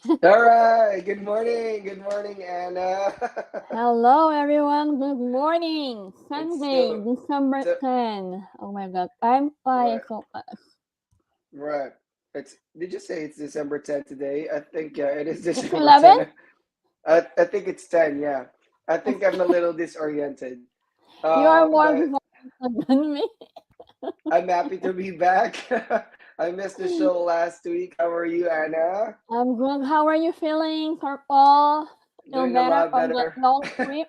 All right. Good morning, Anna. Hello, everyone. Good morning. it's Sunday, so, December so 10. Oh my God, I'm flying right, so fast. right. It's did you say it's December 10th today? I think yeah, it is It's December 11? 10th. I think it's 10, yeah. I think I'm a little disoriented. You are more But disappointed than me. I'm happy to be back. I missed the show last week. How are you, Anna? I'm good. How are you feeling, Purple? Feel Doing a better lot from that better. long trip?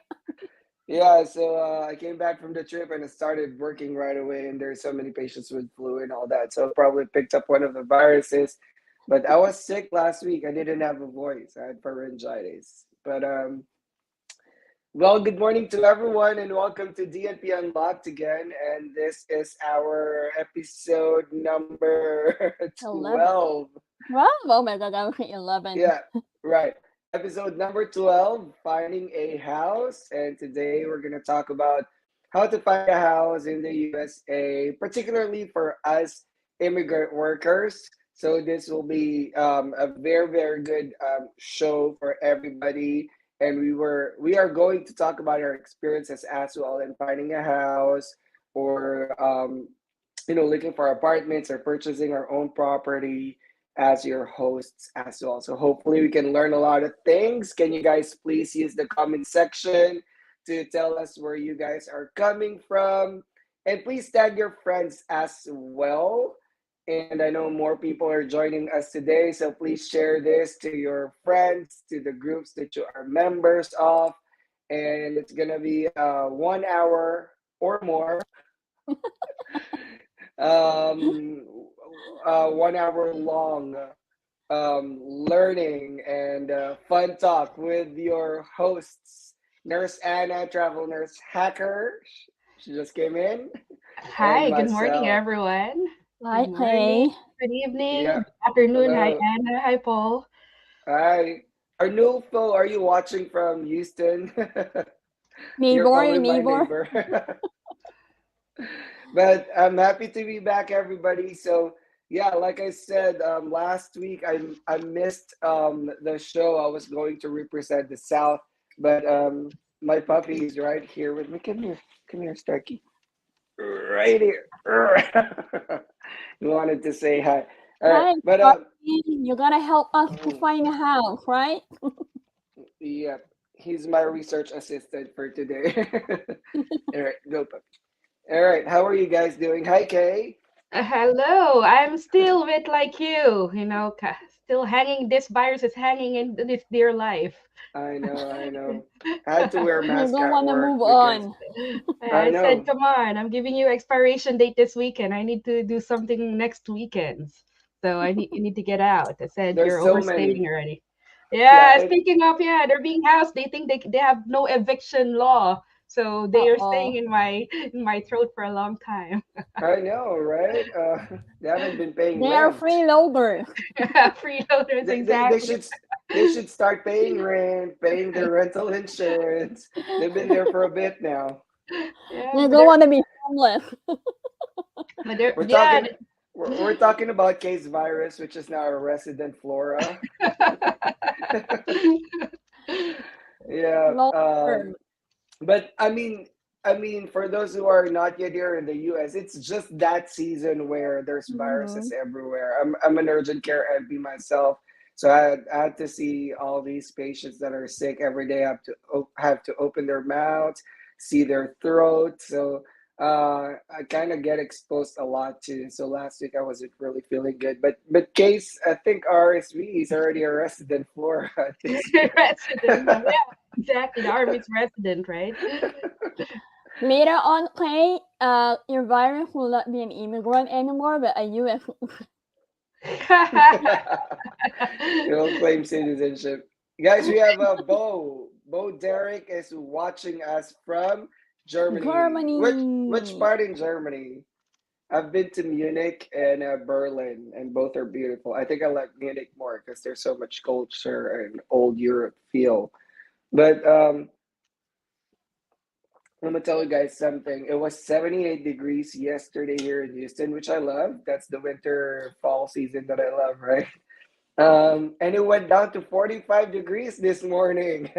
Yeah, so I came back from the trip and I started working right away, and there's so many patients with flu and all that. So I probably picked up one of the viruses. But I was sick last week. I didn't have a voice. I had pharyngitis. But well, good morning to everyone, and welcome to DNP Unlocked again. And this is our episode number 11. 12. 12? Oh my God, I'm 11. Yeah, right. Episode number 12, Finding a House. And today we're going to talk about how to find a house in the USA, particularly for us immigrant workers. So this will be a very, very good show for everybody. And we are going to talk about our experiences as well in finding a house or looking for apartments or purchasing our own property as your hosts as well. So hopefully we can learn a lot of things. Can you guys please use the comment section to tell us where you guys are coming from? And please tag your friends as well. And I know more people are joining us today, so please share this to your friends, to the groups that you are members of. And it's gonna be 1 hour or more, 1 hour long learning and fun talk with your hosts, Nurse Anna, Travel Nurse Hacker. She just came in, and Hi, good morning, myself. everyone. Good Hi, morning, hey. good evening, Yeah. good afternoon. Hi, Hello. Anna. Hi, Paul. Hi. Arnulfo, are you watching from Houston? You're Neighbor, probably my neighbor. neighbor. But I'm happy to be back, everybody. So yeah, like I said last week, I missed the show. I was going to represent the South, but my puppy is right here with me. Come here, Starkey. Right here. He wanted to say hi. All right, Hi, but Sparky. You gotta help us to mm, find a house, right? yeah, he's my research assistant for today. All right, go puppy. All right, how are you guys doing? Hi, Kay. Hello, I'm still with like still hanging. This virus is hanging in this dear life. I know, I know. I had to wear a You mask don't at wanna work move because on. I I said, know come on, I'm giving you expiration date this weekend. I need to do something next weekends. So you need to get out. I said, there's you're so overstaying many. already. Yeah, Yeah, speaking of, yeah, they're being housed. They think they have no eviction law. So they are staying Uh-oh. in my throat for a long time. I know, right? They haven't been paying They are rent. freeloaders. Freeloaders, They exactly. should start paying rent, paying their rental insurance. They've been there for a bit now. Yeah, They don't wanna be homeless. but they're We're yeah. talking we're talking about case virus, which is now a resident flora. Yeah. Long term. But I mean, for those who are not yet here in the US, it's just that season where there's viruses Mhm. everywhere. I'm an urgent care MP myself, so I had to see all these patients that are sick every day have to open their mouths, see their throat. So I kind of get exposed a lot too. So last week I wasn't really feeling good. But case I think RSV is already a resident flora at this Resident. point. Yeah, exactly. The army's resident, right? Later on, Clay, your virus will not be an immigrant anymore, but a US. He'll claim citizenship. Guys, we have a Bo. Bo Derek is watching us from Germany. Which Germany. part in Germany? I've been to Munich and Berlin, and both are beautiful. I think I like Munich more because there's so much culture and old Europe feel. But I'm gonna tell you guys something. It was 78 degrees yesterday here in Houston, which I love. That's the winter fall season that I love, right? And it went down to 45 degrees this morning.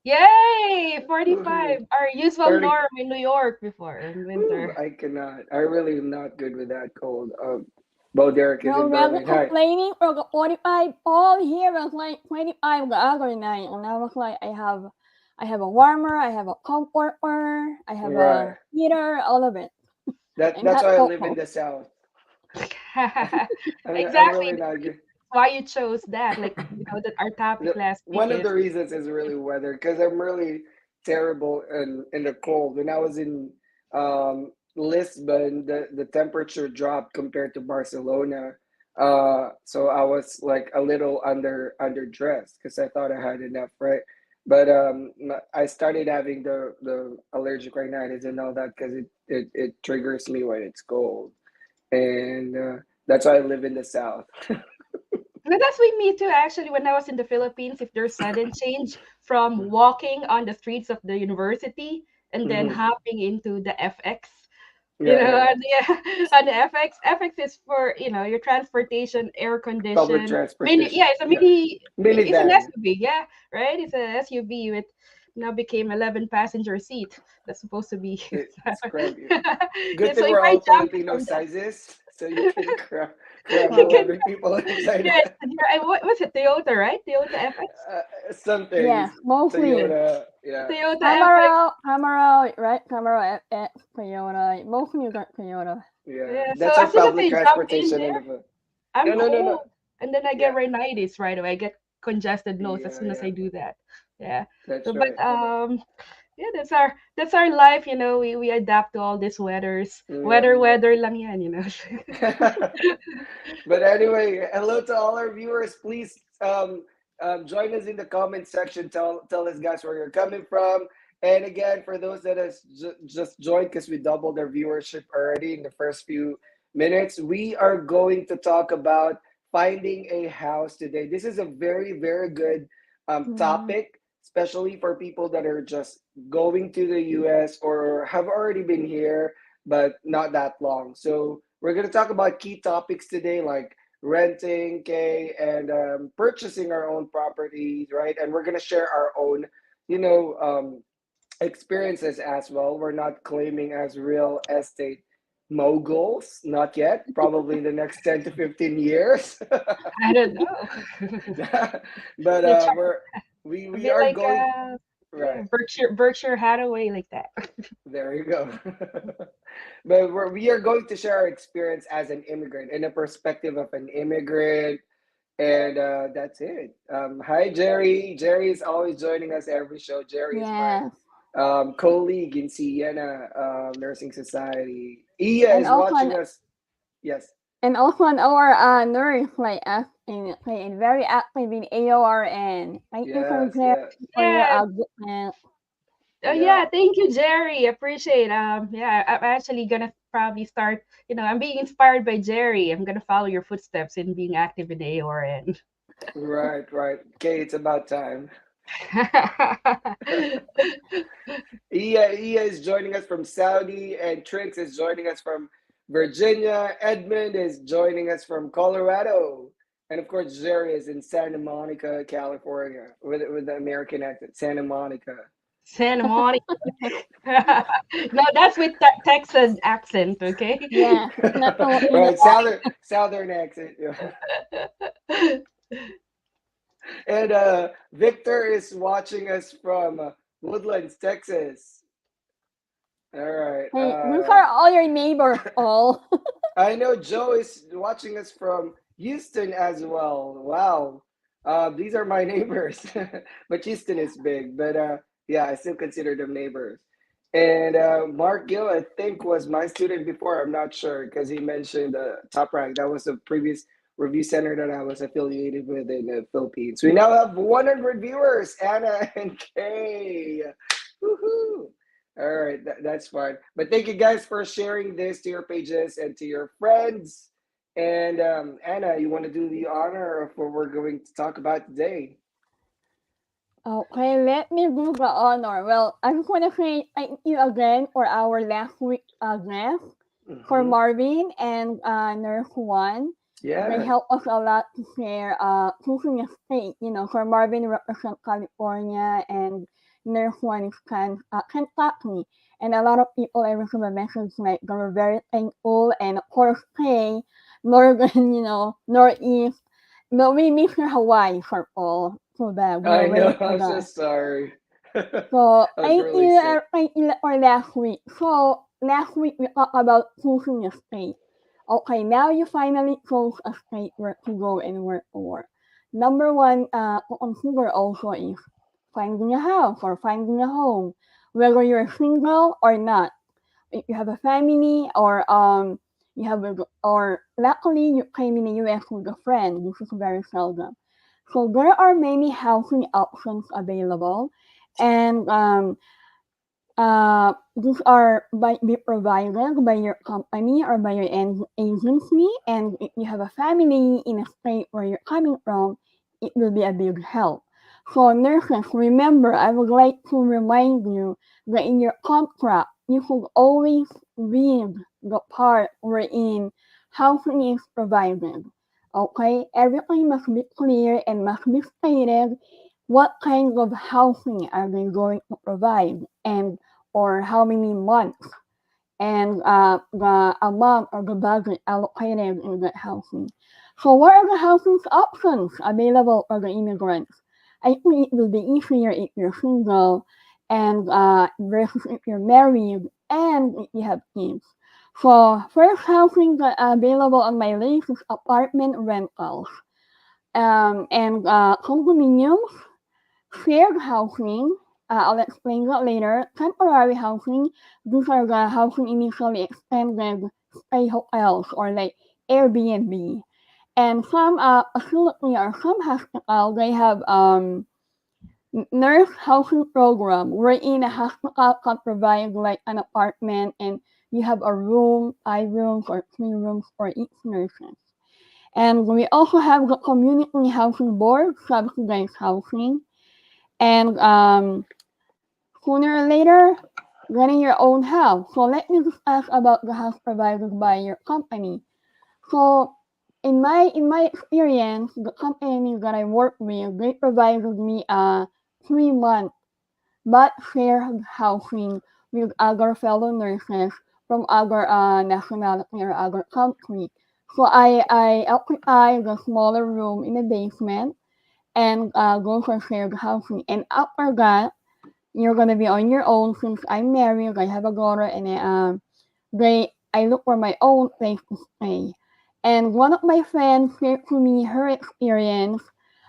Yay! Ooh, 45. Our usual 30. norm in New York before in Ooh, winter. I cannot. I really am not good with that cold. Bo Derek is We're in already Berlin. Hi. complaining for the 45. All here was like 25 the other night. And I was like, I have a warmer, I have a comforter, I have Right. a heater, all of it. I'm That's not why I live in cold. the south. I'm Exactly. really not good. Why you chose that, like that our topic last week One of is. the reasons is really weather because I'm really terrible in the cold. When I was in Lisbon, the temperature dropped compared to Barcelona. So I was like a little underdressed because I thought I had enough, right? But I started having the allergic rhinitis and all that because it triggers me when it's cold, and that's why I live in the south. No, that's with me too. Actually, when I was in the Philippines, if there's sudden change from walking on the streets of the university and then Hmm. hopping into the FX, Yeah, yeah, yeah. and yeah, and the FX is for your transportation, air Public conditioned mini. transportation. Yeah, it's a Yeah. mini. It's an Minivan. SUV. Yeah, right. It's a SUV with now became 11 passenger seat. That's supposed to be. It's crampy. Good Yeah, so thing if we're I all jump Filipino from that. sizes, so you can cram You Wow. can, 11 people inside. yes, what was it? Toyota, right? Toyota FX. Some Yeah, things. mostly. Toyota, yeah, Toyota FX. Camaro, right? Camaro, Toyota. Mostly you got Toyota. yeah. Yeah. So That's our as soon as public I jump in transportation in there, the Philippines. I'm No, no, no, no. cold, and then I get Yeah, rhinitis right away. I get congested nose as yeah, soon as yeah. I do that. Yeah. So, That's but right. yeah, that's our life. We adapt to all these weathers. Yeah. Weather lang yan. But anyway, hello to all our viewers. Please join us in the comment section. Tell us guys where you're coming from. And again, for those that has just joined, because we doubled our viewership already in the first few minutes, we are going to talk about finding a house today. This is a very, very good Mm. topic, especially for people that are just going to the US or have already been here, but not that long. So we're going to talk about key topics today, like renting, okay, and purchasing our own properties, right? And we're going to share our own, you know, experiences as well. We're not claiming as real estate moguls, not yet. Probably in the next 10 to 15 years. I don't know. But The char- a we bit are like going yeah, right. Berkshire Hathaway like that. There you go. But we are going to share our experience as an immigrant in the perspective of an immigrant. And that's it. Hi, Jerry. Jerry is always joining us every show. Jerry is my Yeah. colleague in Siena Nursing Society. Iya And is often watching us. Yes. and often our nurse like very active in AORN. Thank you for Yes. Jerry Yeah. for your Yeah. good. Oh Yeah. yeah, thank you, Jerry. Appreciate. Yeah, I'm actually gonna probably start. I'm being inspired by Jerry. I'm gonna follow your footsteps in being active in AORN. Right. Right. Okay. It's about time. Iya is joining us from Saudi, and Trix is joining us from Virginia. Edmund is joining us from Colorado, and of course, Jerry is in Santa Monica, California, with the American accent, Santa Monica. Santa Monica. No, that's with Texas accent, okay? Yeah, not Filipino. Right, southern accent. Yeah. And Victor is watching us from Woodlands, Texas. All right. Hey, those are all your neighbors, all. I know Joe is watching us from Houston as well. Wow. These are my neighbors. But Houston is big. But yeah, I still consider them neighbors. And Mark Gill, I think, was my student before. I'm not sure because he mentioned Top Rank. That was the previous review center that I was affiliated with in the Philippines. We now have 100 viewers, Anna and Kay. Woohoo! All right, that's fine. But thank you guys for sharing this to your pages and to your friends. And Anna, you want to do the honor of what we're going to talk about today? Okay, let me do the honor. Well, I'm going to say thank you again for our last week guest, for Mm-hmm. Marvin and Nurse Juan. They Yeah. help us a lot to share choosing a state. For Marvin represent California and Nurse one is Kentucky. And a lot of people I received a message like they were very thankful and of course hey, Northern, Northeast. But we miss Hawaii for all. So bad. We I are know. waiting for I'm so that. sorry. So I was really sick. I did for last week. So last week we talked about choosing a state. Okay, now you finally chose a state where to go and where to work. Number one to consider also is finding a house or finding a home, whether you're single or not. If you have a family or you have or luckily you came in the US with a friend, this is very seldom. So there are many housing options available, and these are be provided by your company or by your agency. And if you have a family in a state where you're coming from, it will be a big help. So nurses, remember, I would like to remind you that in your contract, you should always read the part wherein housing is provided. Okay, everything must be clear and must be stated what kind of housing are they going to provide and or how many months and the amount or the budget allocated in that housing. So what are the housing options available for the immigrants? I think it will be easier if you're single and versus if you're married and if you have kids. So first housing that available on my list is apartment rentals and condominiums, shared housing, I'll explain that later. Temporary housing, these are the housing initially extended stay hotels or like Airbnb. And some facility or some hospital, they have nurse housing program wherein a hospital can provide like an apartment and you have a room, 5 rooms or 3 rooms for each nurses. And we also have the community housing board, subsidized housing. And sooner or later, getting your own house. So let me just ask about the house provided by your company. So in my experience, the company that I work with, they provided me a 3 month but shared housing with other fellow nurses from other nationality or other country. So I occupy the smaller room in the basement and go for shared housing. And after that, you're gonna be on your own since I'm married. I have a daughter, and I look for my own place to stay. And one of my friends shared to me her experience.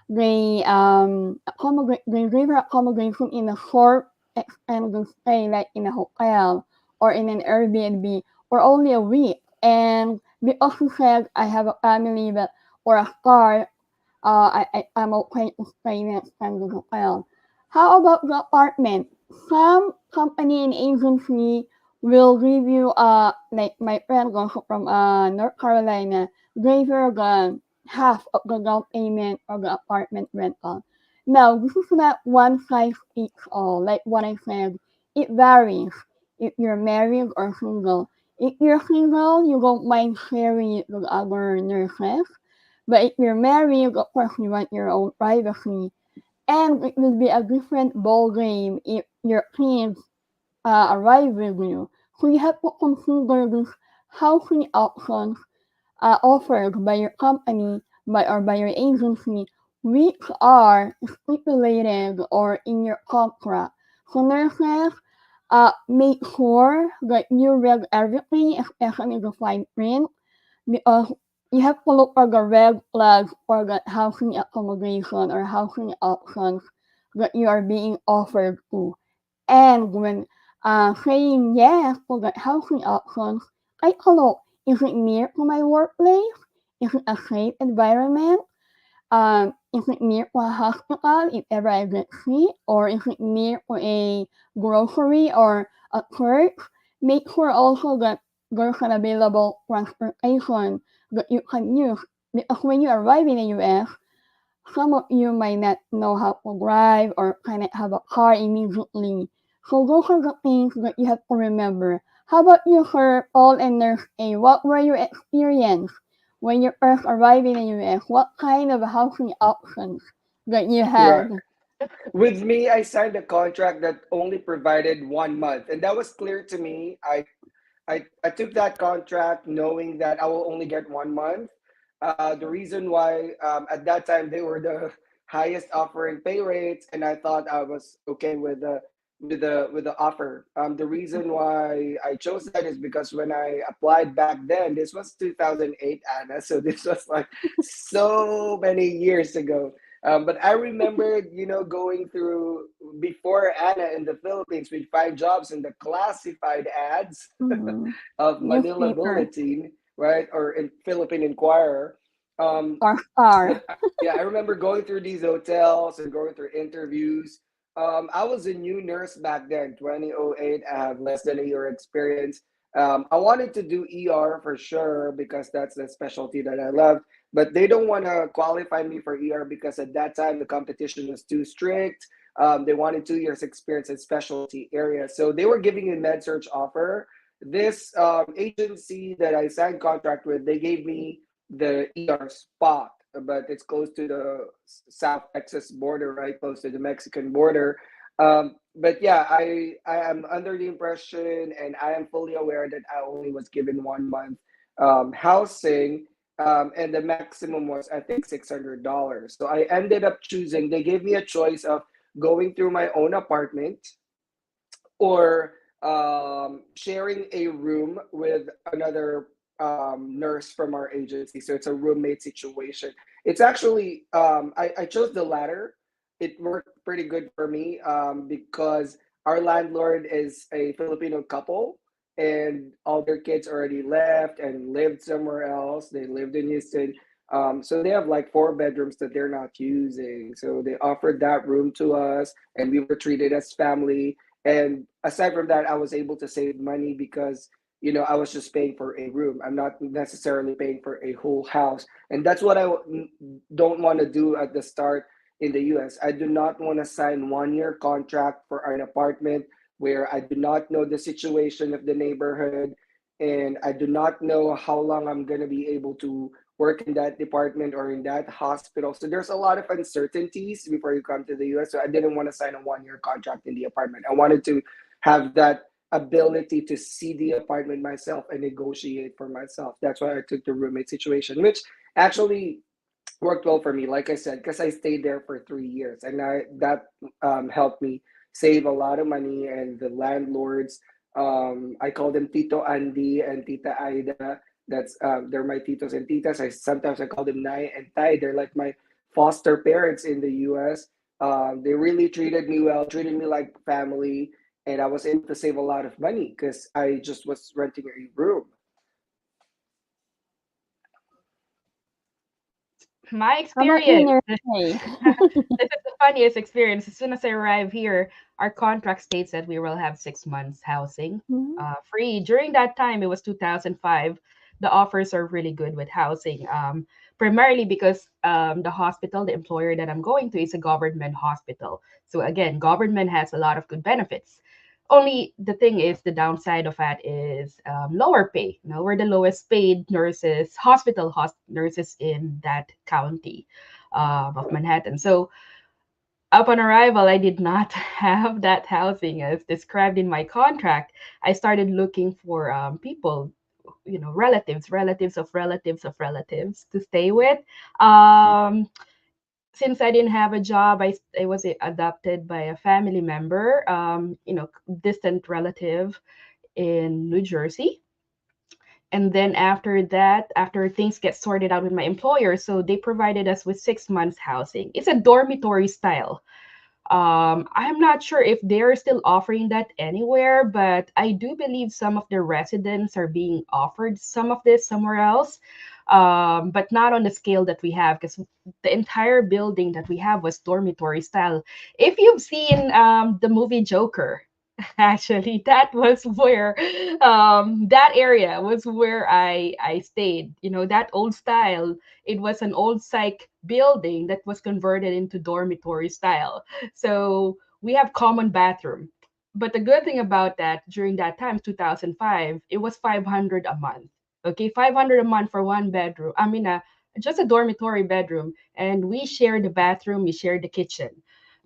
They gave her accommodation in a short extended stay, like in a hotel or in an Airbnb, for only a week. And because she said I have a family but or a car, I'm okay to stay in an extended hotel. How about the apartment? Some company and agency will give you like my friend also from North Carolina gave her the half of the down payment of the apartment rental. Now this is not one size fits all. Like what I said, it varies if you're married or single. If you're single, you don't mind sharing it with other nurses. But if you're married, of course you want your own privacy. And it will be a different ball game if your kids arrive with you. So you have to consider these housing options offered by your company by your agency, which are stipulated or in your contract. So nurses, make sure that you read everything, especially the fine print, because you have to look for the red flags for the housing accommodation or housing options that you are being offered to. And when saying yes to the housing options, take a look. Is it near to my workplace? Is it a safe environment? Is it near to a hospital if ever I get sick? Or is it near to a grocery or a church? Make sure also that there's an available transportation that you can use. Because when you arrive in the US, some of you might not know how to drive or cannot have a car immediately. So those are the things that you have to remember. How about you, Sir Paul and Nurse A? What were your experience when you first arrived in the US, what kind of housing options that you Right. had? With me, I signed a contract that only provided 1 month, and that was clear to me. I took that contract knowing that I will only get 1 month. The reason why at that time they were the highest offering pay rates, and I thought I was okay with the offer. The reason why I chose that is because when I applied back then, this was 2008, Anna. So this was like so many years ago. But I remember, going through before Anna in the Philippines, we'd find jobs in the classified ads Mm-hmm. of Manila Newspaper Bulletin, right, or in Philippine Inquirer. Um, or star. but yeah, I remember going through these hotels and going through interviews. I was a new nurse back then, 2008. I have less than a year experience. I wanted to do ER for sure because that's the specialty that I loved. But they don't want to qualify me for ER because at that time the competition was too strict. They wanted 2 years experience in specialty areas. So they were giving a med search offer. This agency that I signed contract with, they gave me the ER spot, but it's close to the South Texas border, right, close to the Mexican border. But yeah, I am under the impression, and I am fully aware that I only was given 1 month housing, and the maximum was I think $600. So I ended up choosing. They gave me a choice of going through my own apartment or sharing a room with another nurse from our agency. So it's a roommate situation. It's actually, I chose the latter. It worked pretty good for me because our landlord is a Filipino couple and all their kids already left and lived somewhere else. They lived in Houston. So they have like 4 bedrooms that they're not using. So they offered that room to us and we were treated as family. And aside from that, I was able to save money because I was just paying for a room. I'm not necessarily paying for a whole house, and that's what I don't want to do at the start in the U.S. I do not want to sign 1 year contract for an apartment where I do not know the situation of the neighborhood, and I do not know how long I'm gonna be able to work in that department or in that hospital. So there's a lot of uncertainties before you come to the US. So I didn't want to sign a 1 year contract in the apartment. I wanted to have that ability to see the apartment myself and negotiate for myself. That's why I took the roommate situation, which actually worked well for me, like I said, because I stayed there for 3 years, and that helped me save a lot of money. And the landlords, I call them Tito Andy and Tita Aida. That's they're my titos and titas. I call them Nai and Tai. They're like my foster parents in the U.S. They really treated me well, treated me like family, and I was able to save a lot of money because I just was renting a room. My How about you, experience. Nurse This Hey? is the funniest experience. As soon as I arrive here, our contract states that we will have 6 months housing Mhm. free. During that time, it was 2005. The offers are really good with housing, primarily because the hospital, the employer that I'm going to, is a government hospital. So again, government has a lot of good benefits. Only the thing is, the downside of that is lower pay. We're the lowest paid nurses, nurses in that county of Manhattan. So upon arrival, I did not have that housing as described in my contract. I started looking for people, relatives of relatives of relatives to stay with. Um, since I didn't have a job, I was adopted by a family member, distant relative in New Jersey. And then after that, after things get sorted out with my employer, so they provided us with 6 months housing. It's a dormitory style. I'm not sure if they're still offering that anywhere, but I do believe some of the residents are being offered some of this somewhere else, but not on the scale that we have, because the entire building that we have was dormitory style. If you've seen the movie Joker, actually, that was where that area was where I stayed. That old style. It was an old psych building that was converted into dormitory style. So we have common bathroom. But the good thing about that during that time, 2005, it was 500 a month. Okay, 500 a month for one bedroom. I mean, just a dormitory bedroom, and we share the bathroom, we share the kitchen.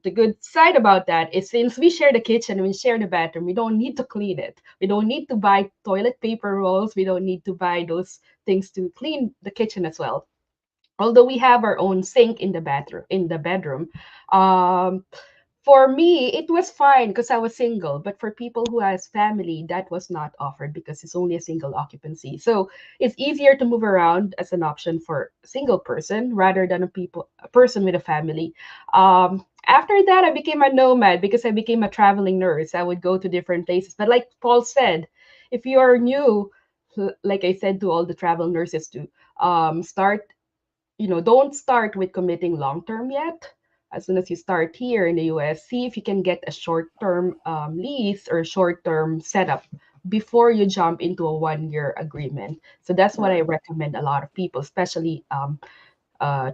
The good side about that is since we share the kitchen and we share the bathroom, we don't need to clean it. We don't need to buy toilet paper rolls. We don't need to buy those things to clean the kitchen as well. Although we have our own sink in the bedroom, um, for me it was fine because I was single, but for people who has family, that was not offered because it's only a single occupancy. So it's easier to move around as an option for a single person rather than a person with a family. After that, I became a nomad because I became a traveling nurse. I would go to different places, but like Paul said, if you are new, like I said to all the travel nurses, to start, don't start with committing long term yet. As soon as you start here in the US, see if you can get a short term lease or short term setup before you jump into a 1 year agreement. So that's what I Right. recommend a lot of people, especially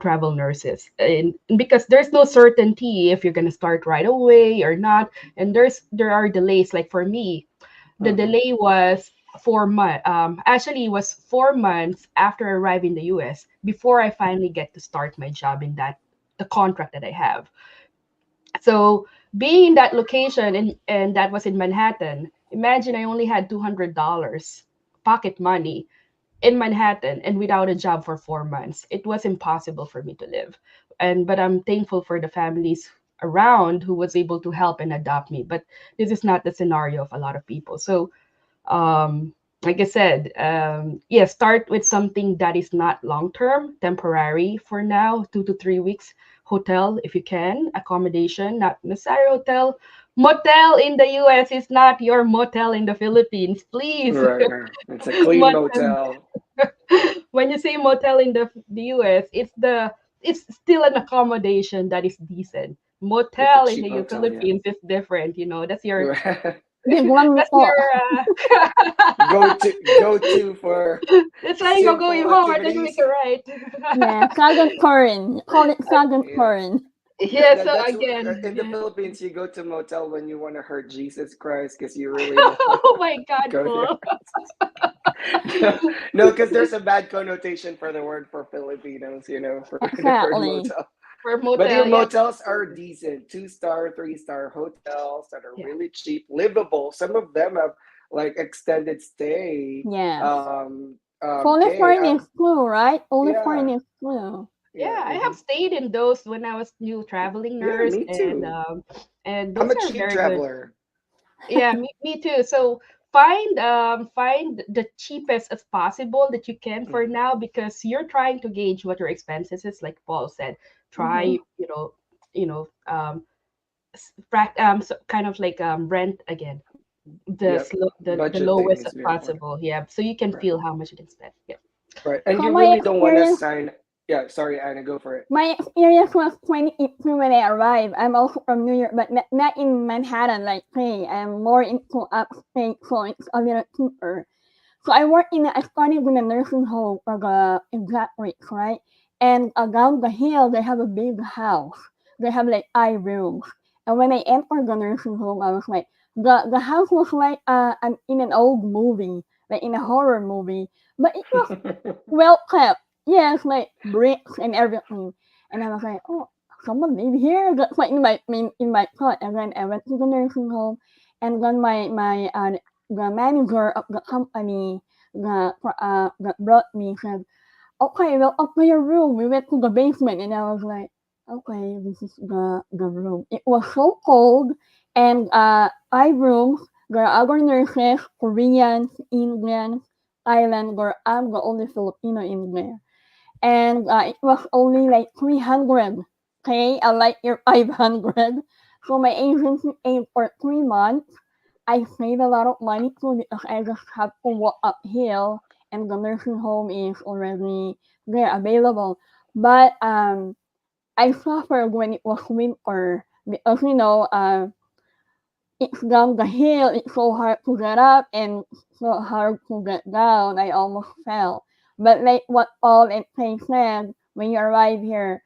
travel nurses, and because there's no certainty if you're going to start right away or not, and there are delays. Like for me, the Mm-hmm. delay was 4 months. Actually, it was 4 months after I arrived in the US before I finally get to start my job in the contract that I have. So being in that location, and that was in Manhattan. Imagine I only had $200 pocket money in Manhattan and without a job for 4 months. It was impossible for me to live. But I'm thankful for the families around who was able to help and adopt me. But this is not the scenario of a lot of people. So like I said, yeah, start with something that is not long term, temporary for now, 2 to 3 weeks. Hotel, if you can, accommodation, not necessarily hotel. Motel in the US is not your motel in the Philippines, please. Right, right. It's a clean Motel, motel. when you say motel in the US, it's still an accommodation that is decent. Like a Motel in cheap the hotel, yeah. Philippines is different. That's your Right. Big one that's po. your Go to for it's like you're going simple home and then you make activities. it right. Yeah, second current. Call it second Yeah. current. Yeah, so That's again, in the yeah. Philippines. You go to motel when you want to hurt Jesus Christ because you really don't want Oh to my God, go there. Paul. No, because there's a bad connotation for the word for Filipinos. For the word Exactly. motel. For But your motel, yeah. motels are decent, 2-star, 3-star hotels that are Yeah. really cheap, livable. Some of them have like extended stay. Yes. Only Okay. foreign is true, right? Only foreign Yeah. is true. Yeah. Yeah, I have Hmm. stayed in those when I was new traveling Yeah. nurse, Me and too. I'm those a are cheap very good. traveler. Yeah, me too. So find the cheapest as possible that you can for Hmm. now, because you're trying to gauge what your expenses is. Like Paul said, Mm-hmm. try, you know so kind of like rent again Yep. the Budgeting lowest is as very important. possible. Yeah, so you can Right. feel how much you can spend. Yeah. Right. And So you my really don't want to experience sign. Yeah. Sorry, Anna. Go for it. My experience was 2018 when I arrived. I'm also from New York, but not in Manhattan like Trey. I'm more into upstate, so it's a little cheaper. So I started in a nursing home for the exact weeks, right? And around the hill, they have a big house. They have like 5 rooms. And when I entered the nursing home, I was like, the house was like in an old movie, like in a horror movie, but it was well kept. Yes, like bricks and everything. And I was like, oh, someone live here. That's like in my thought. And then I went to the nursing home, and then my the manager of the company that brought me said, okay, well, up to your room. We went to the basement, and I was like, okay, this is the room. It was so cold, and I rooms. There are other nurses, Koreans, Indians, Thailand, where I'm the only Filipino in there. And it was only like 300. Okay, I like your 500. So my agency paid for 3 months. I saved a lot of money too because I just have to walk uphill and the nursing home is already there available. But I suffered when it was winter because it's down the hill. It's so hard to get up and so hard to get down. I almost fell. But like what Paul and Trey said, when you arrive here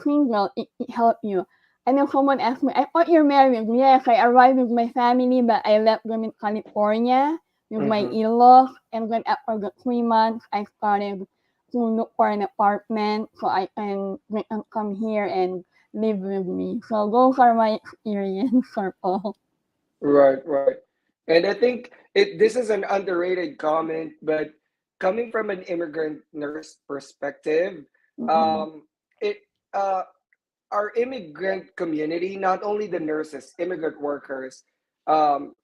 single, it helped you. I know someone asked me, I thought you're married. Yes, I arrived with my family, but I left them in California with my Mm-hmm. in-laws, and then after the 3 months, I started to look for an apartment so I can they can come here and live with me. So those are my experience, Sir Paul. Right, right. And I think this is an underrated comment, but coming from an immigrant nurse perspective, Mm-hmm. um, it our immigrant community, not only the nurses, immigrant workers, um,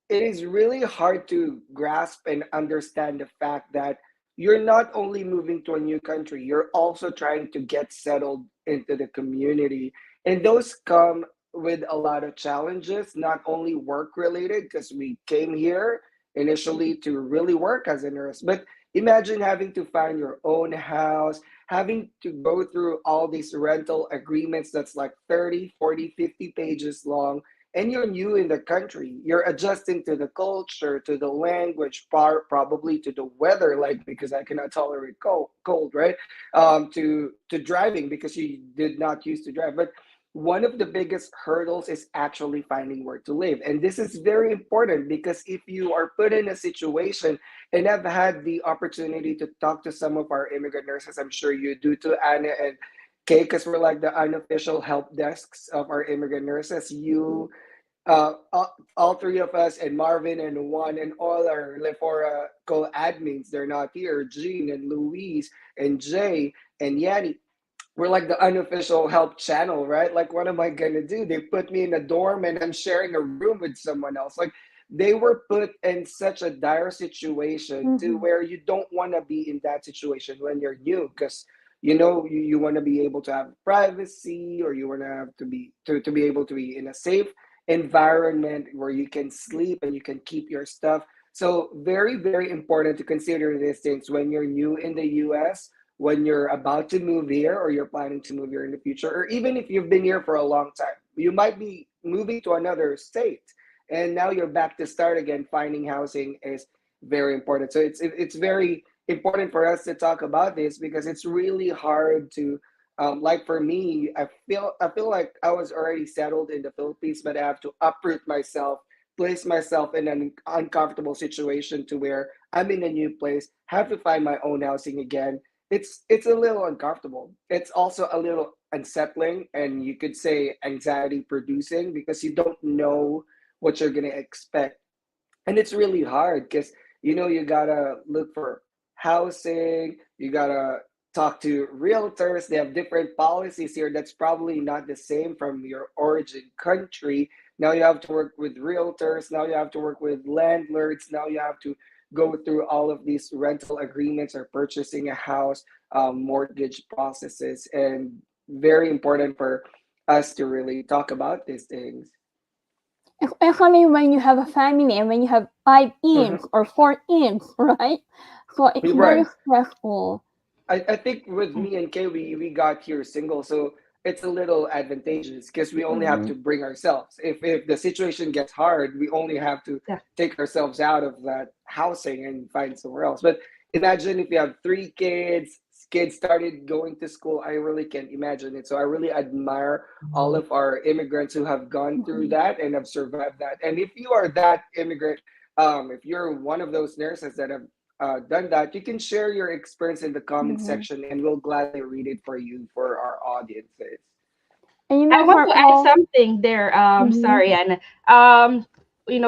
it is really hard to grasp and understand the fact that you're not only moving to a new country, you're also trying to get settled into the community. And those come with a lot of challenges, not only work related, because we came here initially to really work as a nurse, but imagine having to find your own house, having to go through all these rental agreements that's like 30, 40, 50 pages long, and you're new in the country. You're adjusting to the culture, to the language, probably to the weather, like because I cannot tolerate cold, right? To driving because you did not used to drive. But one of the biggest hurdles is actually finding where to live, and this is very important because if you are put in a situation, and I've had the opportunity to talk to some of our immigrant nurses, I'm sure you do too, Anna and Kay, because we're like the unofficial help desks of our immigrant nurses. All three of us and Marvin and Juan and all our Lefora co-admins, they're not here. Jean and Louise and Jay and Yanni. We're like the unofficial help channel, right? Like, what am I gonna do? They put me in a dorm and I'm sharing a room with someone else. Like, they were put in such a dire situation to Mm-hmm. where you don't want to be in that situation when you're new, because you want to be able to have privacy, or you want to have to be able to be in a safe environment where you can sleep and you can keep your stuff. So very, very important to consider these things when you're new in the US, when you're about to move here or you're planning to move here in the future, or even if you've been here for a long time. You might be moving to another state and now you're back to start again. Finding housing is very important. So it's very important for us to talk about this because it's really hard to like for me, I feel like I was already settled in the Philippines, but I have to uproot myself, place myself in an uncomfortable situation to where I'm in a new place, have to find my own housing again. It's a little uncomfortable. It's also a little unsettling, and you could say anxiety producing because you don't know what you're gonna expect, and it's really hard because you gotta look for housing, you gotta talk to realtors. They have different policies here that's probably not the same from your origin country. Now you have to work with realtors, now you have to work with landlords, now you have to go through all of these rental agreements or purchasing a house, mortgage processes, and very important for us to really talk about these things. Especially when you have a family and when you have 5 inch Mhm. or 4 inch, right? So it's very Right. stressful. I think with me and Kay, we got here single, so it's a little advantageous because we only have Mm-hmm. to bring ourselves. If the situation gets hard, we only have to Yeah. take ourselves out of that housing and find somewhere else. But imagine if you have three kids started going to school. I really can't imagine it. So I really admire all of our immigrants who have gone through Mm-hmm. that and have survived that. And if you are that immigrant, if you're one of those nurses that have done that, you can share your experience in the comment Mm-hmm. section and we'll gladly read it for you for our audiences. And I want for to add all, something there. mm-hmm. Sorry, Anna.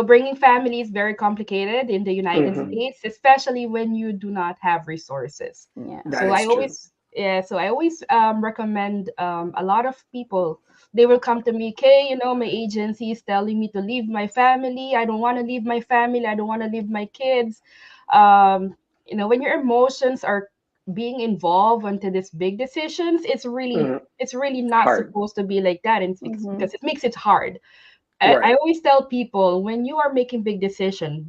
Bringing family is very complicated in the United Hmm. States, especially when you do not have resources. Yeah. That So I is true. always, yeah, so I always recommend a lot of people. They will come to me, okay, my agency is telling me to leave my family. I don't want to leave my family. I don't want to leave my kids. Um, when your emotions are being involved into these big decisions, Hmm. it's really not Hard. supposed to be like that, and Mm-hmm. because it makes it hard. I Right. always tell people, when you are making big decision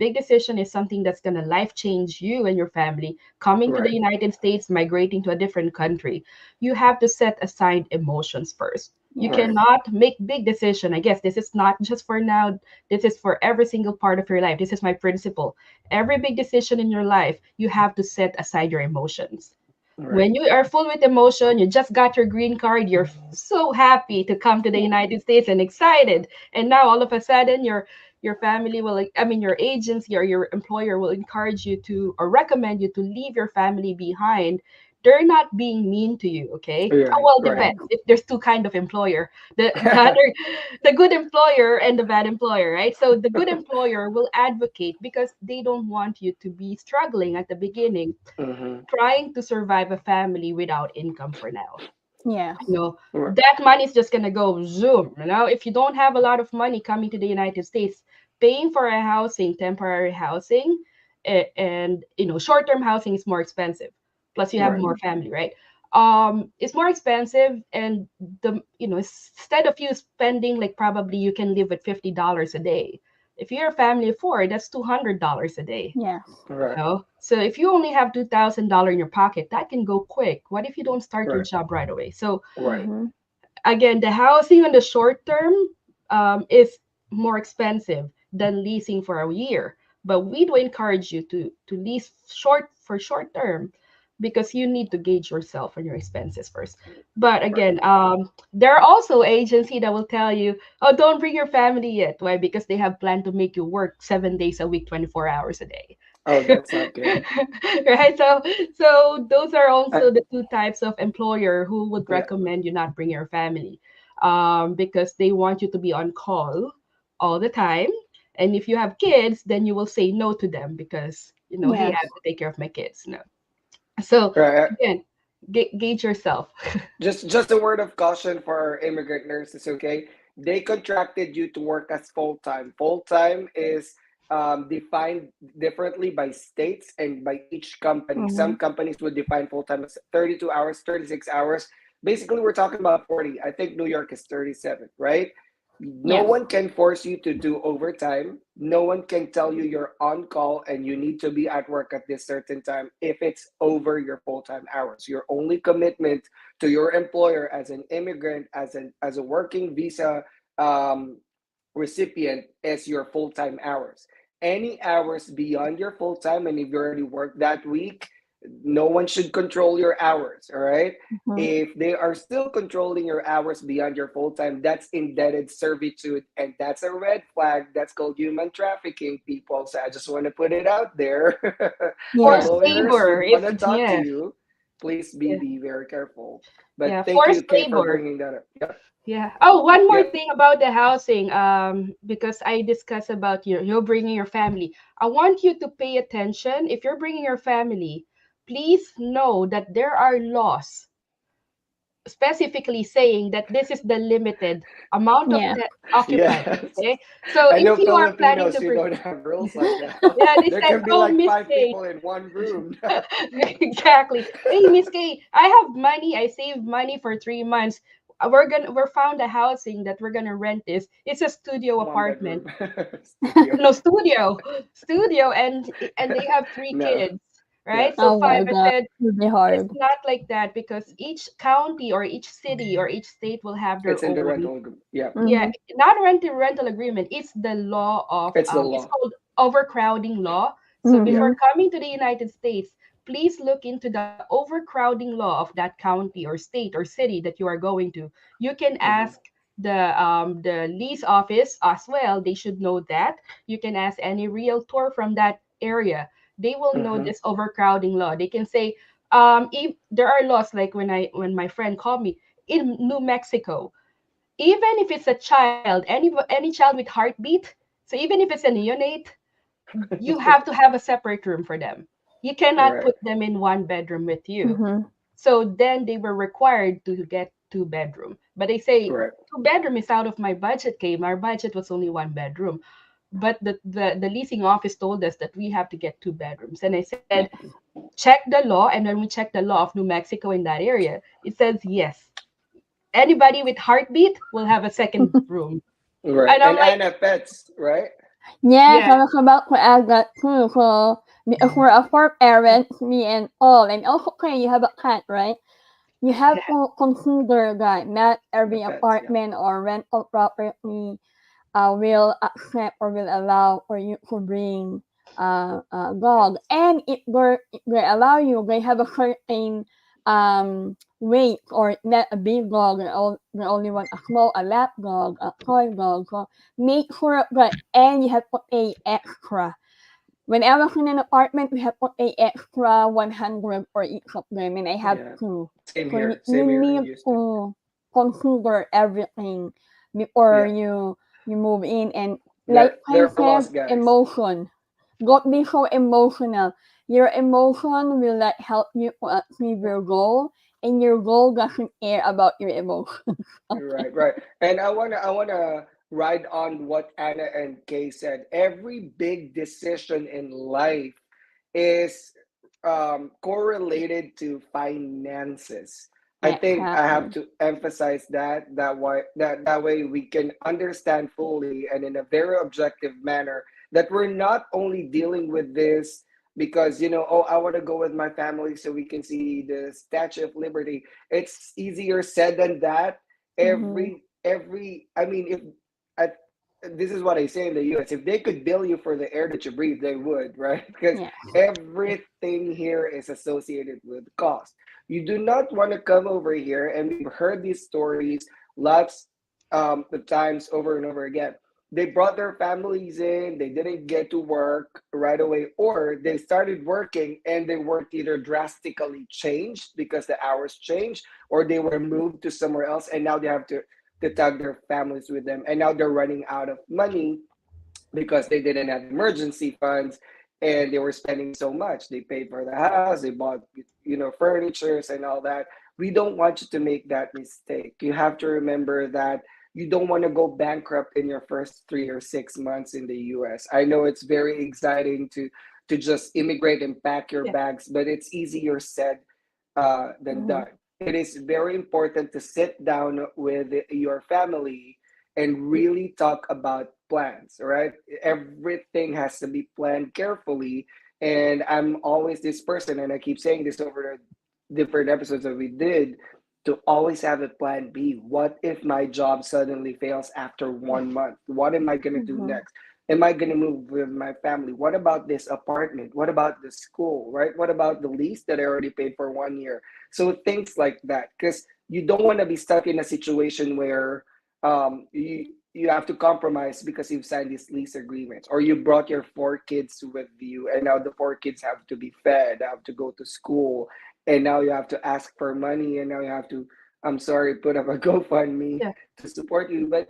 is something that's gonna life change you and your family. Coming to the Right. United States, migrating to a different country, you have to set aside emotions first. You Yes. Right. cannot make big decision. I guess this is not just for now. This is for every single part of your life. This is my principle. Every big decision in your life, you have to set aside your emotions. Right. When you are full with emotion, you just got your green card, you're so happy to come to the Yeah. United States and excited. And now all of a sudden, your family will, I mean, your agency or your employer will encourage you to or recommend you to leave your family behind, they're not being mean to you, okay? Right, Well, right. Yeah. depends. If there's two kind of employer, the other, the good employer and the bad employer, right? So the good employer will advocate because they don't want you to be struggling at the beginning, Mm-hmm. trying to survive a family without income for now. Yes. You know, Right. that money is just gonna go zoom. You know, if you don't have a lot of money coming to the United States, paying for a housing, temporary housing, and short-term housing is more expensive. Plus, you have Right. more family, right? It's more expensive, and instead of you spending like probably you can live with $50 a day. If you're a family of four, that's $200 a day. Yes. Right. So if you only have $2,000 in your pocket, that can go quick. What if you don't start your Right. job right away? So Right. Mm-hmm. again, the housing in the short term is more expensive than leasing for a year. But we do encourage you to lease short term because you need to gauge yourself and your expenses first. But Right. again, there are also agency that will tell you, oh, don't bring your family yet. Why? Because they have planned to make you work 7 days a week, 24 hours a day. Oh, that's not good. Right, so those are I, also the two types of employer who would yeah. recommend you not bring your family, because they want you to be on call all the time, and if you have kids then you will say no to them because hey, I Yes. have to take care of my kids. No, so Right. again, gauge yourself. Just a word of caution for our immigrant nurses, okay? They contracted you to work as full time. Full time is defined differently by states and by each company. Mm-hmm. Some companies would define full time as 32 hours, 36 hours. Basically, we're talking about 40. I think New York is 37, right? No Yes. one can force you to do overtime. No one can tell you you're on call and you need to be at work at this certain time if it's over your full time hours. Your only commitment to your employer as an immigrant, as a working visa um, recipient, is your full time hours. Any hours beyond your full time, and if you already worked that week, no one should control your hours. All right. Mm-hmm. If they are still controlling your hours beyond your full time, that's indebted servitude, and that's a red flag. That's called human trafficking, people. So I just want to put it out there. The Yes. Forced lawyers labor, would want if to talk to yes, you. Please yeah, be very careful. But yeah, thank you, forced Kay, for labor. bringing that up. Yep. Yeah. Oh, one more Yep. thing about the housing, because I discussed about you're bringing your family. I want you to pay attention. If you're bringing your family, please know that there are laws specifically saying that this is the limited amount of Yeah. occupants. Yes. Okay. So I if know you are planning Filipinos to who bring, don't have rules like that. yeah, they There said, can be oh, like Miss five Kay, people in one room. exactly. Hey, Miss Kay, I have money. I saved money for 3 months. We're found a housing that we're gonna rent this. It's a studio One apartment. bedroom studio. No, studio, and they have three No. kids, Yeah. right? So Oh five. my I God. said It would be it's hard. not like that because each county or each city or each state will have It's their in the own. rental agreement. Yeah. Yeah, Mm-hmm. not rental agreement. It's the law of It's the it's law. called overcrowding law. So Yeah. before Mm-hmm. coming to the United States, please look into the overcrowding law of that county or state or city that you are going to. You can Hmm. ask the lease office as well. They should know that. You can ask any realtor from that area. They will know Hmm. this overcrowding law. They can say, if there are laws like when my friend called me in New Mexico, even if it's a child, any child with heartbeat, so even if it's a neonate, you have to have a separate room for them. You cannot Right. put them in one bedroom with you. Mm-hmm. So then they were required to get two-bedroom. But they say Right. two-bedroom is out of my budget, Kay. Our budget was only one bedroom. But the leasing office told us that we have to get two bedrooms. And I said, Yeah. check the law. And when we checked the law of New Mexico in that area, it says yes. Anybody with heartbeat will have a second room. Right. And I'm like, And have pets, right? Yes, yeah, I was about to add that too. So, for a four parents, me and all, and also, okay, you have a cat, right? You have yeah, to consider that not The every pets, yeah. apartment or rental property will accept or will allow for you to bring a dog. Pets. And if they allow you, they have a certain weight or not a big dog. They only want a lap dog, a toy dog. So make sure that, and you have to pay extra. When I was in an apartment, we have to pay extra 100 for each of them, and I have Yeah. to. Same So here. you Same here in need Houston. to consider everything before Yeah. you move in. And like I They're said, lost guys. emotion. Don't be so emotional. Your emotion will like help you to achieve your goal, and your goal doesn't care about your emotion. Okay. Right, right. And I wanna ride on what Anna and Kay said. Every big decision in life is correlated to finances. I think I have Exactly. to emphasize that way we can understand fully and in a very objective manner that we're not only dealing with this because oh, I want to go with my family so we can see the Statue of Liberty. It's easier said than that. Mm-hmm. Every I mean, if I, this is what I say in the US, if they could bill you for the air that you breathe, they would, right? Because Yeah. everything here is associated with cost. You do not want to come over here, and we've heard these stories lots of times over and over again. They brought their families in, they didn't get to work right away, or they started working and they weren't either drastically changed because the hours changed, or they were moved to somewhere else, and now they have to tag their families with them, and now they're running out of money because they didn't have emergency funds and they were spending so much. They paid for the house, they bought furnitures and all that. We don't want you to make that mistake. You have to remember that you don't want to go bankrupt in your first 3 or 6 months in the US. I know it's very exciting to just immigrate and pack your Yeah. bags, but it's easier said than Mm-hmm. done. It is very important to sit down with your family and really talk about plans, right? Everything has to be planned carefully. And I'm always this person, and I keep saying this over the different episodes that we did, to always have a plan B. What if my job suddenly fails after 1 month? What am I going to do Mm-hmm. next? Am I going to move with my family? What about this apartment? What about the school, right? What about the lease that I already paid for 1 year? So things like that, because you don't want to be stuck in a situation where you have to compromise because you've signed these lease agreements, or you brought your 4 kids with you, and now the 4 kids have to be fed, have to go to school, and now you have to ask for money, and now you have to, I'm sorry, put up a GoFundMe Yeah. to support you. But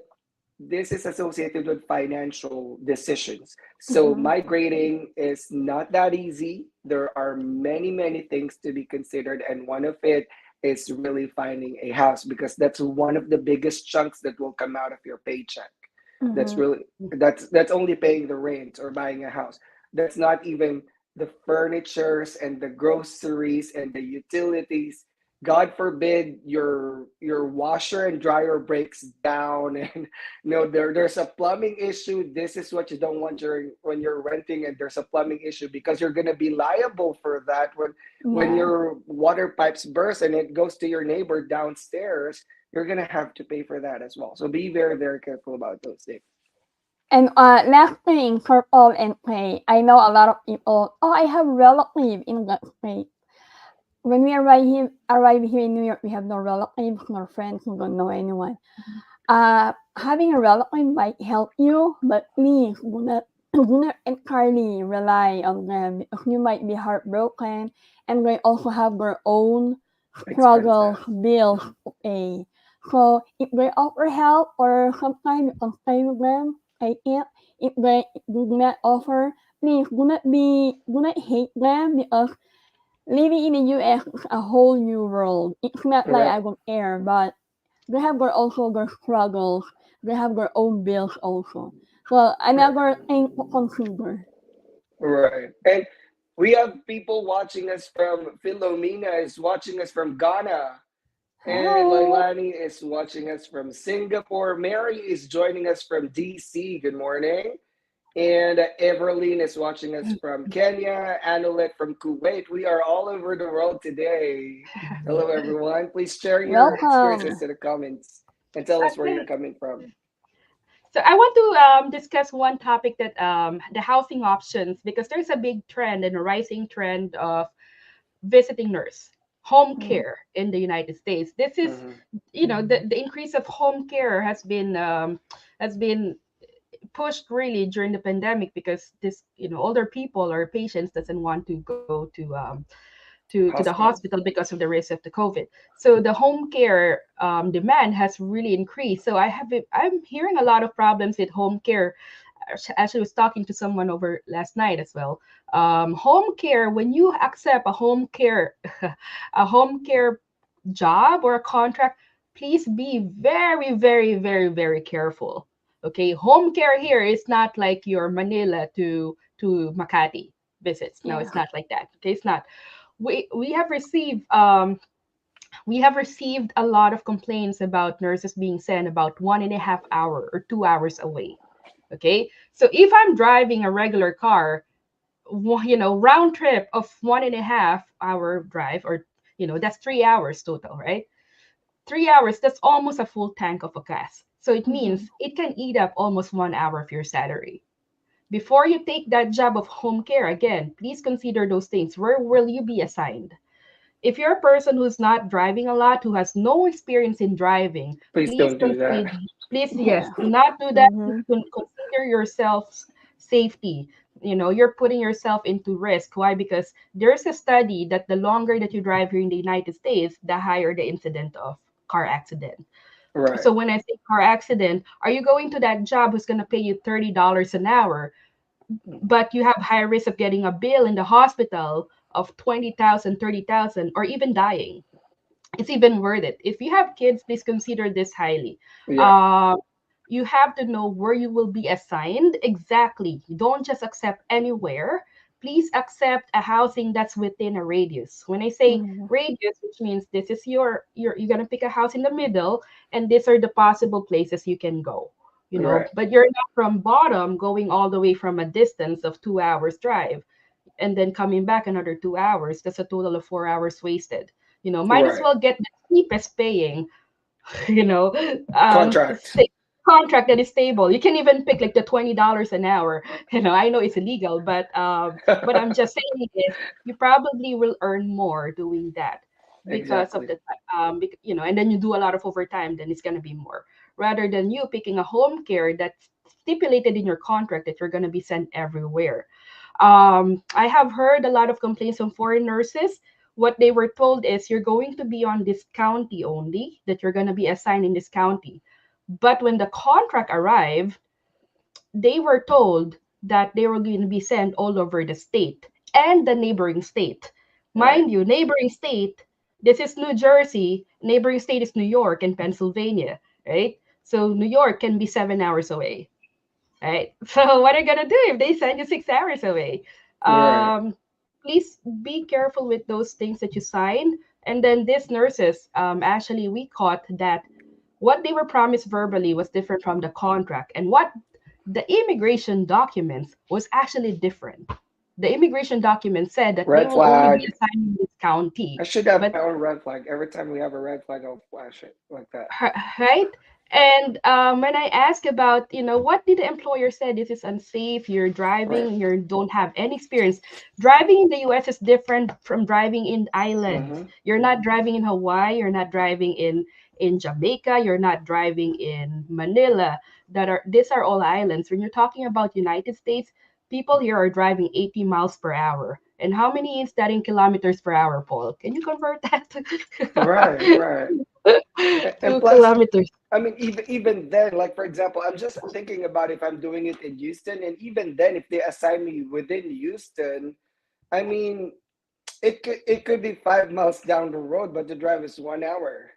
this is associated with financial decisions. So Mm-hmm. migrating is not that easy. There are many, many things to be considered, and one of it is really finding a house, because that's one of the biggest chunks that will come out of your paycheck. That's Mm-hmm. really that's only paying the rent or buying a house. That's not even the furnitures and the groceries and the utilities. God forbid your washer and dryer breaks down, and there's a plumbing issue. This is what you don't want during when you're renting, and there's a plumbing issue, because you're gonna be liable for that when Yeah. your water pipes burst and it goes to your neighbor downstairs. You're gonna have to pay for that as well. So be very, very careful about those things. And last thing for all and play, I know a lot of people. Oh, I have relative in that state. When we arrive here in New York, we have no relatives, no friends, we don't know anyone. Having a relative might help you, but please do not entirely rely on them, because you might be heartbroken, and they also have their own struggles, Expensive. bills to pay. So if they offer help, or sometimes you can stay with them, take it. If they do not offer, please do not hate them, because living in the US is a whole new world. It's not like I Right. don't care, but they have also their struggles. They have their own bills also. So Right. another thing to consider. Right. And we have people watching us from Philomena is watching us from Ghana. And Hello. Lailani is watching us from Singapore. Mary is joining us from DC. Good morning. And Everline is watching us from Kenya. Anulet from Kuwait. We are all over the world today. Hello, everyone. Please share your experiences Welcome. to the comments and tell us where you're Okay. coming from. So I want to discuss one topic, that the housing options, because there's a big trend and a rising trend of visiting nurse. home Mm-hmm. care in the United States. This is, Mhm. the increase of home care has been pushed really during the pandemic, because this, older people or patients doesn't want to go to the Hospital. hospital because of the risk of the COVID. So the home care demand has really increased. So I'm hearing a lot of problems with home care. Actually, was talking to someone over last night as well. Home care, when you accept a home care a home care job or a contract, please be very, very, very, very careful. Okay, home care here is not like your Manila to Makati visits. No, Yeah. it's not like that. Okay, it's not. We have received a lot of complaints about nurses being sent about 1.5 hour or 2 hours away. Okay, so if I'm driving a regular car, round trip of 1.5 hour drive, or that's 3 hours total, right? 3 hours, that's almost a full tank of a gas. So it Mm-hmm. means it can eat up almost 1 hour of your salary. Before you take that job of home care, again, please consider those things. Where will you be assigned? If you're a person who's not driving a lot, who has no experience in driving, Please please don't do consider, that. please, yes, Yeah. do not do that. Mm-hmm. Consider yourself's safety. You're putting yourself into risk. Why? Because there's a study that the longer that you drive here in the United States, the higher the incident of car accident. Right. So when I say car accident, are you going to that job who's going to pay you $30 an hour, but you have high risk of getting a bill in the hospital of 20,000, 30,000, or even dying? It's even worth it. If you have kids, please consider this highly. Yeah. Uh, you have to know where you will be assigned exactly. You don't just accept anywhere. Please accept a housing that's within a radius. When I say Mm-hmm. radius, which means this is you're gonna pick a house in the middle, and these are the possible places you can go. Right. But you're not from bottom going all the way from a distance of 2 hours drive and then coming back another 2 hours. That's a total of 4 hours wasted. Might as Right. well get the cheapest paying, you know, Contract. contract that is stable. You can even pick like the $20 an hour. I know it's illegal, but I'm just saying is you probably will earn more doing that because of Exactly. and then you do a lot of overtime, then it's gonna be more rather than you picking a home care that's stipulated in your contract that you're gonna be sent everywhere. I have heard a lot of complaints from foreign nurses. What they were told is you're going to be on this county only, that you're going to be assigned in this county. But when the contract arrived, they were told that they were going to be sent all over the state and the neighboring state. Right. Mind you, neighboring state, this is New Jersey, neighboring state is New York and Pennsylvania, right? So New York can be 7 hours away, right? So what are you gonna do if they send you 6 hours away? Right. Please be careful with those things that you sign. And then these nurses, actually, we caught that what they were promised verbally was different from the contract, and what the immigration documents was actually different. The immigration document said that they Red will only be flag. assigned in this I county, should have but my own red flag. Every time we have a red flag, I'll flash it like that. right? And when I ask about, what did the employer say? This is unsafe. You're Right. driving. You don't have any experience. Driving in the U.S. is different from driving in islands. Mm-hmm. You're not driving in Hawaii. You're not driving in Jamaica. You're not driving in Manila. These are all islands. When you're talking about United States, people here are driving 80 miles per hour. And how many is that in kilometers per hour, Paul? Can you convert that Right. Right. And to plus, kilometers? I mean, even then, like for example, I'm just thinking about if I'm doing it in Houston, and even then, if they assign me within Houston, I mean, it could be 5 miles down the road, but the drive is 1 hour.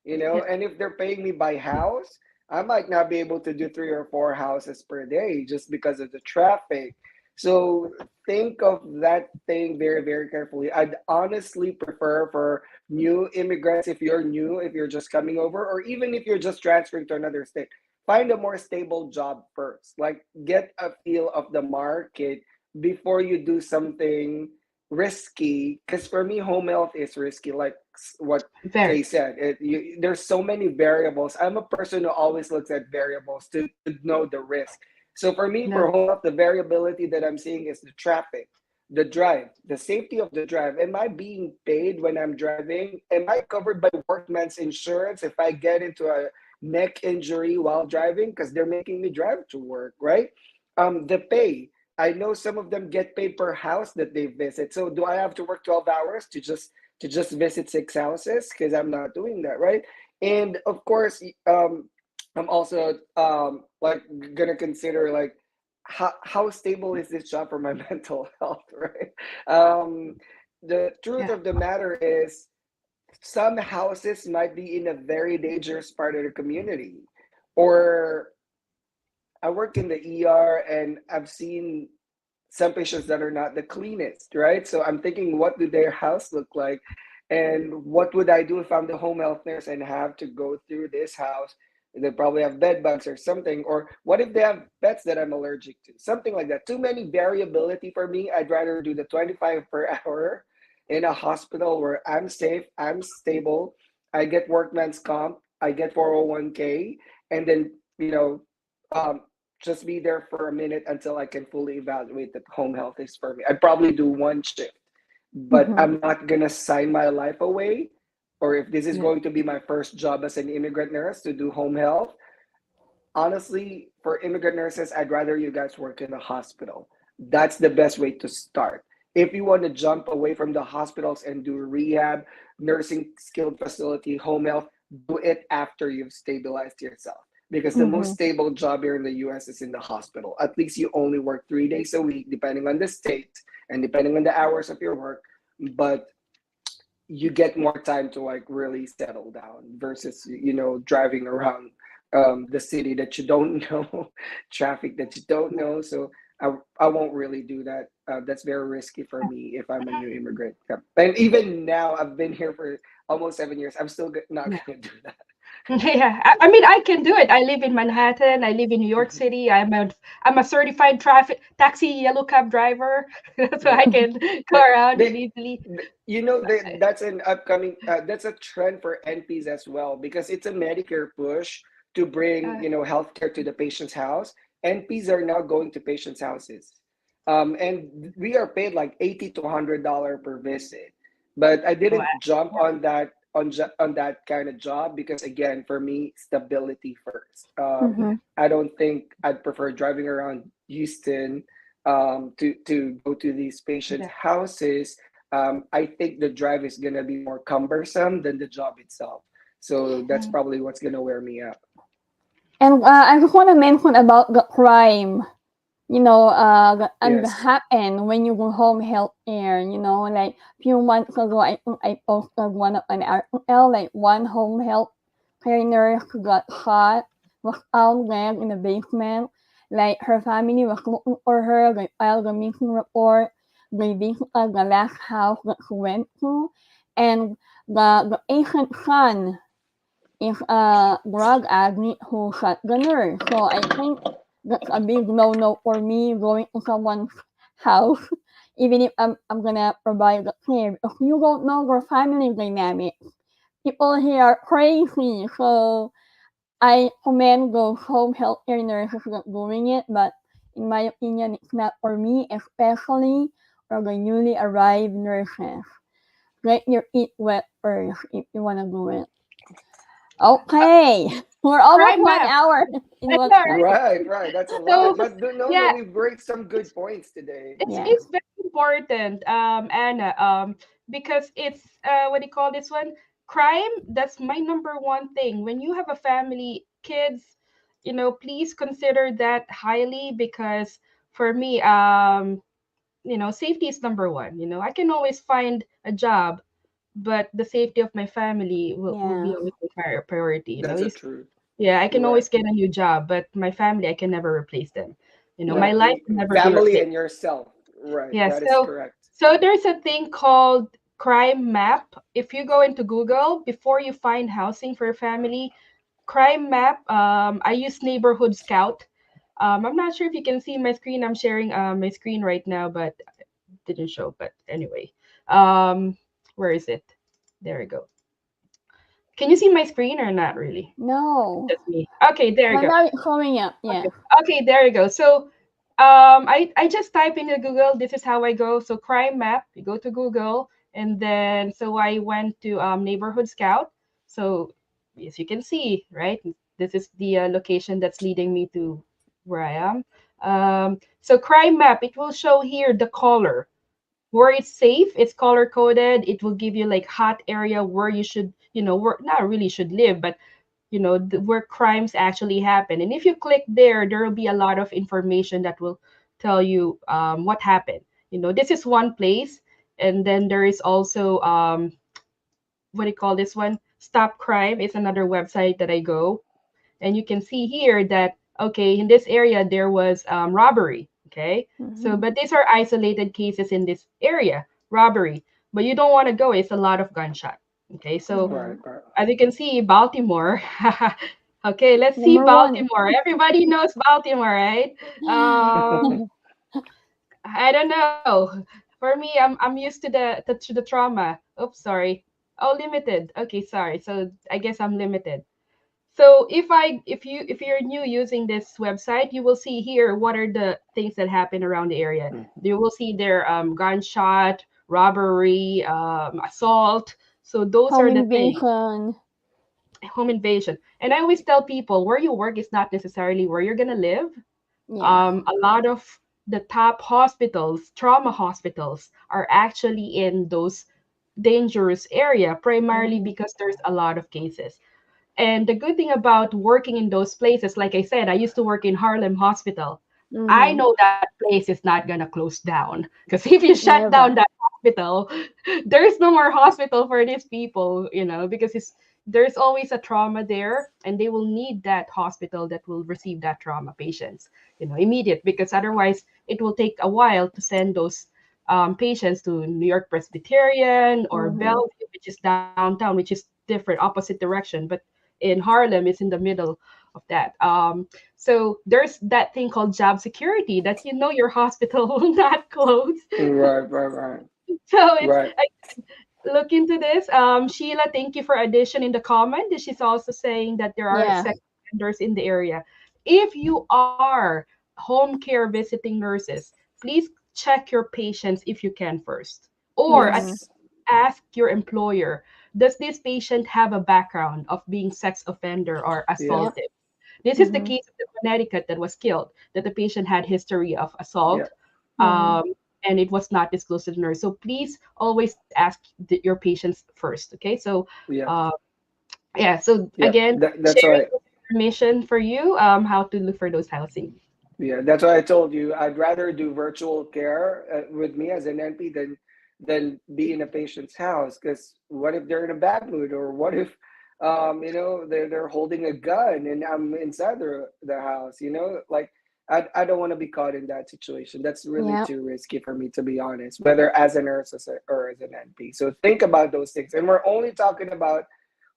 Yeah. And if they're paying me by house, I might not be able to do 3 or 4 houses per day just because of the traffic. So think of that thing very, very carefully. I'd honestly prefer for new immigrants, if you're just coming over, or even if you're just transferring to another state, find a more stable job first. Like get a feel of the market before you do something risky. Because for me, home health is risky. Like what Very. Kay said, there's so many variables. I'm a person who always looks at variables to know the risk. So for me, No. for home health, the variability that I'm seeing is the traffic, the drive, the safety of the drive. Am I being paid when I'm driving? Am I covered by workman's insurance if I get into a neck injury while driving? Because they're making me drive to work, right? The pay. I know some of them get paid per house that they visit. So do I have to work 12 hours to just visit 6 houses? Because I'm not doing that, right? And of course, I'm also like gonna consider like how stable is this job for my mental health, right? Um, the truth Yeah. of the matter is some houses might be in a very dangerous part of the community, or I work in the ER and I've seen some patients that are not the cleanest, right? So I'm thinking, what do their house look like? And what would I do if I'm the home health nurse and have to go through this house? They probably have bed bugs or something. Or what if they have pets that I'm allergic to? Something like that. Too many variability for me. I'd rather do the 25 per hour in a hospital where I'm safe, I'm stable, I get workman's comp, I get 401k, and then, um, just be there for a minute until I can fully evaluate that home health is for me. I'd probably do one shift, but Mm-hmm. I'm not gonna sign my life away. Or if this is Yeah. going to be my first job as an immigrant nurse to do home health, honestly, for immigrant nurses, I'd rather you guys work in a hospital. That's the best way to start. If you want to jump away from the hospitals and do rehab, nursing, skilled facility, home health, do it after you've stabilized yourself. Because the most Mm-hmm. stable job here in the US is in the hospital. At least you only work 3 days a week, depending on the state and depending on the hours of your work. But you get more time to like really settle down versus driving around the city that you don't know, traffic that you don't know. So I won't really do that. That's very risky for me if I'm a new immigrant. Yep. And even now, I've been here for almost 7 years. I'm still not Yeah. gonna do that. Yeah, I mean, I can do it. I live in Manhattan. I live in New York City. I'm a certified traffic taxi yellow cab driver, so I Yeah. can go The, around the, it easily. that's an upcoming that's a trend for NPs as well, because it's a Medicare push to bring Uh, healthcare to the patient's house. NPs are now going to patients' houses, and we are paid like $80 to $100 per visit. But I well, didn't jump yeah, on that on that kind of job because, again, for me, stability first. Mm-hmm. I don't think I'd prefer driving around Houston to go to these patients' yeah. houses. I think the drive is gonna be more cumbersome than the job itself. So that's Mm. probably what's gonna wear me out. And I just want to mention about the crime, and Yes. happen when you go home health care, like few months ago, I think I posted one of an article, like one home health care nurse who got shot, was found dead in the basement. Like her family was looking for her, they filed a missing report, they visited the last house that she went to, and the agent's son is a drug addict who shot the nurse. So I think that's a big no-no for me going to someone's house, even if I'm gonna provide the care. If you don't know your family dynamics, people here are crazy. So I commend those home health care nurses that doing it, but in my opinion, it's not for me, especially for the newly arrived nurses. Get your feet wet first if you wanna do it. Okay, we're almost Crime one map. hour in I one know, right? session. Right, right. That's a So lot. But no, yeah, we've raised some good points today. it's Yeah. it's very important, Anna, because it's what do you call this one? Crime. That's my number one thing. When you have a family, kids, please consider that highly because for me, safety is number one. I can always find a job, but the safety of my family will be Yeah. always my priority. That's a truth. Yeah, I can Right. always get a new job, but my family, I can never replace them. My Right. life can never be Family replaced. and yourself. Right. Yeah, That is so correct. there's a thing called crime map. If you go into Google before you find housing for a family, crime map. I use Neighborhood Scout. I'm not sure if you can see my screen. I'm sharing my screen right now, but it didn't show. But anyway, where is it? There we go. Can you see my screen or not really? No. Just me. Okay, there we Well, go. now it's showing up. Yeah. Okay, okay, there you go. So I just type into Google. This is how I go. So crime map, you go to Google, and then so I went to neighborhood scout. So as you can see, right, this is the location that's leading me to where I am. So crime map, it will show here the color where it's safe. It's color coded. It will give you like hot area where you should, where not really should live, but where crimes actually happen. And if you click there, there will be a lot of information that will tell you what happened. This is one place, and then there is also what do you call this one? Stop Crime is another website that I go, and you can see here that okay, in this area there was robbery. Okay, so Mhm. but these are isolated cases in this area, robbery. But you don't want to go. It's a lot of gunshot. Okay, so Right, Yeah. right. as you can see, Baltimore. Okay, let's see Number one. Baltimore. Everybody knows Baltimore, right? I don't know. For me, I'm used to the trauma. Oops, sorry. Oh, limited. Okay, sorry. So I guess I'm limited. So if you're new using this website, you will see here what are the things that happen around the area. Mhm. You will see there gunshot, robbery, assault. So those Home are the things. invasion. Home invasion. And I always tell people where you work is not necessarily where you're gonna live. Yes. A lot of the top hospitals, trauma hospitals, are actually in those dangerous area, primarily Mhm. because there's a lot of cases. And the good thing about working in those places, like I said, I used to work in Harlem Hospital. I Mhm. know that place is not gonna close down because if you shut down Never. that hospital, there's no more hospital for these people, because there's always a trauma there, and they will need that hospital that will receive that trauma patients, immediate, because otherwise it will take a while to send those patients to New York Presbyterian or Mhm. Bellevue, which is downtown, which is different, opposite direction. But in Harlem, it's in the middle of that. So there's that thing called job security that your hospital will not close. Right, right, right, So right. I look into this. Sheila, thank you for addition in the comment. She's also saying that there are Yeah. sex offenders in the area. If you are home care visiting nurses, please check your patients if you can first, or at Mhm. Yes. ask your employer, does this patient have a background of being sex offender or Yeah, Yep. assaulted? This is the Mhm. case of the Connecticut that was killed, that the patient had history of yeah, assault, Mhm. um, and it was not disclosed to the nurse. So please always ask your patients first. Okay, so yeah, uh, yeah. So yeah. again, That's sharing why. this information for you, how to look for those housing. Yeah, that's why I told you I'd rather do virtual care with me as an NP than be in a patient's house. Because what if they're in a bad mood, or what if, they're holding a gun and I'm inside the house. Like I don't want to be caught in that situation. That's really Yep. too risky for me, to be honest. Whether as a nurse or as an NP. So think about those things. And we're only talking about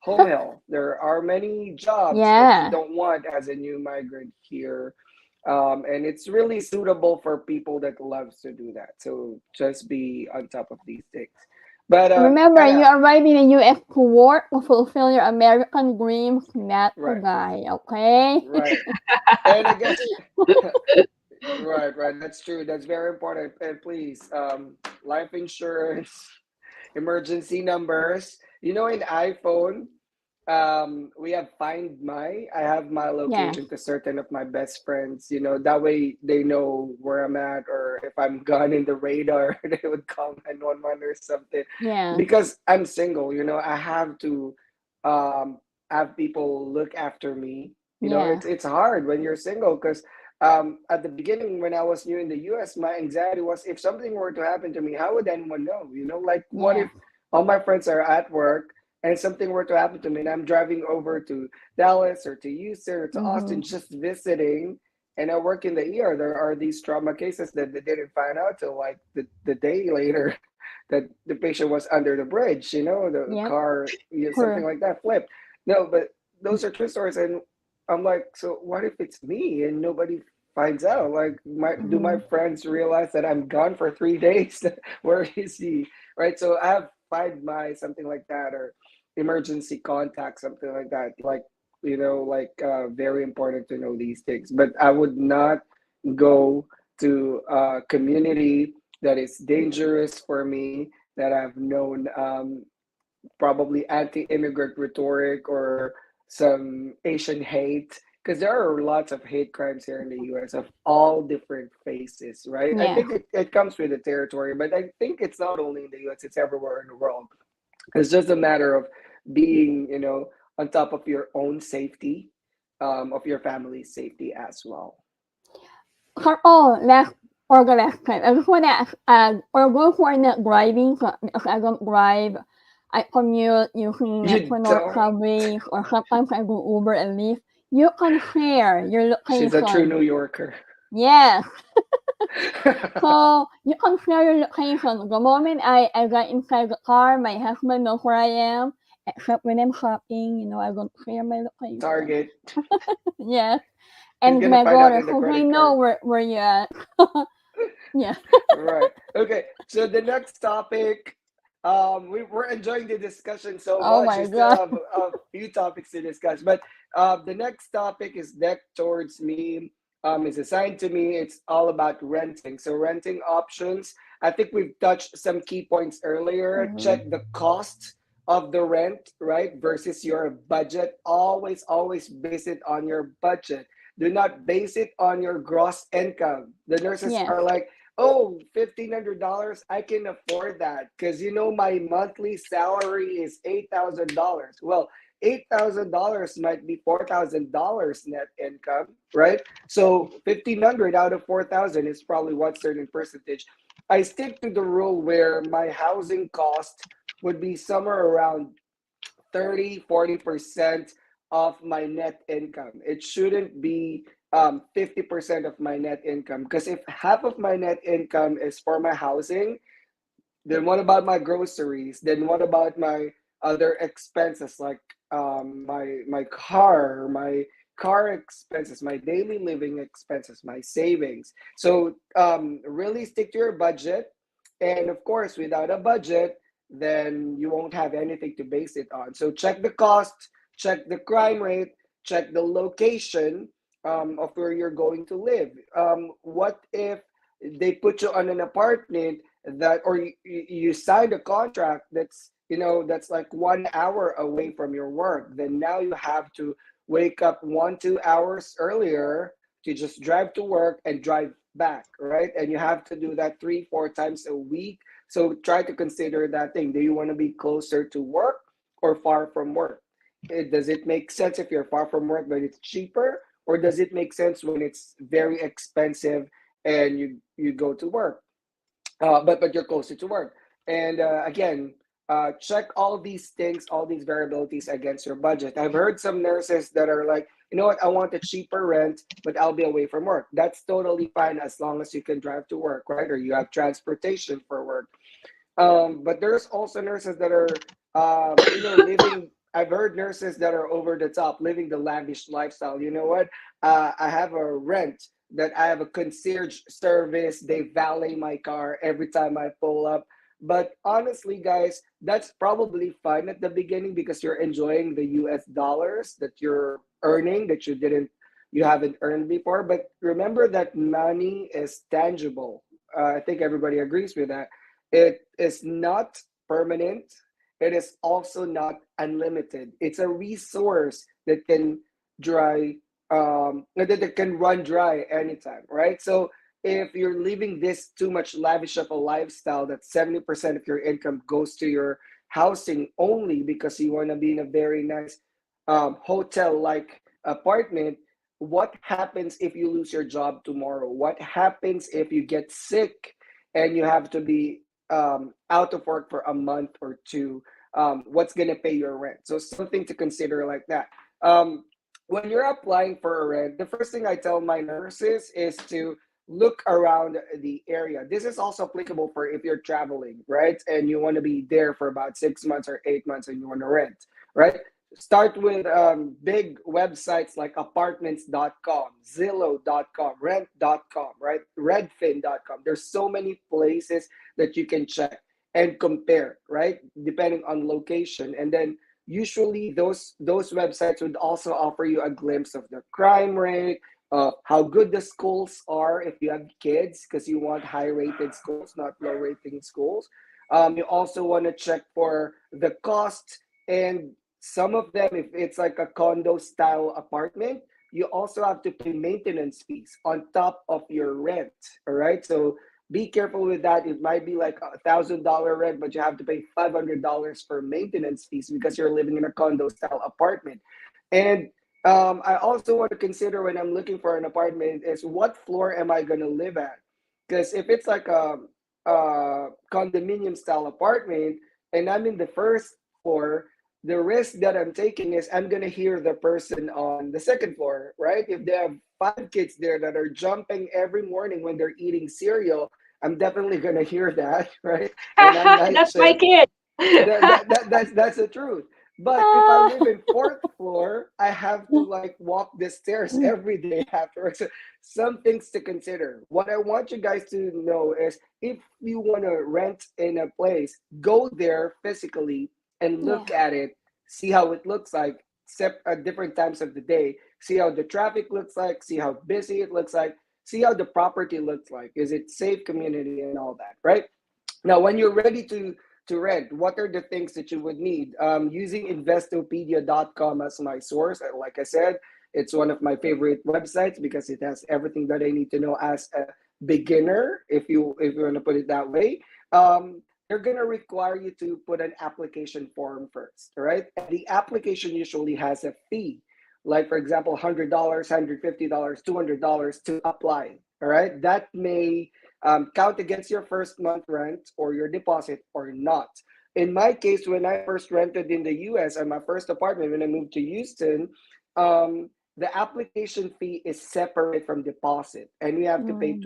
home health. There are many jobs that we Yeah. don't want as a new migrant here, and it's really suitable for people that loves to do that. So just be on top of these things. But Remember, you Anna, arrive in the US to work to fulfill your American dreams, not to right, die, okay? right, and I guess right, right. That's true. That's very important. And please, life insurance, emergency numbers. In iPhone, we have Find My. I have my Yeah. location to certain of my best friends. That way they know where I'm at, or if I'm gone in the radar, they would call 911 or something. Yeah. Because I'm single, I have to um have people look after me. Yeah. It's hard when you're single, because at the beginning, when I was new in the US, my anxiety was, if something were to happen to me, how would anyone know? Like, what Yeah. if all my friends are at work and something were to happen to me, and I'm driving over to Dallas or to Houston or to Austin Mhm. just visiting, and I work in the ER. There are these trauma cases that they didn't find out till like the day later that the patient was under the bridge, the Yep. car, something True. like that flipped. No, but those are true stories. And I'm like, so what if it's me and nobody finds out? Like, do my Mhm. friends realize that I'm gone for 3 days? Where is he? Right. So I have Find My, something like that, or emergency contact, something like that. Very important to know these things. But I would not go to a community that is dangerous for me, that I've known probably anti-immigrant rhetoric or some Asian hate, because there are lots of hate crimes here in the US of all different faces, right? I Yeah. think it comes with the territory, but I think it's not only in the US, it's everywhere in the world. It's just a matter of being, on top of your own safety, of your family's safety as well. Last or the last time, I just want to add, or go for not driving, so because I don't drive, I commute using You Metro North don't. subways, or sometimes I do Uber and Lyft. You can share your She's a true location. New Yorker. Yes. So you can share your location. The moment I got inside the car, my husband knows where I am. Except when I'm shopping, I don't share my location. Target. Yes. He's And gonna my find out daughter, in the who they credit know card. where you at. Yeah. Right. Okay. So the next topic, we're enjoying the discussion so Oh much. We my still god. have a few topics to discuss, but the next topic is deck towards me. Is assigned to me. It's all about renting. So renting options. I think we've touched some key points earlier. Mhm. Check the cost of the rent, right, versus your budget. Always base it on your budget. Do not base it on your gross income. The nurses Yes. are like, oh, $1,500, I can afford that because my monthly salary is $8,000. Well, $8,000 might be $4,000 net income, right? So 1,500 out of 4,000 is probably what certain percentage. I stick to the rule where my housing cost would be somewhere around 30-40% of my net income. It shouldn't be 50% of my net income, because if half of my net income is for my housing, then what about my groceries? Then what about my other expenses, like my car expenses, my daily living expenses, my savings? So really stick to your budget, and of course, without a budget, then you won't have anything to base it on. So check the cost, check the crime rate, check the location of where you're going to live. What if they put you on an apartment that, or you signed a contract that's like 1 hour away from your work? Then now you have to wake up 1-2 hours earlier to just drive to work and drive back, right? And you have to do that 3-4 times a week. So try to consider that thing. Do you want to be closer to work or far from work? Does it make sense if you're far from work but it's cheaper, or does it make sense when it's very expensive and you go to work, but you're closer to work? And again, check all these things, all these variabilities against your budget. I've heard some nurses that are like, you know what, I want a cheaper rent, but I'll be away from work. That's totally fine as long as you can drive to work, right? Or you have transportation for work. But there's also nurses that are, living. I've heard nurses that are over the top, living the lavish lifestyle. You know what? I have a rent that I have a concierge service. They valet my car every time I pull up. But honestly, guys, that's probably fine at the beginning because you're enjoying the US dollars that you're earning that you haven't earned before. But remember that money is tangible. I think everybody agrees with that. It is not permanent. It is also not unlimited. It's a resource that can dry, that can run dry anytime, right? So if you're living this too much lavish of a lifestyle, that 70% of your income goes to your housing only because you want to be in a very nice hotel-like apartment. What happens if you lose your job tomorrow? What happens if you get sick and you have to be out of work for a month or two? What's going to pay your rent? So something to consider like that. When you're applying for a rent, the first thing I tell my nurses is to look around the area. This is also applicable for if you're traveling, right? And you want to be there for about 6 months or 8 months and you want to rent, right? Start with big websites like apartments.com, zillow.com, rent.com, right? Redfin.com. There's so many places that you can check and compare, right? Depending on location. And then usually those websites would also offer you a glimpse of the crime rate, how good the schools are if you have kids, because you want high rated schools, not low rating schools. You also want to check for the cost, and some of them, if it's like a condo style apartment, you also have to pay maintenance fees on top of your rent. All right, so be careful with that. It might be like $1,000 rent, but you have to pay $500 for maintenance fees because you're living in a condo style apartment. And I also want to consider when I'm looking for an apartment is what floor am I going to live at? Because if it's like a condominium style apartment and I'm in the first floor, the risk that I'm taking is I'm going to hear the person on the second floor, right? If they have 5 kids there that are jumping every morning when they're eating cereal, I'm definitely going to hear that, right? And I'm night That's my shift. kid. That's the truth. But if I live in fourth floor, I have to like walk the stairs every day afterwards. So some things to consider. What I want you guys to know is if you want to rent in a place, go there physically and Yeah. look at it, see how it looks like, at different times of the day, see how the traffic looks like, see how busy it looks like, see how the property looks like. Is it safe community and all that, right? Now, when you're ready to rent, what are the things that you would need? Using Investopedia.com as my source, like I said, it's one of my favorite websites because it has everything that I need to know as a beginner, if you want to put it that way. They're gonna require you to put an application form first, all right? And the application usually has a fee, like for example, $100, $150, $200 to apply. All right, that may count against your first month rent or your deposit or not. In my case, when I first rented in the US on my first apartment, when I moved to Houston, the application fee is separate from deposit. And we have to pay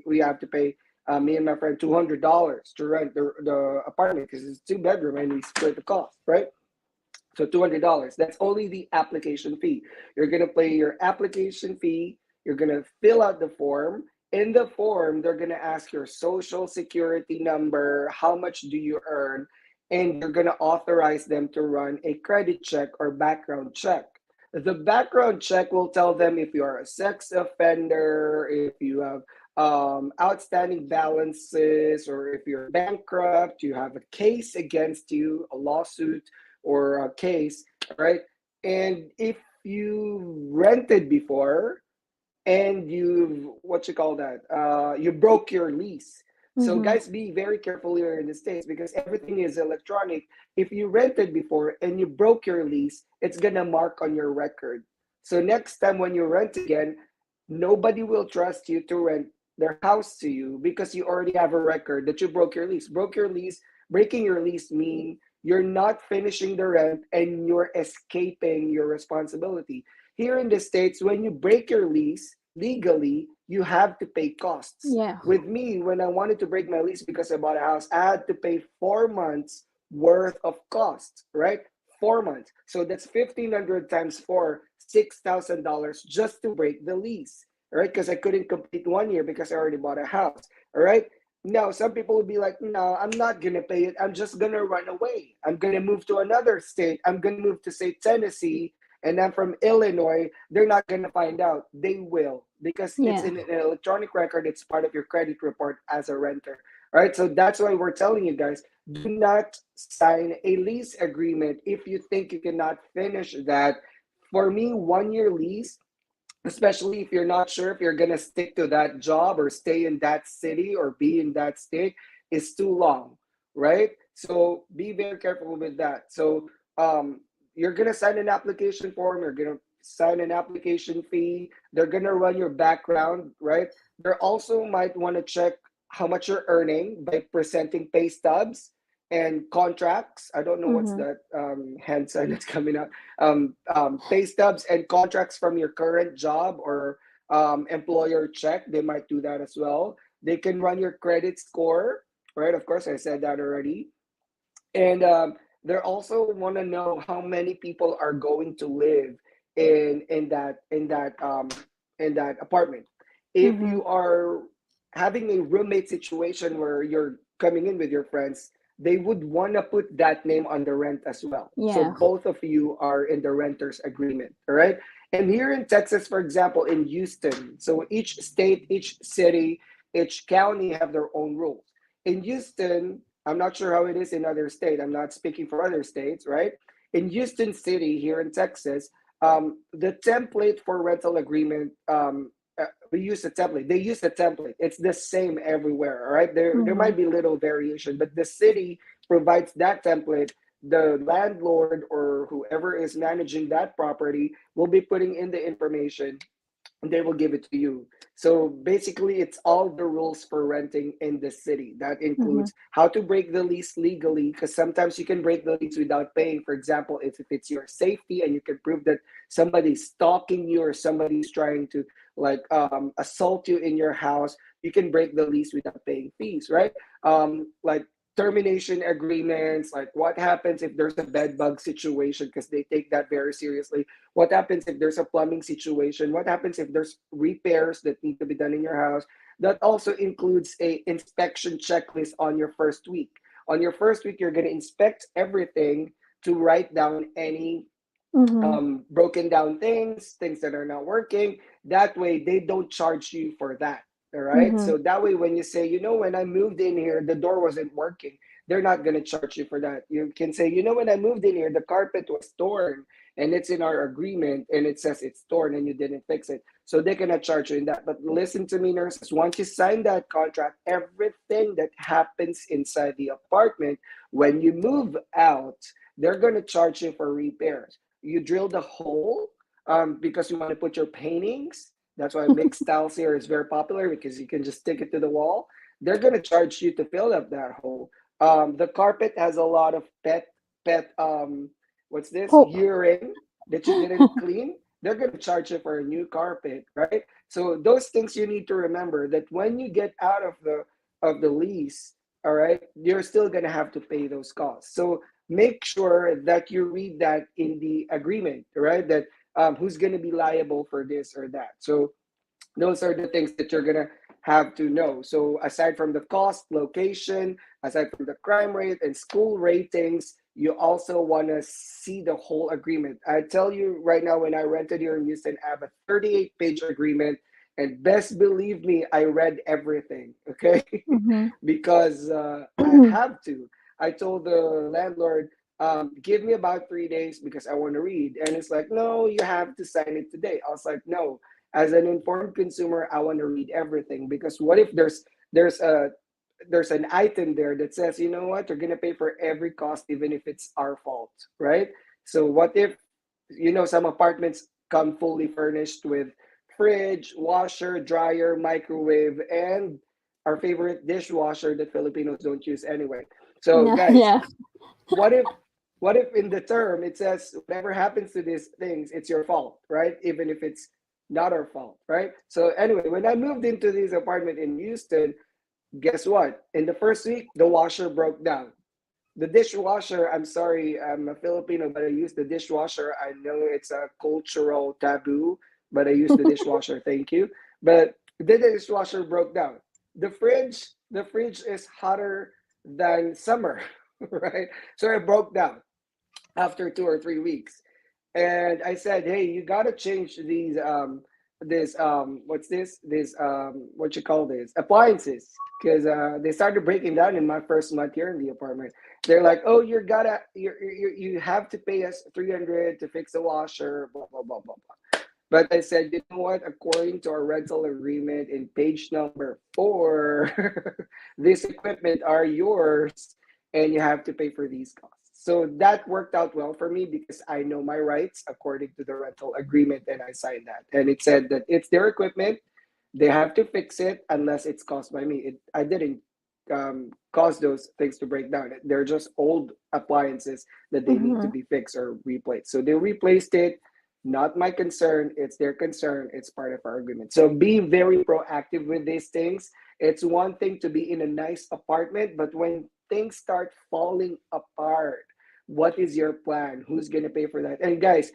we have to pay me and my friend $200 to rent the apartment because it's 2 bedroom and we split the cost, right? So $200. That's only the application fee. You're gonna pay your application fee. You're gonna fill out the form. In the form, they're gonna ask your social security number, how much do you earn, and you're gonna authorize them to run a credit check or background check. The background check will tell them if you are a sex offender, if you have outstanding balances, or if you're bankrupt, you have a case against you, a lawsuit or a case, right? And if you rented before and you what you call that, you broke your lease. So Mm-hmm. guys, be very careful here in the States because everything is electronic. If you rented before and you broke your lease, it's gonna mark on your record. So next time when you rent again, nobody will trust you to rent their house to you because you already have a record that you broke your lease. Breaking your lease mean you're not finishing the rent and you're escaping your responsibility. Here in the States, when you break your lease legally, you have to pay costs. Yeah. With me, when I wanted to break my lease because I bought a house, I had to pay 4 months worth of costs, right? 4 months. So that's 1,500 times four, $6,000 just to break the lease, right? Because I couldn't complete 1 year because I already bought a house, all right? Now, some people will be like, no, I'm not going to pay it. I'm just going to run away. I'm going to move to another state. I'm going to move to, say, Tennessee, and I'm from Illinois. They're not going to find out. They will because it's Yeah. in an electronic record. It's part of your credit report as a renter. All right. So that's why we're telling you guys do not sign a lease agreement if you think you cannot finish that. For me, 1 year lease, especially if you're not sure if you're going to stick to that job or stay in that city or be in that state, is too long, right? So be very careful with that. So you're going to sign an application form, you're going to sign an application fee, they're going to run your background, right? They also might want to check how much you're earning by presenting pay stubs and contracts. I don't know what's Mm-hmm. that hand sign that's coming up. Pay stubs and contracts from your current job or employer check. They might do that as well. They can run your credit score, right? Of course, I said that already. And they also want to know how many people are going to live in that apartment. If Mm-hmm. you are having a roommate situation where you're coming in with your friends, they would want to put that name on the rent as well. So Yeah. both of you are in the renter's agreement, all right? And here in Texas, for example, in Houston, so each state, each city, each county have their own rules. In Houston, I'm not sure how it is in other states. I'm not speaking for other states, right? In Houston City, here in Texas, the template for rental agreement, we use a template. They use a template. It's the same everywhere, all right? There Mm-hmm. might be little variation, but the city provides that template. The landlord or whoever is managing that property will be putting in the information, they will give it to you. So basically, it's all the rules for renting in the city. That Mm-hmm. includes how to break the lease legally, because sometimes you can break the lease without paying. For example, if it's your safety and you can prove that somebody's stalking you or somebody's trying to like assault you in your house, you can break the lease without paying fees, right? Like termination agreements, like what happens if there's a bed bug situation, because they take that very seriously. What happens if there's a plumbing situation? What happens if there's repairs that need to be done in your house? That also includes a inspection checklist on your first week. On your first week, you're going to inspect everything to write down any Mm-hmm. broken down things, things that are not working. That way, they don't charge you for that. All right. Mm-hmm. So that way, when you say, when I moved in here, the door wasn't working, they're not going to charge you for that. You can say, when I moved in here, the carpet was torn and it's in our agreement and it says it's torn and you didn't fix it. So they cannot charge you in that. But listen to me, nurses, once you sign that contract, everything that happens inside the apartment, when you move out, they're going to charge you for repairs. You drill the hole because you want to put your paintings. That's why mixed tiles here is very popular, because you can just stick it to the wall. They're going to charge you to fill up that hole. The carpet has a lot of what's this, Poop. urine that you didn't clean. They're going to charge you for a new carpet, right? So those things you need to remember, that when you get out of the lease, all right, you're still going to have to pay those costs. So make sure that you read that in the agreement, right? That who's going to be liable for this or that. So those are the things that you're going to have to know. So aside from the cost, location, aside from the crime rate and school ratings, you also want to see the whole agreement. I tell you right now, when I rented here in Houston, I have a 38-page agreement, and best believe me, I read everything, okay? Mm-hmm. Because I have to. I told the landlord, give me about 3 days because I want to read. And it's like, no, you have to sign it today. I was like, no, as an informed consumer, I want to read everything, because what if there's a there's an item there that says, you know what, you're gonna pay for every cost, even if it's our fault, right? So what if, some apartments come fully furnished with fridge, washer, dryer, microwave, and our favorite dishwasher that Filipinos don't use anyway. So Yeah. guys, Yeah. what if in the term it says whatever happens to these things, it's your fault, right? Even if it's not our fault, right? So anyway, when I moved into this apartment in Houston, guess what? In the first week, the washer broke down. The dishwasher, I'm sorry, I'm a Filipino, but I use the dishwasher. I know it's a cultural taboo, but I use the dishwasher. Thank you. But the dishwasher broke down. The fridge is hotter than summer, right? So it broke down after 2 or 3 weeks. And I said, hey, you got to change these what's this what you call this, appliances, because they started breaking down in my first month here in the apartment. They're like, oh, you have to pay us 300 to fix the washer, blah blah blah blah blah. But I said, you know what, according to our rental agreement in page number 4, this equipment are yours and you have to pay for these costs. So that worked out well for me because I know my rights according to the rental agreement, and I signed that. And it said that it's their equipment, they have to fix it unless it's caused by me. I didn't cause those things to break down. They're just old appliances that they need to Mm-hmm. be fixed or replaced. So they replaced it. Not my concern. It's their concern. It's part of our agreement. So be very proactive with these things. It's one thing to be in a nice apartment, but when things start falling apart, what is your plan? Who's going to pay for that? And guys,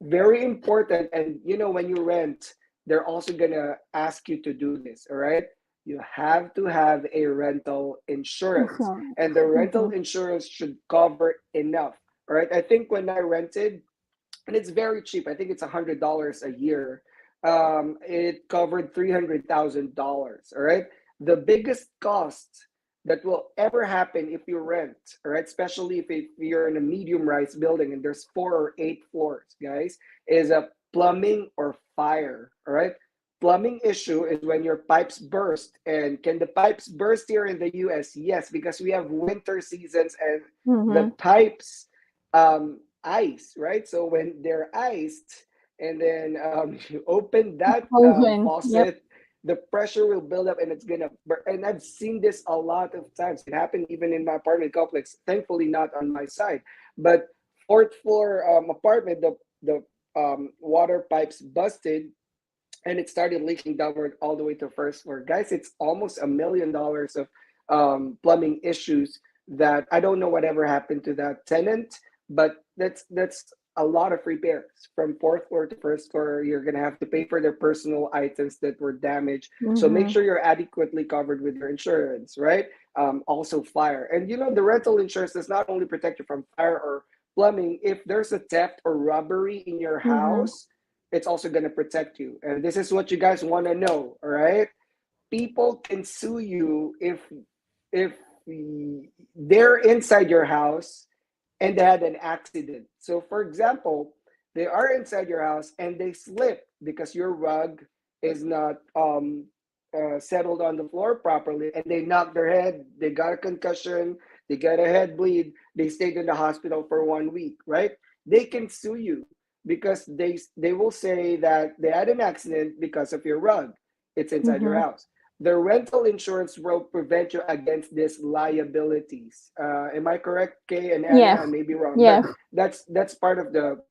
very important. And when you rent, they're also going to ask you to do this. All right. you have to have a rental insurance, Insurance. and the rental Mm-hmm. insurance should cover enough. All right. I think when I rented, and it's very cheap. I think it's $100 a year. It covered $300,000. All right, the biggest cost that will ever happen if you rent, all right, especially if you're in a medium-rise building and there's 4 or 8 floors, guys, is a plumbing or fire. All right, plumbing issue is when your pipes burst. And can the pipes burst here in the U.S.? Yes, because we have winter seasons and the Mm-hmm. pipes ice, right? So when they're iced, and then you open that Frozen. Yep. faucet, the pressure will build up and it's gonna burn. And I've seen this a lot of times. It happened even in my apartment complex. Thankfully, not on my side, but fourth floor apartment. The water pipes busted and it started leaking downward all the way to first floor. Guys, it's almost $1 million of plumbing issues that I don't know whatever happened to that tenant, but that's a lot of repairs from fourth floor to first floor. You're gonna have to pay for their personal items that were damaged. So make Mm-hmm. sure you're adequately covered with your insurance, right? Also fire, and the rental insurance does not only protect you from fire or plumbing. If there's a theft or robbery in your Mm-hmm. house, it's also going to protect you. And this is what you guys want to know, all right? People can sue you if they're inside your house and they had an accident. So for example, they are inside your house and they slip because your rug is not settled on the floor properly, and they knock their head, they got a concussion, they got a head bleed, they stayed in the hospital for 1 week, right? They can sue you because they will say that they had an accident because of your rug. It's inside your Mm-hmm. house. The rental insurance will prevent you against these liabilities. Am I correct, Kay and Anna? Yes. I may be wrong, but Yes. that's part of the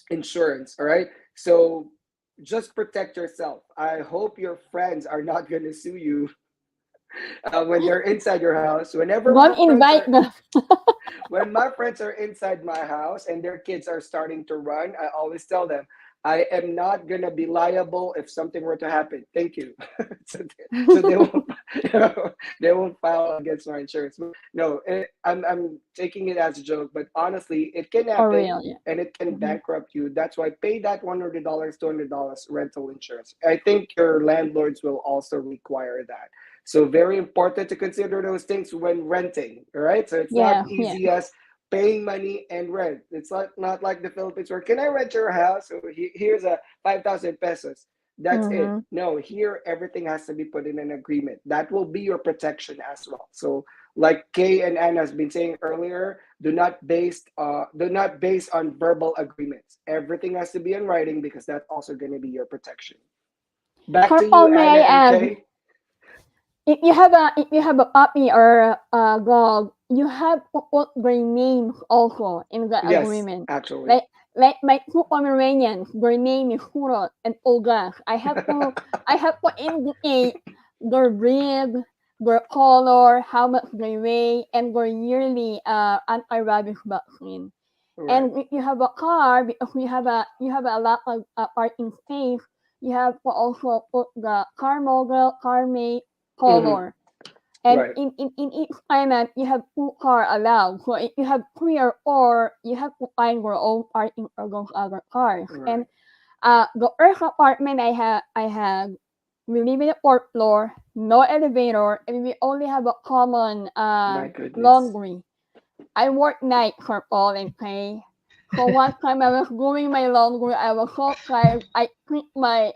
insurance. All right. So just protect yourself. I hope your friends are not going to sue you when they're inside your house. Don't invite them. When my friends are inside my house and their kids are starting to run, I always tell them, I am not gonna be liable if something were to happen. Thank you. So they won't they won't file against my insurance. But no, I'm taking it as a joke, but honestly, it can For happen real, yeah. and it can Mm-hmm. bankrupt you. That's why pay that $100, $200 rental insurance. I think your landlords will also require that. So very important to consider those things when renting, all right? So it's not Yeah, yeah. easy as paying money and rent. It's not like the Philippines where can I rent your house? So here's a 5,000 pesos. That's it. Mm-hmm. No, here everything has to be put in an agreement. That will be your protection as well. So like Kay and Anna has been saying earlier, do not base on verbal agreements. Everything has to be in writing because that's also going to be your protection. Back Sir to you, Paul, Anna may I and add? Kay. If you have a puppy or a dog, you have to put their names also in the Yes, agreement. actually. Like my two Pomeranians, their name is Hurot and Olga. I have to indicate their breed, their color, how much they weigh, and their yearly anti-rabies vaccine. Right. And if you have a car, because you have a lot of parking space, you have to also put the car model, car make, Mhm. color. And Right. in each climate, you have two car allowed. So if you have three or four, you have to find your own parking for those other cars. And Right. the first apartment I had, we live in the fourth floor, no elevator, and we only have a common My goodness. laundry. I work night for Paul and Kay. So one time I was doing my laundry, I was so tired. I picked my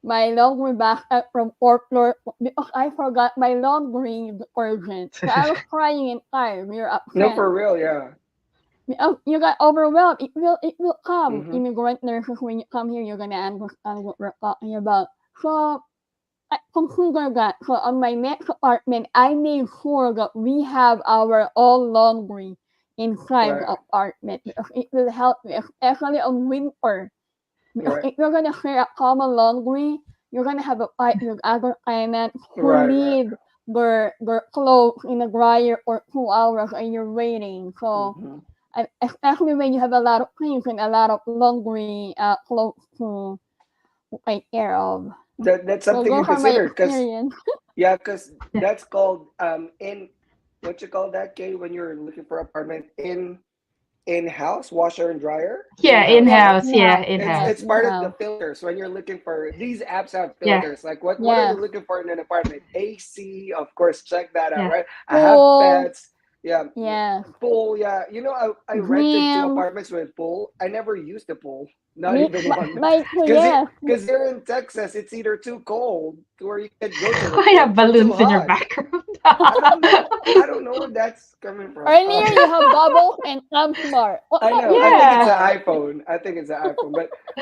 laundry basket from fourth floor because I forgot my laundry detergent. So I was crying and tired. We were No, upset. for real, yeah. You got overwhelmed. It will come. Mm-hmm. Immigrant nurses, when you come here, you're gonna understand what we're talking about. So I consider that. So on my next apartment, I made sure that we have our own laundry inside the Right. apartment because it will help me, especially on winter. Because Right. if you're gonna share a common laundry, you're gonna have a fight with other tenants who Right. Right. leave their clothes in the dryer for 2 hours and you're waiting. So Mm-hmm. and especially when you have a lot of things and a lot of laundry clothes to take care of. that's Well, something go you for my consider because experience. yeah, because Yeah. that's called in what you call that, Kay, when you're looking for apartment in house washer and dryer in Yeah, house, Yes, right? in-house. in Yeah, house. Yes, in-house. It's in part of the house. filters when you're looking for these apps have Yeah, filters. Like what are you Yes. looking for in an apartment? AC, of course, check that out, yeah. right? I have Pool. pets. Yeah, Yes. pool. Yeah, I rented two Gym. apartments with pool. I never used the pool, not Me, even one, my, because yes. here in Texas, it's either too cold to where you can go to the Why pool have or too balloons in your hot. background? I don't know. I don't know where that's coming from. Earlier you have bubbles and I'm smart. What I know. I what think is it's Yeah. an that? iPhone. I think it's an iPhone.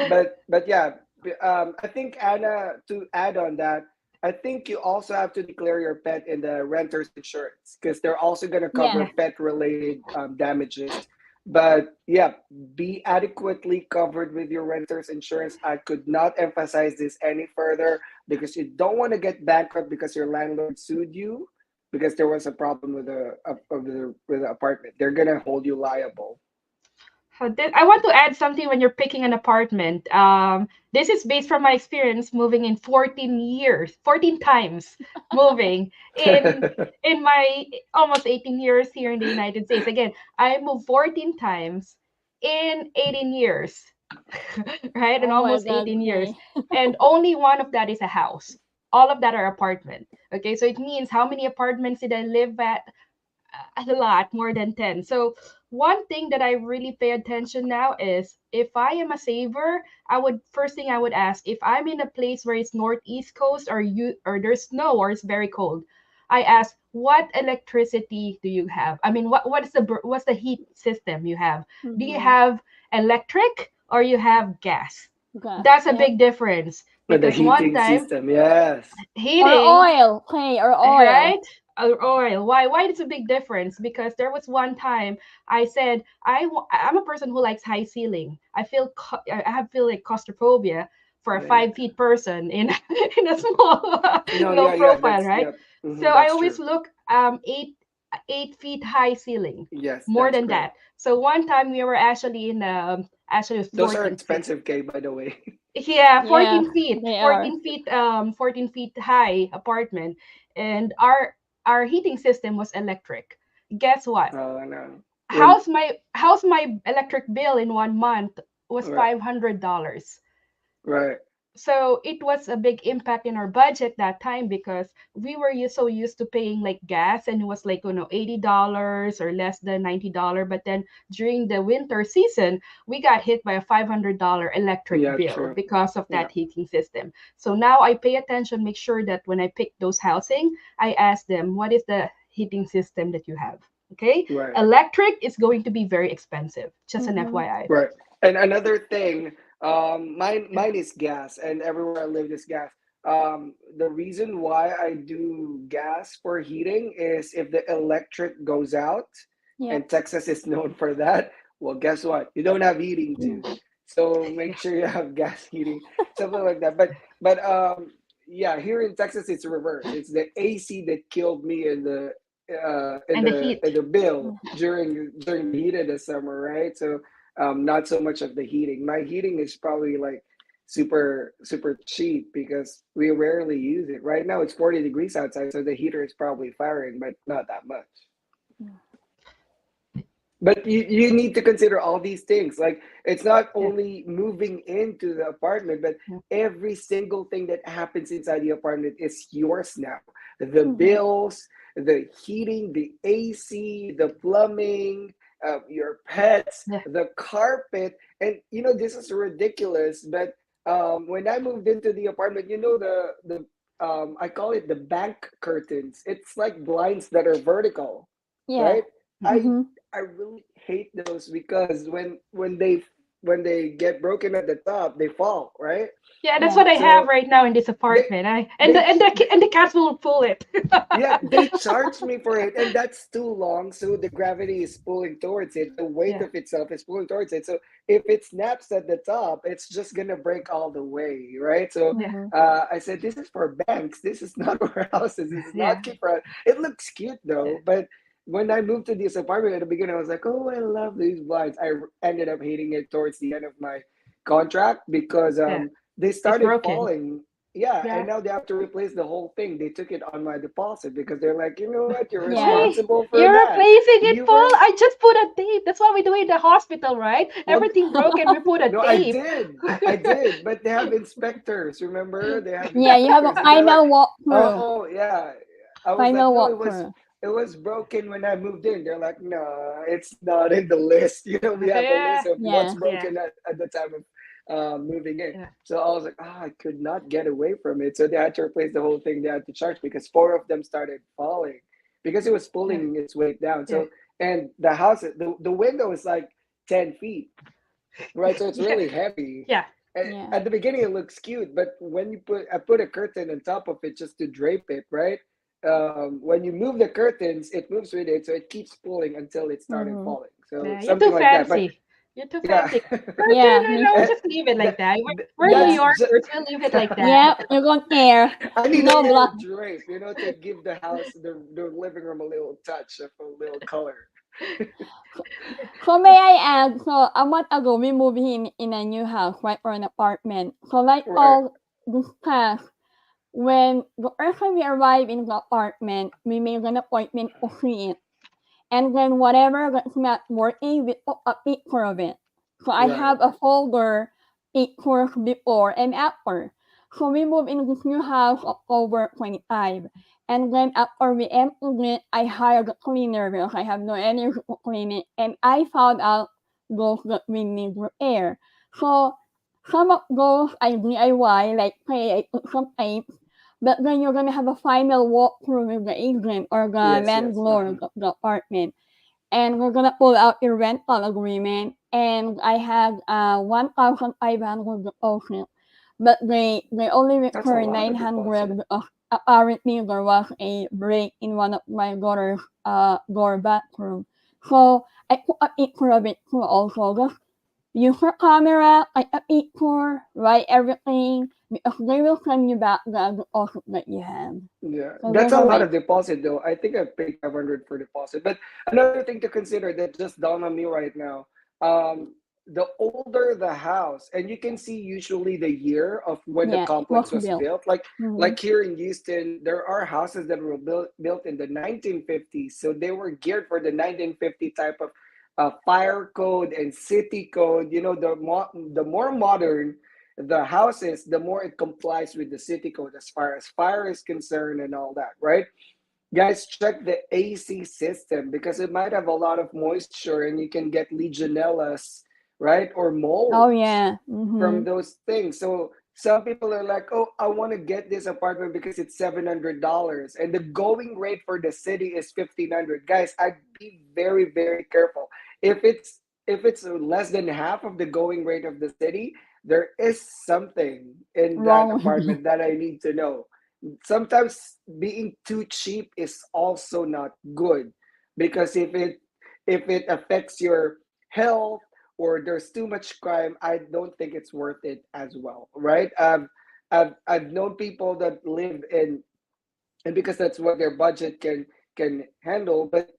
But yeah. I think Anna, to add on that, I think you also have to declare your pet in the renter's insurance because they're also going to Yeah. cover pet related damages. But yeah, be adequately covered with your renter's insurance. I could not emphasize this any further because you don't want to get bankrupt because your landlord sued you because there was a problem with the apartment. They're gonna hold you liable. I want to add something when you're picking an apartment. This is based from my experience moving in 14 years, 14 times moving in my almost 18 years here in the United States. Again, I moved 14 times in 18 years, right? In Oh my almost god, 18 years. okay. And only one of that is a house. All of that are apartment. Okay, so it means how many apartments did I live at? A lot more than 10. So one thing that I really pay attention now is if I am a saver, I would first thing I would ask if I'm in a place where it's northeast coast or there's snow or it's very cold, I ask what electricity do you have? I mean, what's the heat system you have? Do you Mm-hmm. have electric or you have gas? Gas. That's a Yep. big difference With the because one heating time system, yes. Or heating, oil. Okay, or oil. right? Or oil. Why it's a big difference? Because there was one time I said I'm a person who likes high ceiling. I have feel like claustrophobia for a Yeah, yeah. 5 feet person in in a small No, low yeah, yeah. profile, That's right? yeah. So I That's always true. look 8 feet high ceiling, Yes, more that's than correct. that. So one time we were actually in actually it was Those are 14 feet. expensive, K, by the way. Yeah, Yes, 14 feet, they are. 14 feet, 14 feet high apartment, and our heating system was electric. Guess what? Oh no. When How's my electric bill in 1 month was right, $500. right. So it was a big impact in our budget that time because we were so used to paying like gas and it was like $80 or less than $90. But then during the winter season we got hit by a $500 electric Yeah, bill true. because of Yeah, that heating system. So now I pay attention, make sure that when I pick those housing, I ask them what is the heating system that you have. Okay, right. electric is going to be very expensive, just an Mm-hmm. FYI. Right. And another thing, mine is gas, and everywhere I live is gas. The reason why I do gas for heating is if the electric goes out, Yep. and Texas is known for that. Well, guess what? You don't have heating too, so make sure you have gas heating, something like that. But yeah, here in Texas it's reverse. It's the AC that killed me in the And the heat. in the bill during the heat of the summer, right? So not so much of the heating. My heating is probably like super cheap because we rarely use it. Right now it's 40 degrees outside, so the heater is probably firing, but not that much. But you need to consider all these things. Like it's not Yeah. only moving into the apartment, but Yeah. every single thing that happens inside the apartment is yours now. The Mm-hmm. bills, the heating, the AC, the plumbing, your pets, Yeah. the carpet. And this is ridiculous. But when I moved into the apartment, the I call it the bank curtains. It's like blinds that are vertical, Yeah. right? I Mm-hmm. I really hate those because when they get broken at the top, they fall, right? Yeah, that's Yeah. what I have So right now in this they apartment. I and the they and the and the cats will pull it. yeah, they charge me for it, and that's too long. So the gravity is pulling towards it. The weight Yeah, of itself is pulling towards it. So if it snaps at the top, it's just gonna break all the way, right? So yeah, Mm-hmm. I said, this is for banks. This is not for houses. This is yeah, not keep for. It looks cute though, but when I moved to this apartment at the beginning, I was like, oh, I love these blinds. I ended up hating it towards the end of my contract because yeah. they It's started broken. falling. Yeah, Yeah. and now they have to replace the whole thing. They took it on my deposit because they're like, you know what, you're Yeah. Why? responsible for You're that. replacing it, You Paul? were I just put a tape. That's what we do in the hospital, right? well, Everything broken, we put a no, tape. I did, but they have inspectors. Remember, they have Yeah, you have a inspectors, and they're like, final walkthrough. "Oh yeah." I was like, Final "No, walkthrough. it was broken when I moved in." They're like, "No, it's not in the list." You know, we have a Yeah, list of what's Yeah. yeah, broken at the time of moving in. yeah, So I was like, "Ah, I could not get away from it." So they had to replace the whole thing. They had to charge because four of them started falling because it was yeah, pulling its weight down. yeah, So and the house, the window is like 10 feet. Right, so it's yeah, really heavy. yeah, Yeah. At the beginning, it looks cute, but when I put a curtain on top of it just to drape it, right? When you move the curtains, it moves with it, so it keeps pulling until it started Mm-hmm. falling. So yeah. You're too something like that. But fancy. You're too yeah, fancy. Curtain, Yeah. and just leave it like that. We're New Yeah. that's just. Yorkers. We'll leave it like that. Yeah. You don't care. I need a No little block. drape, to give the house, the living room a little touch of a little color. So may I add, so a month ago we moved in a new house, right, or an apartment. So like Right, all discussed, when the first time we arrived in the apartment, we made an appointment to see it. And then whatever that's not working, we took a picture of it. So I right. have a folder pictures before and after. So we moved in this new house October 25. And then after we emptied it, I hired a cleaner because I have no energy to clean it. And I found out those that we need repair. So some of those I DIY, like say I put some tape, but then you're gonna have a final walkthrough with the agent or the Yes, yes. landlord of the apartment, and we're gonna pull out your rental agreement. And I had 1,500 deposit, but they only That's a returned lot of 900 deposit. because apparently there was a break in one of my daughter's door bathroom. So I took a picture of it too also. Just use your camera, like a picture, write everything, because they will send you back the deposit that you have. Yeah, So that's there's a a lot way. of deposit though. I think I paid 500 for deposit. But another thing to consider that just dawned on me right now, the older the house, and you can see usually the year of when the Yeah, was complex was built. built. Mm-hmm. Like here in Houston, there are houses that were built in the 1950s, so they were geared for the 1950 type of fire code and city code. The more modern the houses, the more it complies with the city code as far as fire is concerned and all that, right? Guys, check the AC system because it might have a lot of moisture and you can get legionellas, right? Or Oh molds yeah. from Mm-hmm. those things. So some people are like, oh, I want to get this apartment because it's $700. And the going rate for the city is 1,500. Guys, I'd be very, very careful. If it's less than half of the going rate of the city, there is something in that Wrong. apartment that I need to know. Sometimes being too cheap is also not good because if it affects your health or there's too much crime, I don't think it's worth it as well, right? I've known people that live in, and because that's what their budget can handle, but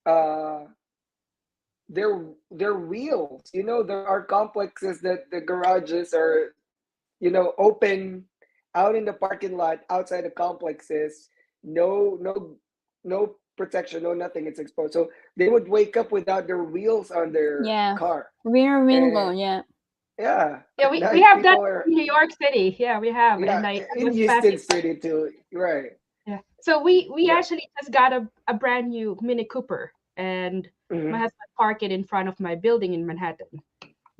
uh, they're wheels. There are complexes that the garages are open out in the parking lot outside the complexes. No protection, no nothing. It's exposed. So they would wake up without their wheels on their Yeah. car. Rear window, And yeah. yeah, Yeah, at we night have that people are, in New York City. Yeah, we have, yeah, and I in was Houston passing by. City too. Right. Yeah. So we Yeah. actually just got a brand new Mini Cooper, and my Mhm. husband parked it in front of my building in Manhattan.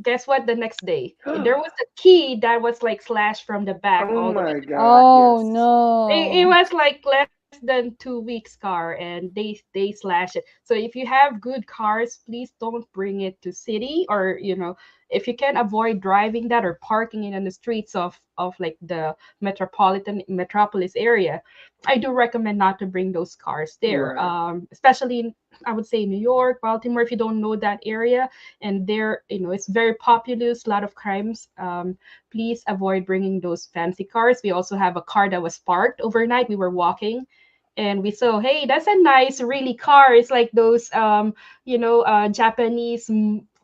Guess what? The next day, there was a key that was like slashed from the back Oh all the way my to the front. God, Oh yes. It no. was like less than 2 weeks car, and they slash it. So if you have good cars, please don't bring it to city, or if you can avoid driving that or parking it in the streets of like the metropolis area, I do recommend not to bring those cars there, Right. especially in, I would say, New York, Baltimore, if you don't know that area. And there, it's very populous, a lot of crimes. Please avoid bringing those fancy cars. We also have a car that was parked overnight. We were walking and we saw, hey, that's a nice, really car. It's like those, Japanese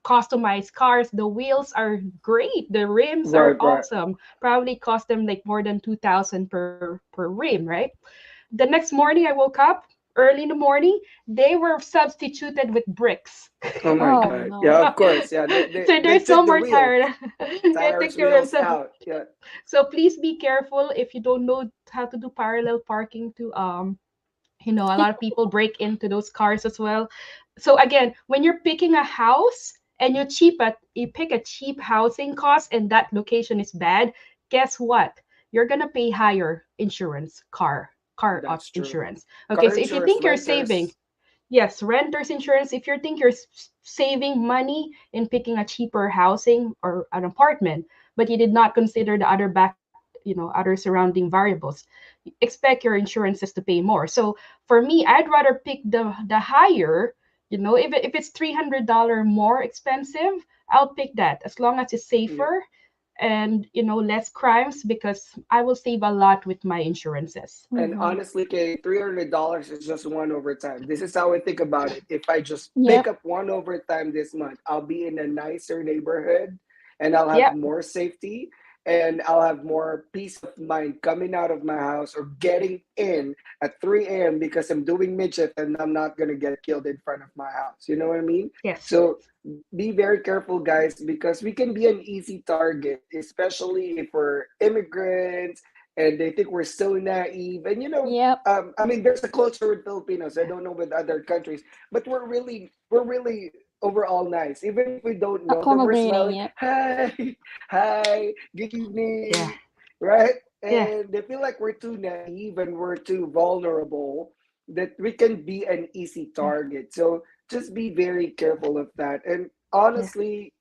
customized cars. The wheels are great. The rims are Right, right. awesome. Probably cost them like more than 2,000 per rim, right? The next morning I woke up early in the morning, they were substituted with bricks. Oh my Oh God. no. Yeah, of course. Yeah, So they they're so took the more wheel, tired. They took tires, the rims. wheels out. Yeah. So please be careful if you don't know how to do parallel parking to a lot of people break into those cars as well. So again, when you're picking a house and you pick a cheap housing cost and that location is bad, guess what? You're gonna pay higher insurance, That's true. insurance. Okay, Car so if you insurance, think you're saving, renters. yes, renters insurance, if you think you're saving money in picking a cheaper housing or an apartment, but you did not consider the other surrounding variables, expect your insurances to pay more. So for me, I'd rather pick the higher, if it's $300 more expensive, I'll pick that as long as it's Yeah. safer and less crimes because I will save a lot with my insurances. And Mm-hmm. honestly, Kay, $300 is just one overtime. This is how I think about it. If I just pick Yep. up one overtime this month, I'll be in a nicer neighborhood and I'll have Yep. more safety and I'll have more peace of mind coming out of my house or getting in at 3 a.m. because I'm doing midget and I'm not going to get killed in front of my house. You know what I mean? Yes. So be very careful, guys, because we can be an easy target, especially if we're immigrants and they think we're so naive. And Yep. I mean, there's a culture with Filipinos. I don't know with other countries, but we're really overall nice. Even if we don't know them, we're Accommodating. smiling. Yep. Hi, hi, good Yeah. evening, right? Yeah. And they feel like we're too naive and we're too vulnerable that we can be an easy Yeah. target. So just be very careful of that. And Yeah. honestly,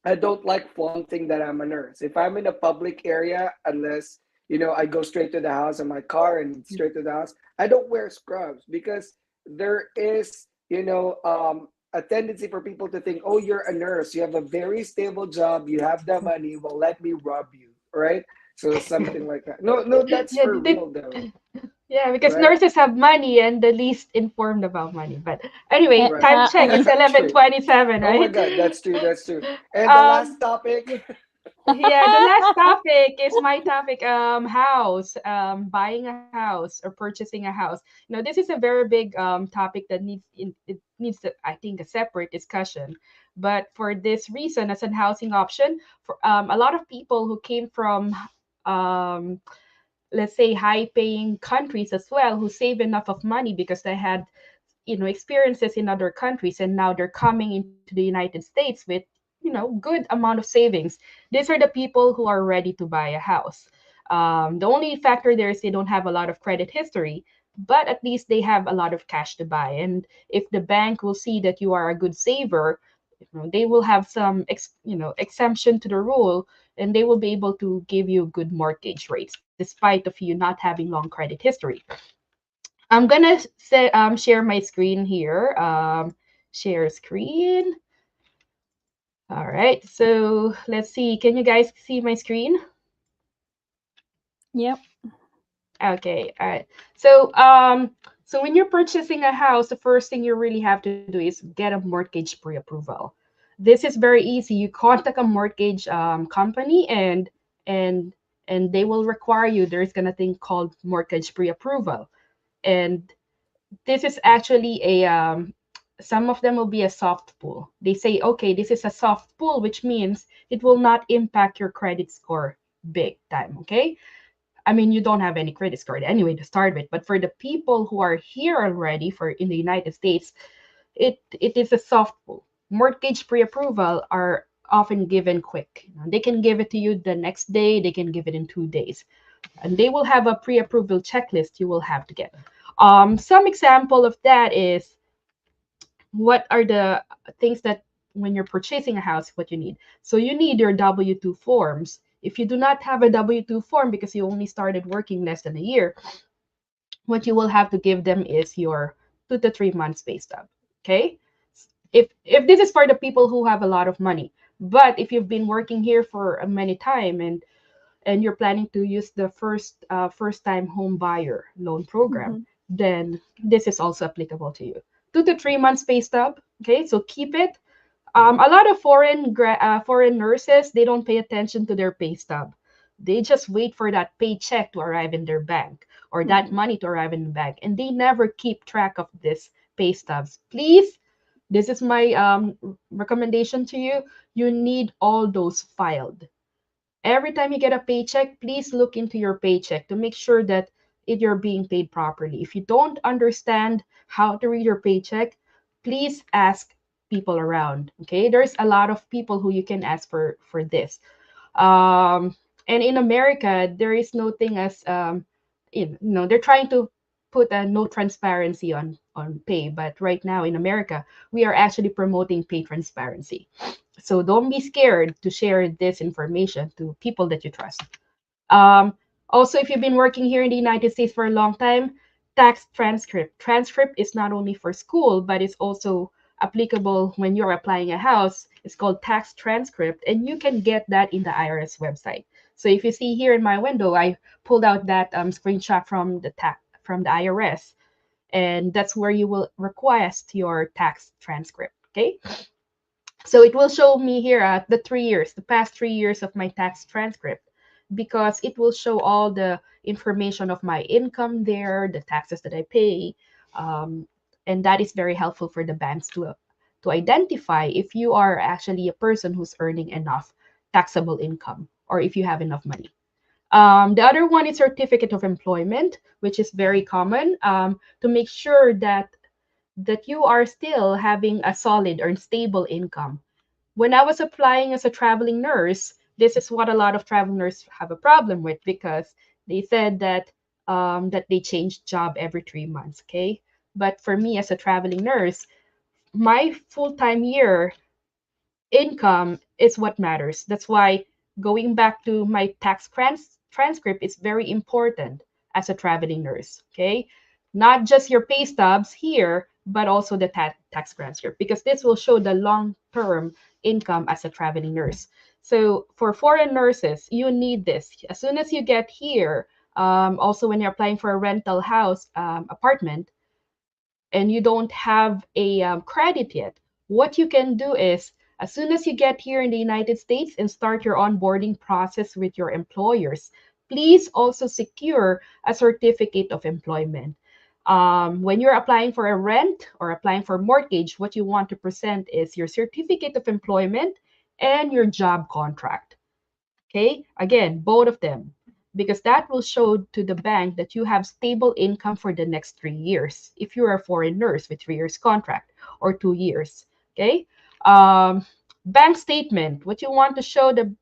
I don't like flaunting that I'm a nurse. If I'm in a public area, unless I go straight to the house in my car and straight to the house, I don't wear scrubs because there is a tendency for people to think, oh, you're a nurse, you have a very stable job, you have the money, well, let me rob you, right? So something like that. No, no, that's Yeah, for real though, yeah, because right? nurses have money and the least informed about money. But anyway, Right. time check. It's Exactly. 11:27, Oh my right? God, that's true. That's true. And the last Um, topic. yeah, the last topic is my topic. House. Buying a house or purchasing a house. This is a very big topic that needs I think a separate discussion. But for this reason, as a housing option, for a lot of people who came from um let's say high paying countries as well who save enough of money because they had experiences in other countries and now they're coming into the United States with good amount of savings. These are the people who are ready to buy a house. The only factor there is they don't have a lot of credit history, but at least they have a lot of cash to buy. And if the bank will see that you are a good saver, they will have some exemption to the rule, and they will be able to give you good mortgage rates despite of you not having long credit history. I'm gonna share my screen here. Share screen. All right, so let's see. Can you guys see my screen? Yep. Okay, all right. So when you're purchasing a house, the first thing you really have to do is get a mortgage pre-approval. This is very easy. You contact a mortgage company, and and they will require you. There's gonna thing called mortgage pre-approval, and this is actually a some of them will be a soft pull. They say, okay, this is a soft pull, which means it will not impact your credit score big time. Okay, I mean, you don't have any credit score anyway to start with, but for the people who are here already for in the United States, it is a soft pull. Mortgage pre-approval are often given quick. They can give it to you the next day, they can give it in 2 days, and they will have a pre-approval checklist you will have to get. Some example of that is what are the things that when you're purchasing a house, what you need. So you need your W-2 forms. If you do not have a W-2 form because you only started working less than a year, what you will have to give them is your 2 to 3 months pay stub. Okay. If this is for the people who have a lot of money, but if you've been working here for a many time and you're planning to use the first time home buyer loan program, Mm-hmm. then this is also applicable to you. 2 to 3 months pay stub. Okay, so keep it. A lot of foreign nurses, they don't pay attention to their pay stub. They just wait for that paycheck to arrive in their bank or that Mhm. money to arrive in the bank, and they never keep track of this pay stubs. Please, this is my recommendation to you. You need all those filed. Every time you get a paycheck, please look into your paycheck to make sure that you're being paid properly. If you don't understand how to read your paycheck, please ask people around. Okay, there's a lot of people who you can ask for this. Um, and in America, there is no thing as they're trying to put a no transparency on pay, but right now in America, we are actually promoting pay transparency. So don't be scared to share this information to people that you trust. Um, Also, if you've been working here in the United States for a long time, tax transcript. Transcript is not only for school, but it's also applicable when you're applying a house. It's called tax transcript, and you can get that in the IRS website. So if you see here in my window, I pulled out that screenshot from the IRS, and that's where you will request your tax transcript. Okay, so it will show me here the past 3 years of my tax transcript, because it will show all the information of my income there, the taxes that I pay, um, and that is very helpful for the banks to identify if you are actually a person who's earning enough taxable income or if you have enough money. The other one is certificate of employment, which is very common, to make sure that you are still having a solid or stable income. When I was applying as a traveling nurse, this is what a lot of travel nurses have a problem with, because they said that they change job every 3 months. Okay, but for me as a traveling nurse, my full time year income is what matters. That's why going back to my transcript is very important as a traveling nurse. Okay, not just your pay stubs here, but also the tax transcript, because this will show the long term income as a traveling nurse. So for foreign nurses, you need this as soon as you get here. Also, when you're applying for a rental house apartment, and you don't have a credit yet, what you can do is, as soon as you get here in the United States and start your onboarding process with your employers, please also secure a certificate of employment. When you're applying for a rent or applying for mortgage, what you want to present is your certificate of employment and your job contract. Okay, again, both of them, because that will show to the bank that you have stable income for the next 3 years if you're a foreign nurse with 3 years contract or 2 years. Okay, bank statement. What you want to show the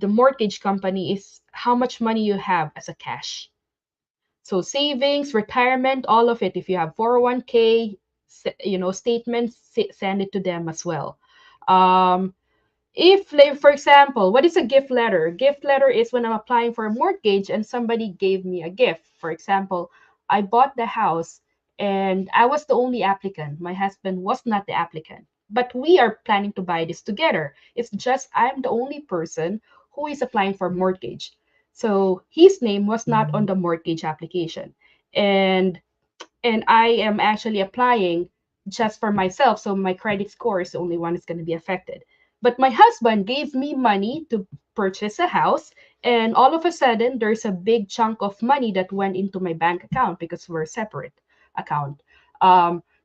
mortgage company is how much money you have as a cash. So savings, retirement, all of it. If you have 401k, statements, send it to them as well. If, like, for example, what is a gift letter? Gift letter is when I'm applying for a mortgage and somebody gave me a gift. For example, I bought the house and I was the only applicant. My husband was not the applicant. But we are planning to buy this together. It's just I'm the only person who is applying for mortgage. So his name was not on the mortgage application. And I am actually applying just for myself, so my credit score is the only one that's going to be affected. But my husband gave me money to purchase a house, and all of a sudden there's a big chunk of money that went into my bank account because we're a separate account.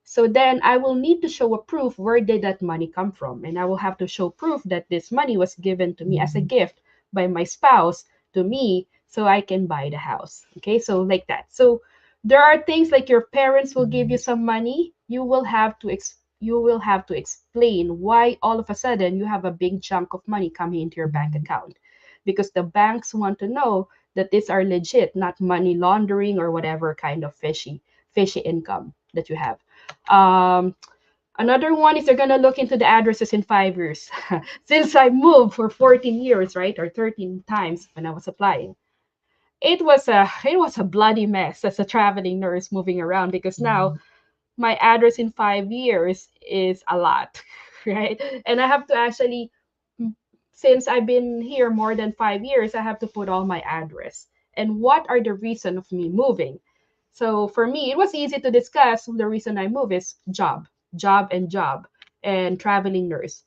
So then I will need to show a proof where did that money come from, and I will have to show proof that this money was given to me as a gift by my spouse to me so I can buy the house. Okay, so like that. So there are things like your parents will give you some money. You will have to explain why all of a sudden you have a big chunk of money coming into your bank account, because the banks want to know that these are legit, not money laundering or whatever kind of fishy income that you have. Um, Another one is they're gonna look into the addresses in 5 years. Since I moved for 14 years, right, or 13 times when I was applying, it was a bloody mess as a traveling nurse moving around, because now my address in 5 years is a lot, right? And I have to actually, since I've been here more than 5 years, I have to put all my address and what are the reason of me moving. So for me, it was easy to discuss. The reason I move is job, job, and job. and traveling nurse.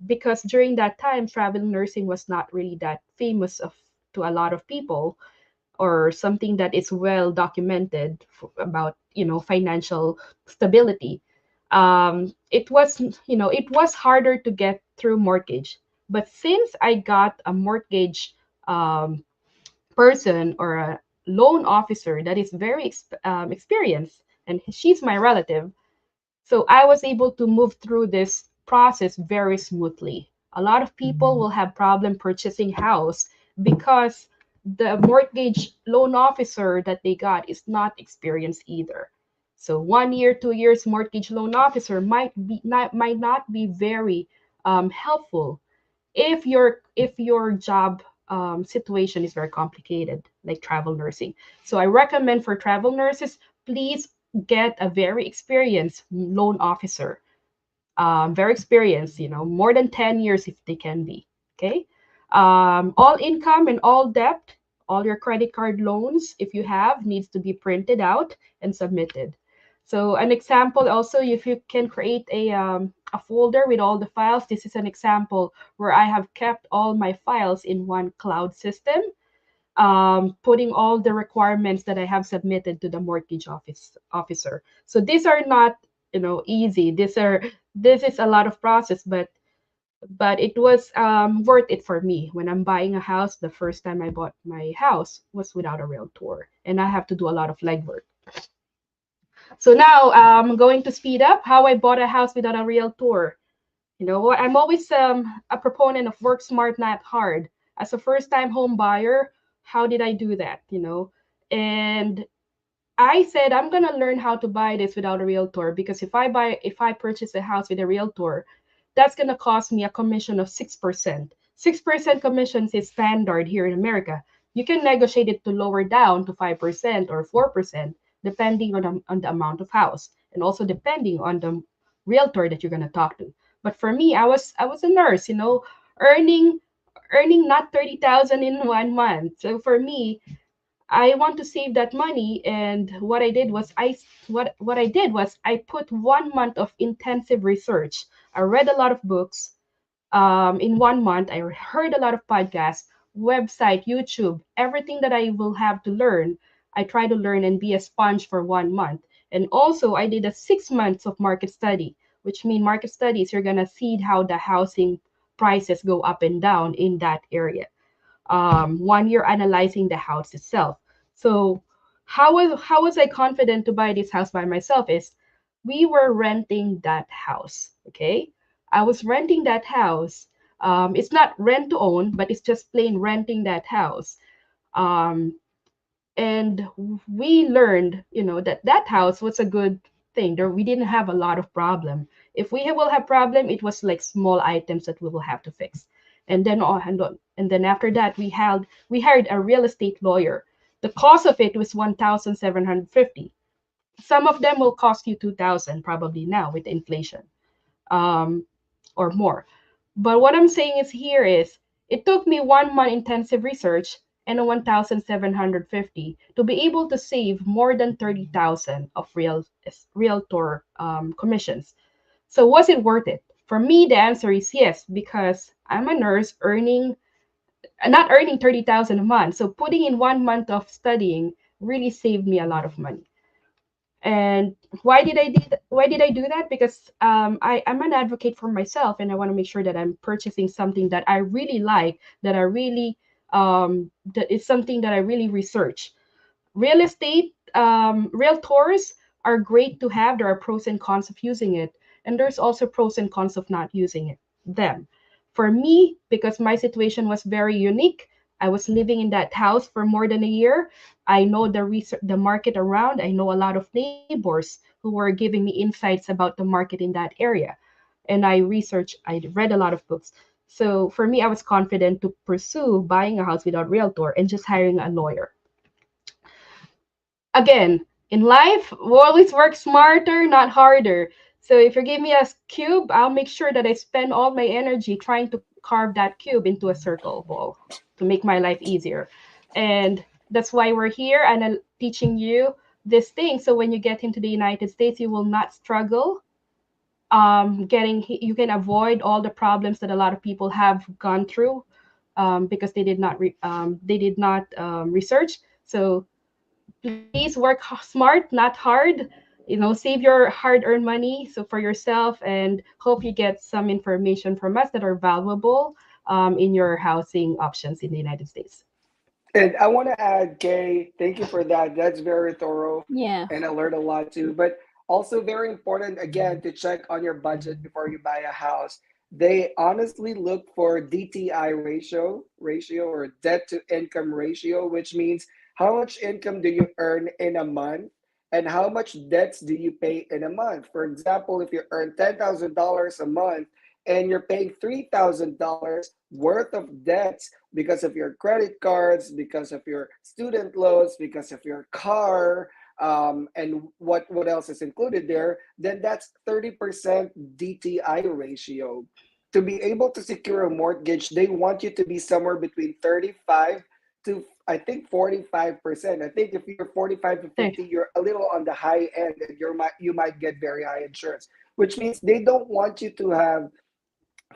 Because during that time, travel nursing was not really that famous to a lot of people, or something that is well documented about financial stability. It was harder to get through mortgage, but since I got a mortgage um, person or a loan officer that is very experienced, and she's my relative, so I was able to move through this process very smoothly. A lot of people will have problem purchasing house because the mortgage loan officer that they got is not experienced either. So 1 year, 2 years mortgage loan officer might not be very helpful if your job situation is very complicated, like travel nursing. So I recommend for travel nurses, please get a very experienced loan officer, very experienced, more than 10 years if they can be. Okay. All income and all debt, all your credit card loans, if you have, needs to be printed out and submitted. So an example also, if you can create a folder with all the files, this is an example where I have kept all my files in one cloud system, putting all the requirements that I have submitted to the mortgage officer. So these are not, easy. This is a lot of process, but it was worth it for me. When I'm buying a house, the first time I bought my house was without a realtor, and I have to do a lot of legwork. So now I'm going to speed up how I bought a house without a realtor. I'm always a proponent of work smart, not hard. As a first-time home buyer, how did I do that? And I said I'm gonna learn how to buy this without a realtor, because if I purchase a house with a realtor, that's gonna cost me a commission of 6%. 6% commissions is standard here in America. You can negotiate it to lower down to 5% or 4%, depending on the amount of house, and also depending on the realtor that you're gonna talk to. But for me, I was a nurse, earning not 30,000 in 1 month. So for me, I want to save that money, and what I did was I put 1 month of intensive research. I read a lot of books. In 1 month, I heard a lot of podcasts, website, YouTube, everything that I will have to learn. I try to learn and be a sponge for 1 month. And also, I did a 6 months of market study, which mean market studies. You're gonna see how the housing prices go up and down in that area. 1 year analyzing the house itself. So how was I confident to buy this house by myself? Is we were renting that house. Okay, I was renting that house. It's not rent to own, but it's just plain renting that house. Um, and we learned, that house was a good thing. There, we didn't have a lot of problem. If we will have problem, it was like small items that we will have to fix. And then after that, we hired a real estate lawyer. The cost of it was 1,750. Some of them will cost you 2,000 probably now with inflation, um, or more. But what I'm saying is here is it took me 1 month intensive research and a 1,750 to be able to save more than 30,000 of realtor commissions. So was it worth it? For me, the answer is yes, because I'm a nurse not earning 30,000 a month. So putting in 1 month of studying really saved me a lot of money. And why did I do that? Because I'm an advocate for myself, and I want to make sure that I'm purchasing something that I really like, that is something that I really research. Real estate, realtors are great to have. There are pros and cons of using it, and there's also pros and cons of not using them. For me, because my situation was very unique, I was living in that house for more than a year. I know the market around. I know a lot of neighbors who were giving me insights about the market in that area, and I read a lot of books. So for me, I was confident to pursue buying a house without realtor and just hiring a lawyer. Again, in life, we always work smarter, not harder. So if you give me a cube, I'll make sure that I spend all my energy trying to carve that cube into a circle ball to make my life easier. And that's why we're here and teaching you this thing. So when you get into the United States, you will not struggle you can avoid all the problems that a lot of people have gone through, because they did not research. So please work smart, not hard. Save your hard-earned money so for yourself, and hope you get some information from us that are valuable in your housing options in the United States. And I want to add, Kay, thank you for that. That's very thorough, Yeah. and I learned a lot too. But also very important again to check on your budget before you buy a house. They honestly look for DTI ratio or debt to income ratio, which means how much income do you earn in a month and how much debts do you pay in a month. For example, if you earn $10,000 a month and you're paying $3,000 worth of debts because of your credit cards, because of your student loans, because of your car, and what else is included there, then that's 30% DTI ratio. To be able to secure a mortgage, they want you to be somewhere between 35 to I think 45%. I think if you're 45 to 50, you're a little on the high end, and you might get very high insurance, which means they don't want you to have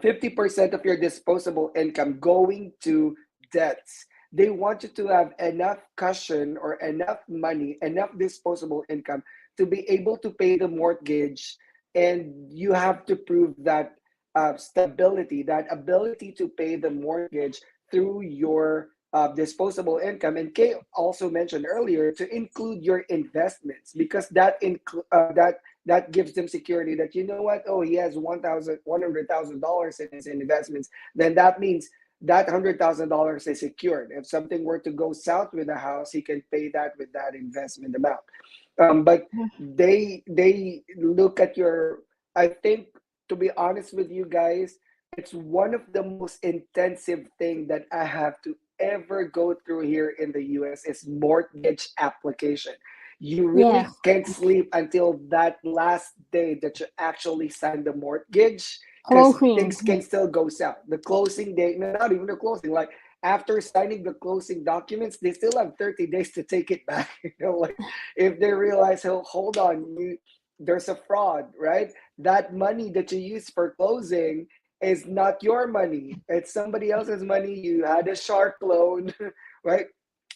50% of your disposable income going to debts. They want you to have enough cushion or enough money, enough disposable income to be able to pay the mortgage. And you have to prove that stability, that ability to pay the mortgage through your disposable income. And Kay also mentioned earlier to include your investments, because that gives them security that, you know what, oh, he has $100,000 in his investments, then that means that $100,000 is secured. If something were to go south with the house, he can pay that with that investment amount. But they look at your, I think, to be honest with you guys, it's one of the most intensive thing that I have to ever go through here in the US is mortgage application. You Yes. really can't sleep until that last day that you actually sign the mortgage, because Closing. things can still go south. The closing date, no, not even the closing, like after signing the closing documents, they still have 30 days to take it back. Like if they realize, oh, hold on, there's a fraud, right? That money that you use for closing is not your money. It's somebody else's money. You had a shark loan, right?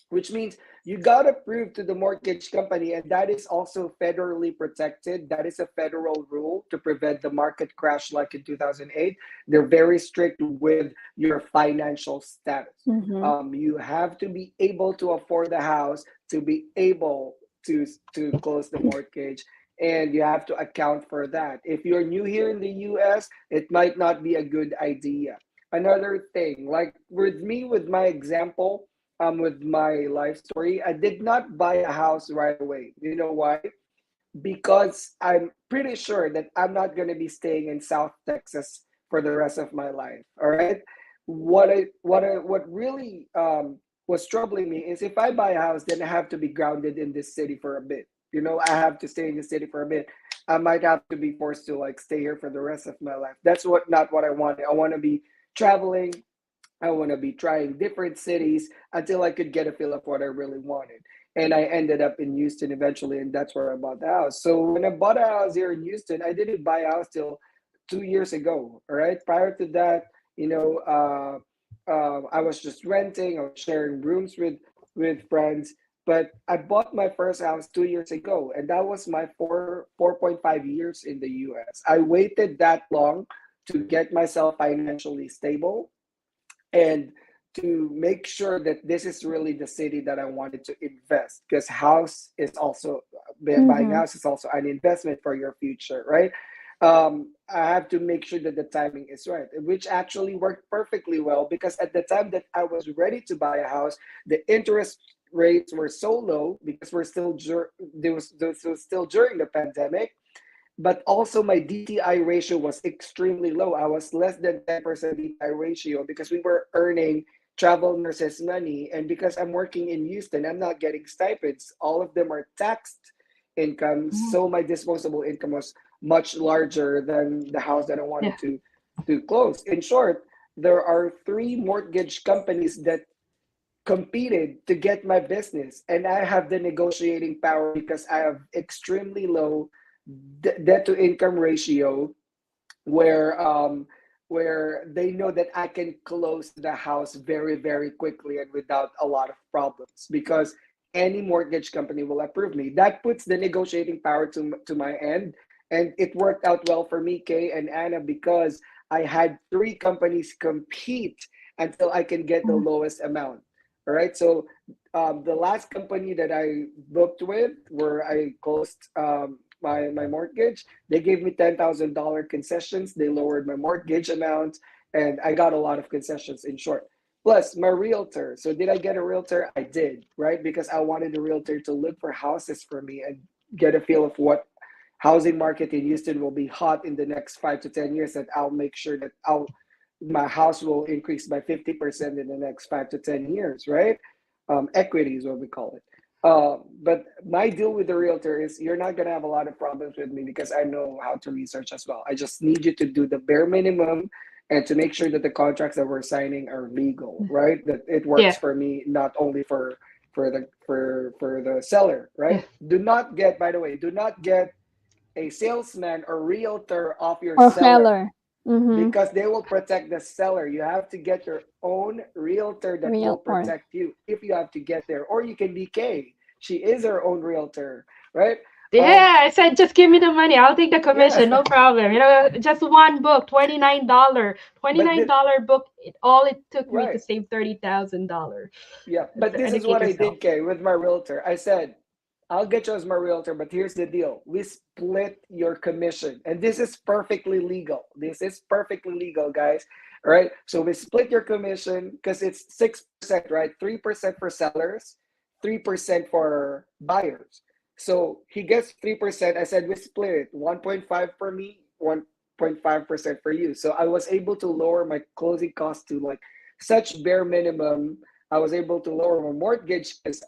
Which means you got to prove to the mortgage company, and that is also federally protected. That is a federal rule to prevent the market crash like in 2008. They're very strict with your financial status. Mm-hmm. You have to be able to afford the house to be able to close the mortgage, and you have to account for that. If you're new here in the US, it might not be a good idea. Another thing, like with me, with my example, with my life story, I did not buy a house right away. You know why? Because I'm pretty sure that I'm not going to be staying in South Texas for the rest of my life. All right. What really was troubling me is if I buy a house, then I have to be grounded in this city for a bit. You know, I have to stay in the city for a bit. I might have to be forced to like stay here for the rest of my life. That's what not what I wanted. I want to be traveling. I want to be trying different cities until I could get a feel of what I really wanted. And I ended up in Houston eventually, and that's where I bought the house. So when I bought a house here in Houston, I didn't buy a house till 2 years ago. All right. Prior to that, I was just renting. I was sharing rooms with friends. But I bought my first house 2 years ago, and that was my 4.5 years in the U.S. I waited that long to get myself financially stable and to make sure that this is really the city that I wanted to invest, because house is also buying Mm-hmm. house is also an investment for your future, right? I have to make sure that the timing is right, which actually worked perfectly well, because at the time that I was ready to buy a house, the interest rates were so low because this was still during the pandemic, but also my DTI ratio was extremely low. I was less than 10% DTI ratio because we were earning travel nurses money. And because I'm working in Houston, I'm not getting stipends. All of them are taxed income. Mhm. So my disposable income was much larger than the house that I Yeah. wanted to close. In short, there are three mortgage companies that competed to get my business, and I have the negotiating power because I have extremely low debt to income ratio, where they know that I can close the house very, very quickly and without a lot of problems, because any mortgage company will approve me. That puts the negotiating power to my end. And it worked out well for me, Kay and Anna, because I had three companies compete until I can get the lowest amount. All right. So the last company that I booked with, where I closed my mortgage, they gave me $10,000 concessions. They lowered my mortgage amount, and I got a lot of concessions, in short. Plus my realtor. So did I get a realtor? I did, right? Because I wanted the realtor to look for houses for me and get a feel of what housing market in Houston will be hot in the next 5 to 10 years. That I'll make sure that my house will increase by 50% in the next 5 to 10 years, right? Equity is what we call it. But my deal with the realtor is, you're not gonna have a lot of problems with me because I know how to research as well. I just need you to do the bare minimum and to make sure that the contracts that we're signing are legal, right? That it works for me, not only for the seller, right? Do not get, by the way, do not get a salesman or realtor off your Or seller, seller. because they will protect the seller. You have to get your own realtor that will Realtor. protect you if you have to get there. Or you can be Kay. She is her own realtor, right? Yeah, I said just give me the money. I'll take the commission, Yeah, no problem. Just one book, $29. but $29 book. All it took me to right. save $30,000. Yeah, but this is Educate what I yourself. did, Kay, with my realtor. I said, I'll get you as my realtor, but here's the deal. We split your commission. And this is perfectly legal. This is perfectly legal, guys. All right. So we split your commission because it's 6%, right? 3% for sellers, 3% for buyers. So he gets 3%. I said we split it. 1.5 for me, 1.5% for you. So I was able to lower my closing costs to like such bare minimum. I was able to lower my mortgage because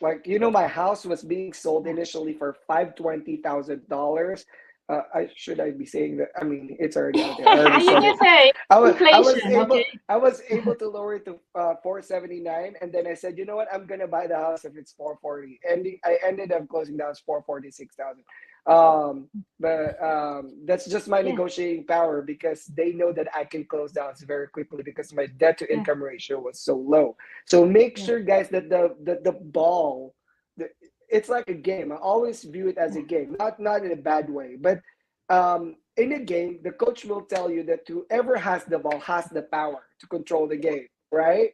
my house was being sold initially for $520,000. I be saying that? I mean, it's already out there. I already You said can it. say I was I was inflation, able okay? I was able to lower it to 479, and then I said, you know what? I'm gonna buy the house if it's 440. And I ended up closing down 446,000. But that's just my Yeah, negotiating power, because they know that I can close down very quickly because my debt to yeah, income ratio was so low. So make yeah, sure, guys, that the ball, it's like a game. I always view it as a game, not in a bad way, but in a game, the coach will tell you that whoever has the ball has the power to control the game, right?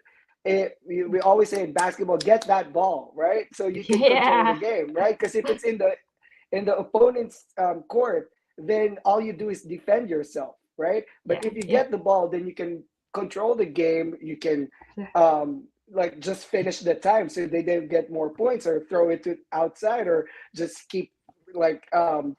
We always say in basketball, get that ball, right? So you can control the yeah, game, right? Because if it's in the opponent's court, then all you do is defend yourself, right? But yeah, if you yeah, get the ball, then you can control the game. You can yeah, like just finish the time so they don't get more points, or throw it to outside, or just keep like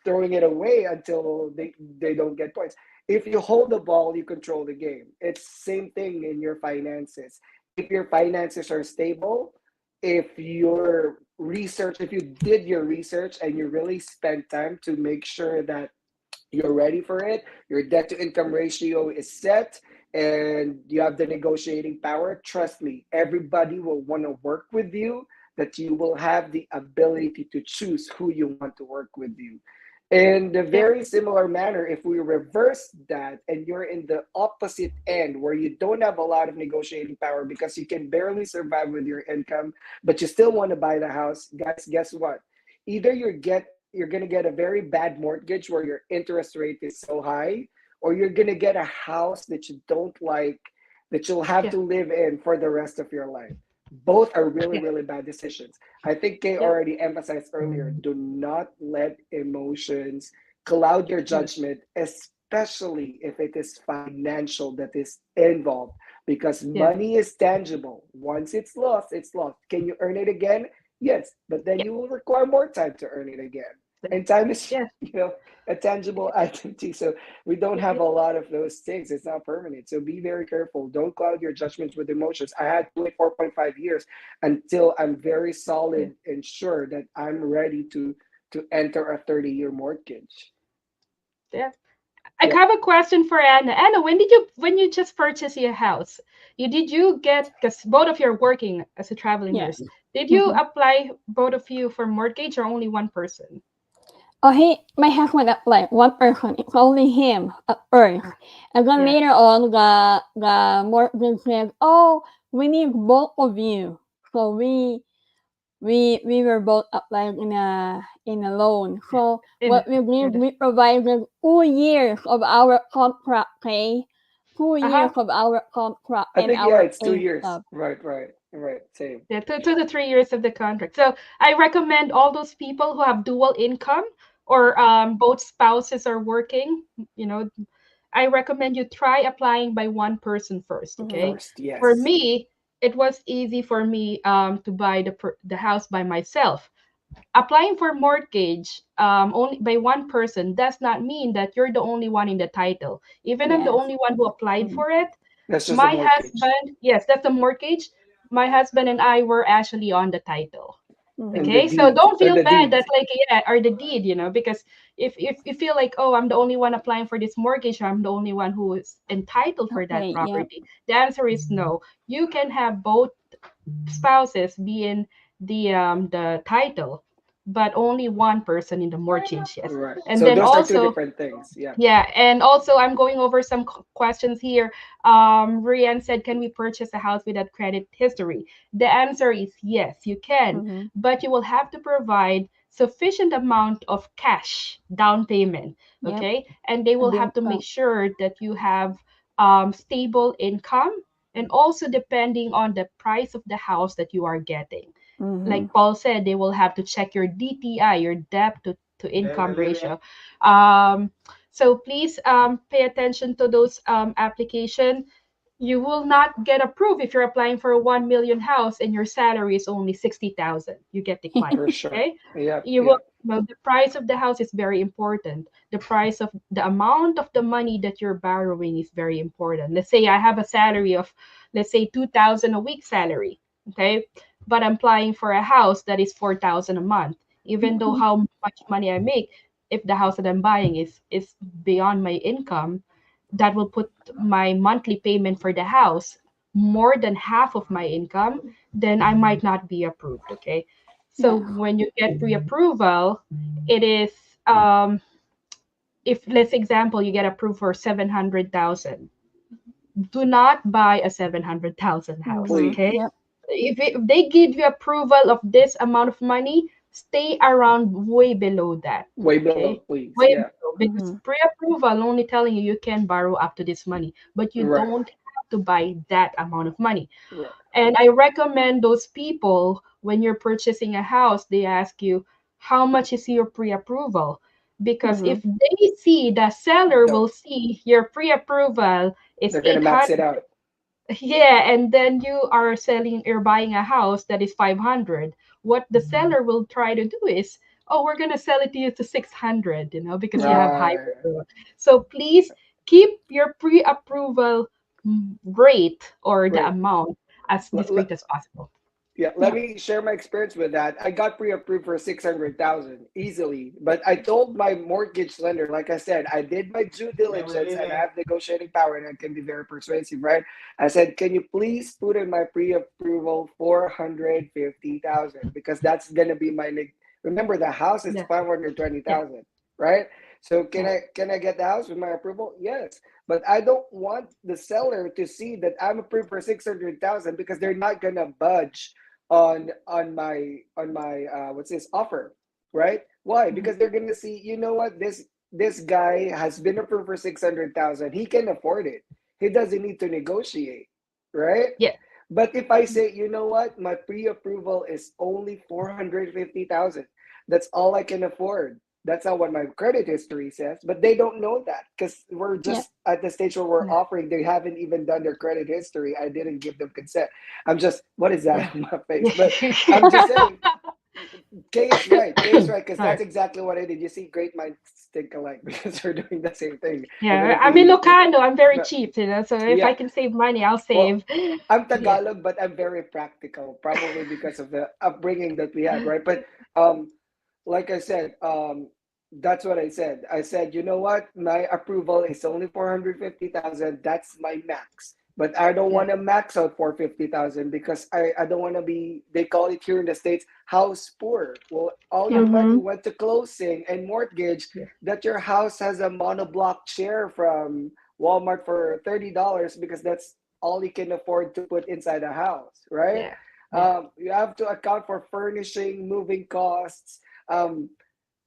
throwing it away until they don't get points. If you hold the ball, you control the game. It's same thing in your finances. If your finances are stable, if you did your research and you really spent time to make sure that you're ready for it, your debt to income ratio is set, and you have the negotiating power, trust me, everybody will want to work with you, that you will have the ability to choose who you want to work with you. In the yeah, very similar manner, if we reverse that and you're in the opposite end where you don't have a lot of negotiating power because you can barely survive with your income, but you still want to buy the house, guys, guess what? Either you're going to get a very bad mortgage where your interest rate is so high, or you're going to get a house that you don't like, that you'll have yeah, to live in for the rest of your life. Both are really, yeah, really bad decisions. I think Kay yeah. already emphasized earlier, do not let emotions cloud your Good. judgment, especially if it is financial that is involved, because Yeah, money is tangible. Once it's lost, it's lost. Can you earn it again? Yes, but then yeah, you will require more time to earn it again. And time is, yeah, a tangible item too. So we don't have yeah, a lot of those things. It's not permanent. So be very careful. Don't cloud your judgments with emotions. I had to wait 4.5 years until I'm very yeah, solid and sure that I'm ready to enter a 30-year mortgage. yeah. I Yep. have a question for Anna. Anna, when you just purchased your house, did you get, because both of you are working as a traveling Yes. nurse, did you Mhm. apply both of you for mortgage or only one person? Oh, my husband applied. One person. It's only him at first, and then Yeah. later on, the mortgage said, "Oh, we need both of you." So we were both applying in a loan. So In what we did, yeah. we provided 2 years of our contract pay, two Uh-huh. years of our contract I and think yeah, our it's two pay years. stub. Right. Same. Yeah, 2 to 3 years of the contract. So I recommend all those people who have dual income or both spouses are working, you know, I recommend you try applying by one person first, Mm-hmm. okay? First, For yes. me, it was easy for me to buy the house by myself. Applying for mortgage only by one person does not mean that you're the only one in the title. Even I'm the Yes. only one who applied Mm-hmm. for it, That's just a my mortgage. husband, yes, that's a mortgage. My husband and I were actually on the title. And Mm-hmm. the Okay, so deed. don't Or feel the bad deed. that like yeah, or the deed, because if you feel like oh I'm the only one applying for this mortgage, or I'm the only one who is entitled for that Okay. Yep. property, the answer is no. You can have both spouses be in the title, but only one person in the mortgage, yes. Right. And So then those are two also different things. Yeah. yeah, and also I'm going over some questions here. Rian said, "Can we purchase a house without credit history?" The answer is yes, you can, Mm-hmm. but you will have to provide sufficient amount of cash down payment, Yep. okay? And they A will good have to make point. sure that you have stable income, and also depending on the price of the house that you are getting. Mm-hmm. Like Paul said, they will have to check your DTI, your debt to income ratio. So please pay attention to those application. You will not get approved if you're applying for a 1 million house and your salary is only 60,000. You get declined. For sure. Okay. Yep. You will, Yep. well, the price of the house is very important. The price of the amount of the money that you're borrowing is very important. Let's say I have a salary of, let's say 2,000 a week salary. Okay. But I'm applying for a house that is 4,000 a month. Even though Mm-hmm. how much money I make, if the house that I'm buying is beyond my income, that will put my monthly payment for the house more than half of my income, then I might not be approved. Okay. So Yeah. when you get pre-approval, it is um if let's example you get approved for 700,000, do not buy a 700,000 house, Mm-hmm. okay? Please. Yep. If they give you approval of this amount of money, stay around way below that, Way okay? below, please. Way Yeah. below, because Mm-hmm. pre-approval only telling you you can borrow up to this money, but you Right. don't have to buy that amount of money. Right. And I recommend those people when you're purchasing a house, they ask you how much is your pre-approval, because Mm-hmm. if they see the seller The, will see your pre-approval is they're gonna max 800. it out. Yeah, and then you're buying a house that is 500. What the seller will try to do is, oh, we're gonna sell it to you to 600, because you Yep. have high Right. approval. So please keep your pre-approval rate or the Right. amount as L- discreet as possible. Yeah, let Yep. me share my experience with that. I got pre-approved for 600,000 easily, but I told my mortgage lender, like I said, I did my due diligence and I have negotiating power and I can be very persuasive, right? I said, can you please put in my pre-approval 450,000 because that's gonna be my remember the house is Yeah, yeah, 520,000, right? So yeah, can I get the house with my approval? Yes. But I don't want the seller to see that I'm approved for 600,000 because they're not gonna budge on my what's this offer, right? Why? mhm, Because they're gonna see, you know what, this guy has been approved for 600,000. He can afford it. He doesn't need to negotiate, right? yeah, But if I say, you know what, my pre-approval is only 450,000, that's all I can afford. That's not what my credit history says, but they don't know that because we're Yep. just at the stage where we're yeah, offering. They haven't even done their credit history. I didn't give them consent. I'm just, what is that yeah, on my face? But I'm just yeah. saying, Kay is right. Kay is right because that's Right. exactly what I did. You see, great minds think alike because we're doing the same thing. Even Yeah, if I'm we, Ilocano. I'm very but cheap, so if I yeah, can save money, I'll well, save. I'm Yeah, Tagalog, but I'm very practical, probably because of the upbringing that we had, right? But um, like I said, that's what I said. I said, you know what? My approval is only 450,000. That's my max. but I don't Yeah. want to max out for 50,000 because I don't want to be, they call it here in the States, house poor. Well, all your money Mm-hmm. went to closing and mortgage Yeah. that your house has a monoblock chair from Walmart for $30 because that's all you can afford to put inside a house, right? Yeah. Yeah. You have to account for furnishing, moving costs. Um,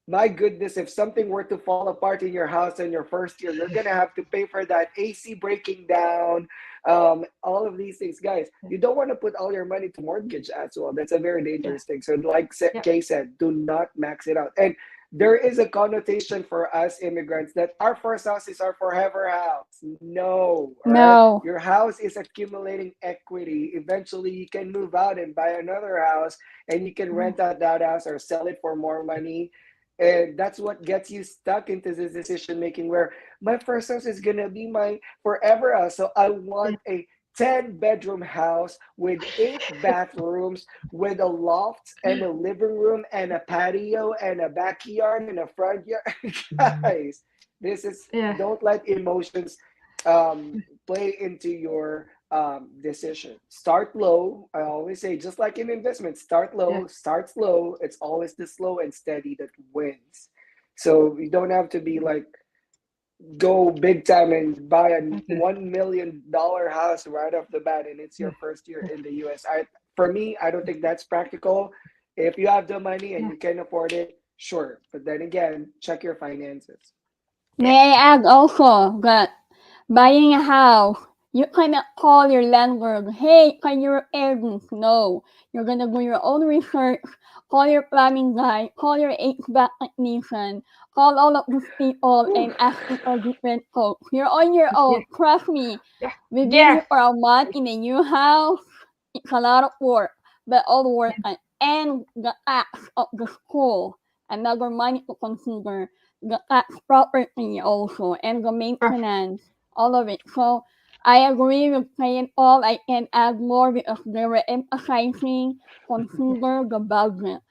my goodness, if something were to fall apart in your house in your first year, you're gonna have to pay for that AC breaking down, all of these things, guys. Yeah. You don't want to put all your money to mortgage as well. That's a very Yeah. dangerous thing. So, like Yeah. Kay said, do not max it out. And there is a connotation for us immigrants that our first house is our forever house. No, all right. No. Your house is accumulating equity. Eventually, you can move out and buy another house, and you can Mm. rent out that house or sell it for more money, and that's what gets you stuck into this decision making where my first house is going to be my forever house. So I Yeah. want a 10-bedroom house with 8 bathrooms, with a loft and a living room and a patio and a backyard and a front yard. Guys, this is, Yeah. don't let emotions play into your decision. Start low. I always say, just like in investment, start Yeah. low, start slow. It's always the slow and steady that wins. So you don't have to be like, go big time and buy a Okay. $1 million house right off the bat, and it's Yeah. your first year in the US. For me, I don't think that's practical. If you have the money and Yeah. you can afford it, sure. But then again, check your finances. May I add also that buying a house, you cannot call your landlord, hey, can you repair this? No. You're gonna do your own research, call your plumbing guy, call your HVAC technician, call all of these people Whew. and ask them for different quotes. You're on your Yeah. own. Trust me. Yeah. We've been Yeah. here for a month in a new house. It's a lot of work, but all worth it. And the tax of the school, another money to consider, the tax property also, and the Ah, maintenance, all of it. So I agree with saying all. I can add more because they were emphasizing consider the budget.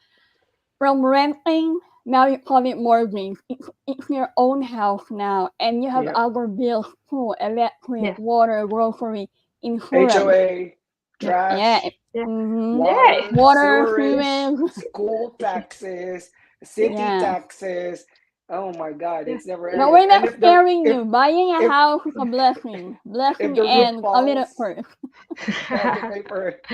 From renting, now you call it mortgage. It's your own house now, and you have Yep. other bills too: electric, yeah. water, grocery, insurance. HOA, Yeah. Yeah. trash, Yeah. Mm-hmm. Yeah. water, Water, sewerage, sewage. school Yeah. taxes, city Yeah. taxes. Oh my God, Yeah. it's never But ending. we're And not scaring you. Buying a if house is a blessing. if Blessing the roof and a little falls, curse. you have to pay for it.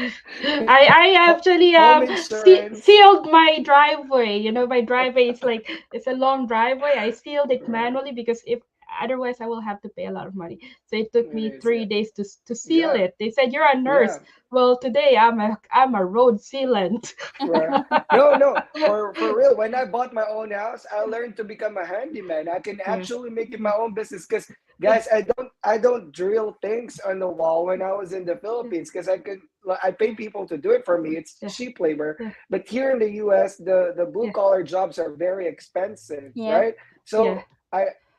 I actually Home insurance. sealed my driveway. You know, my driveway is like it's a long driveway. I sealed it manually because if otherwise I will have to pay a lot of money. So it took It me is, 3 days to seal yeah, it. They said you're a nurse. yeah. Well, today I'm a road sealant. Right. No, no. For real, when I bought my own house, I learned to become a handyman. I can Yeah. actually make it my own business because, guys, I don't drill things on the wall when I was in the Yeah. Philippines because I pay Yeah. people to do it for me. It's Yeah. cheap labor. Yeah. But here in the US, the blue Yeah. collar jobs are very expensive, Yep. right? Yeah. So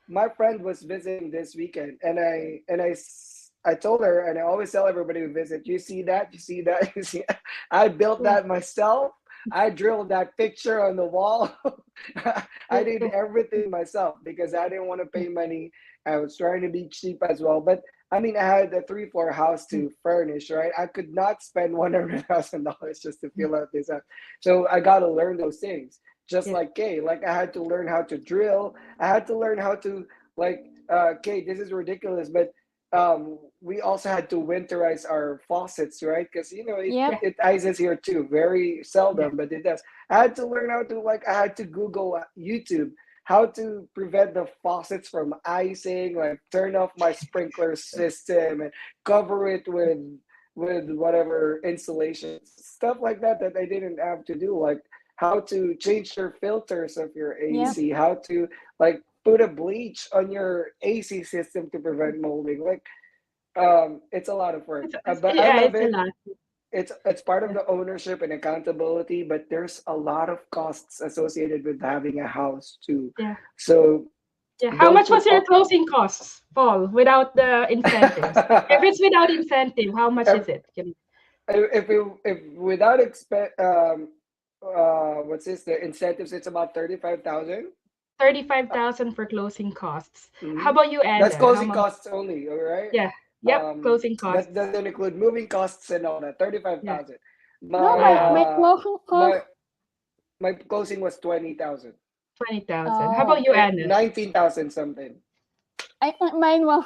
my friend was visiting this weekend, and I told her, and I always tell everybody who visit, you see that, you see that, you see that? I built Yeah. that myself. I drilled that picture on the wall. I did Yeah. everything myself because I didn't want to Yeah. pay money. I was trying to be cheap as well. But I mean, I had a 3-floor house Yeah. to furnish, right? I could not spend $100,000 just to fill out this house. So I got to learn those things. Just Yeah. like Kay, like I had to learn how to drill. I had to learn how to like Kay. This is ridiculous, but we also had to winterize our faucets, right? Because it, Yep. it it ices here too, very Yeah. seldom, but it does. I had to learn how to I had to Google YouTube how to prevent the faucets from icing, like turn off my sprinkler system and cover it with whatever insulation stuff like that I didn't have to do, like how to change your filters of your Yep. AC, how to like put a bleach on your AC system to prevent molding. Like it's a lot of work, but I Yeah. love It's a it. lot. It's part of Yeah. the ownership and accountability, but there's a lot of costs associated with having a house too. Yeah. So Yeah. How don't much put was your all, closing costs, Paul, without the incentives? If it's without incentive, how much is it? if without expect what's this, the incentives, it's about 35,000. 35,000 for closing costs. How Mm-hmm. about you, That's Anna? How closing much? costs only, all right? Yeah. Yep, closing That costs. doesn't include moving costs and all that. Yeah. 35,000. No, My Wow. my closing my cost. my closing was 20,000. 20,000. How about Oh, you, Anna? 19,000 something. I think mine was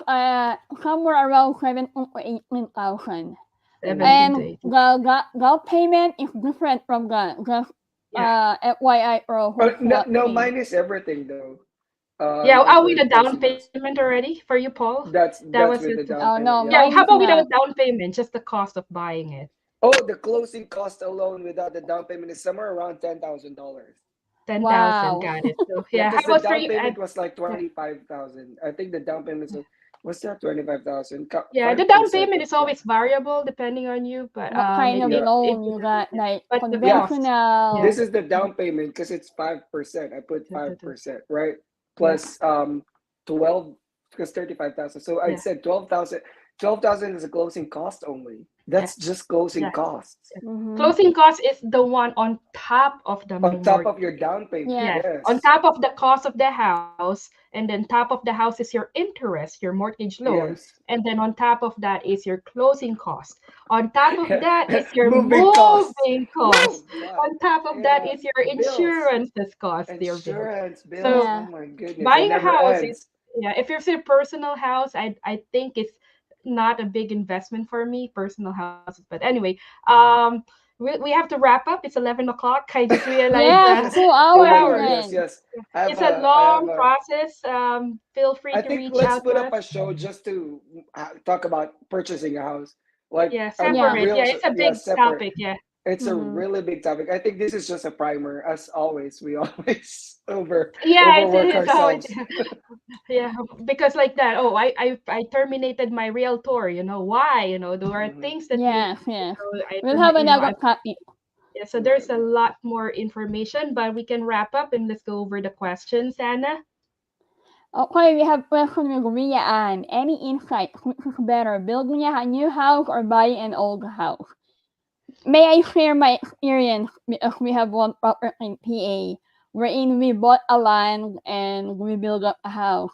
somewhere around 17 to 18,000. 17 to Ooh. And 18. the payment is different from the just Yeah. FYI for who's But no, watching. mine is everything though. Yeah. If Are we we're the down closing costs, payment already for you, Paul? That that's was with it. the down Oh payment. no, Yeah. Yeah. mine How is about without not. down payment? Just the cost of buying it. Oh, the closing cost alone without the down payment is somewhere around $10,000. 10,000. Wow. Got it. So Yeah, yeah. How because the about for down you? payment was like Yeah. 25,000. I think the down payment was that 25,000? Yeah. The down 5% payment of is that. always variable depending on you, but What kind of it Yeah. loan you depends. got? Yeah. Like But the Yeah. cost. Yeah. This conventional? is the down payment because it's 5%. I put Yeah. 5%, right? Yeah. Plus 12 because 35,000. So I Yeah. said 12,000. 12,000 is a closing cost only. Yeah. That's just closing Yeah. costs. Mm-hmm. Closing cost is the one on top of the On top mortgage. of your down payment. Yeah. Yeah, on Yes. top of the cost of the house, and then top of the house is your interest, your mortgage loan, Yes. and then on top of that is your closing cost. On top of that is your Moving costs. moving Woo! cost. Wow. On top of that Yeah. is your Bills. insurances cost, your bills. Insurance bills. So Oh Yeah. my goodness. It buying a never house is, ends. yeah, if it's a personal house, I think it's not a big investment for me, personal houses. But anyway, we have to wrap up. It's 11 o'clock. I just realized Yes, two Oh two my hours god, hours. yes, then. yes. It's a I have long a process. Feel free I to think reach let's out put to up us. a show just to talk about purchasing a house. Like Yeah, a Yeah. separate. real, Yeah, it's a yeah, big separate. topic. Yeah, It's a Mm-hmm. really big topic. I think this is just a primer. As always, we always yeah, overwork it's always ourselves. yeah, because like that. Oh, I terminated my realtor. You know why? You know there are Mhm. things that Yes, yes. I We'll have you know another I topic. yeah. So Right. there's a lot more information, but we can wrap up and let's go over the questions, Anna. Okay, we have question with Ria Ann. Any insight which is better, building a new house or buying an old house? May I share my experience because we have one property in PA wherein we bought a land and we built up a house.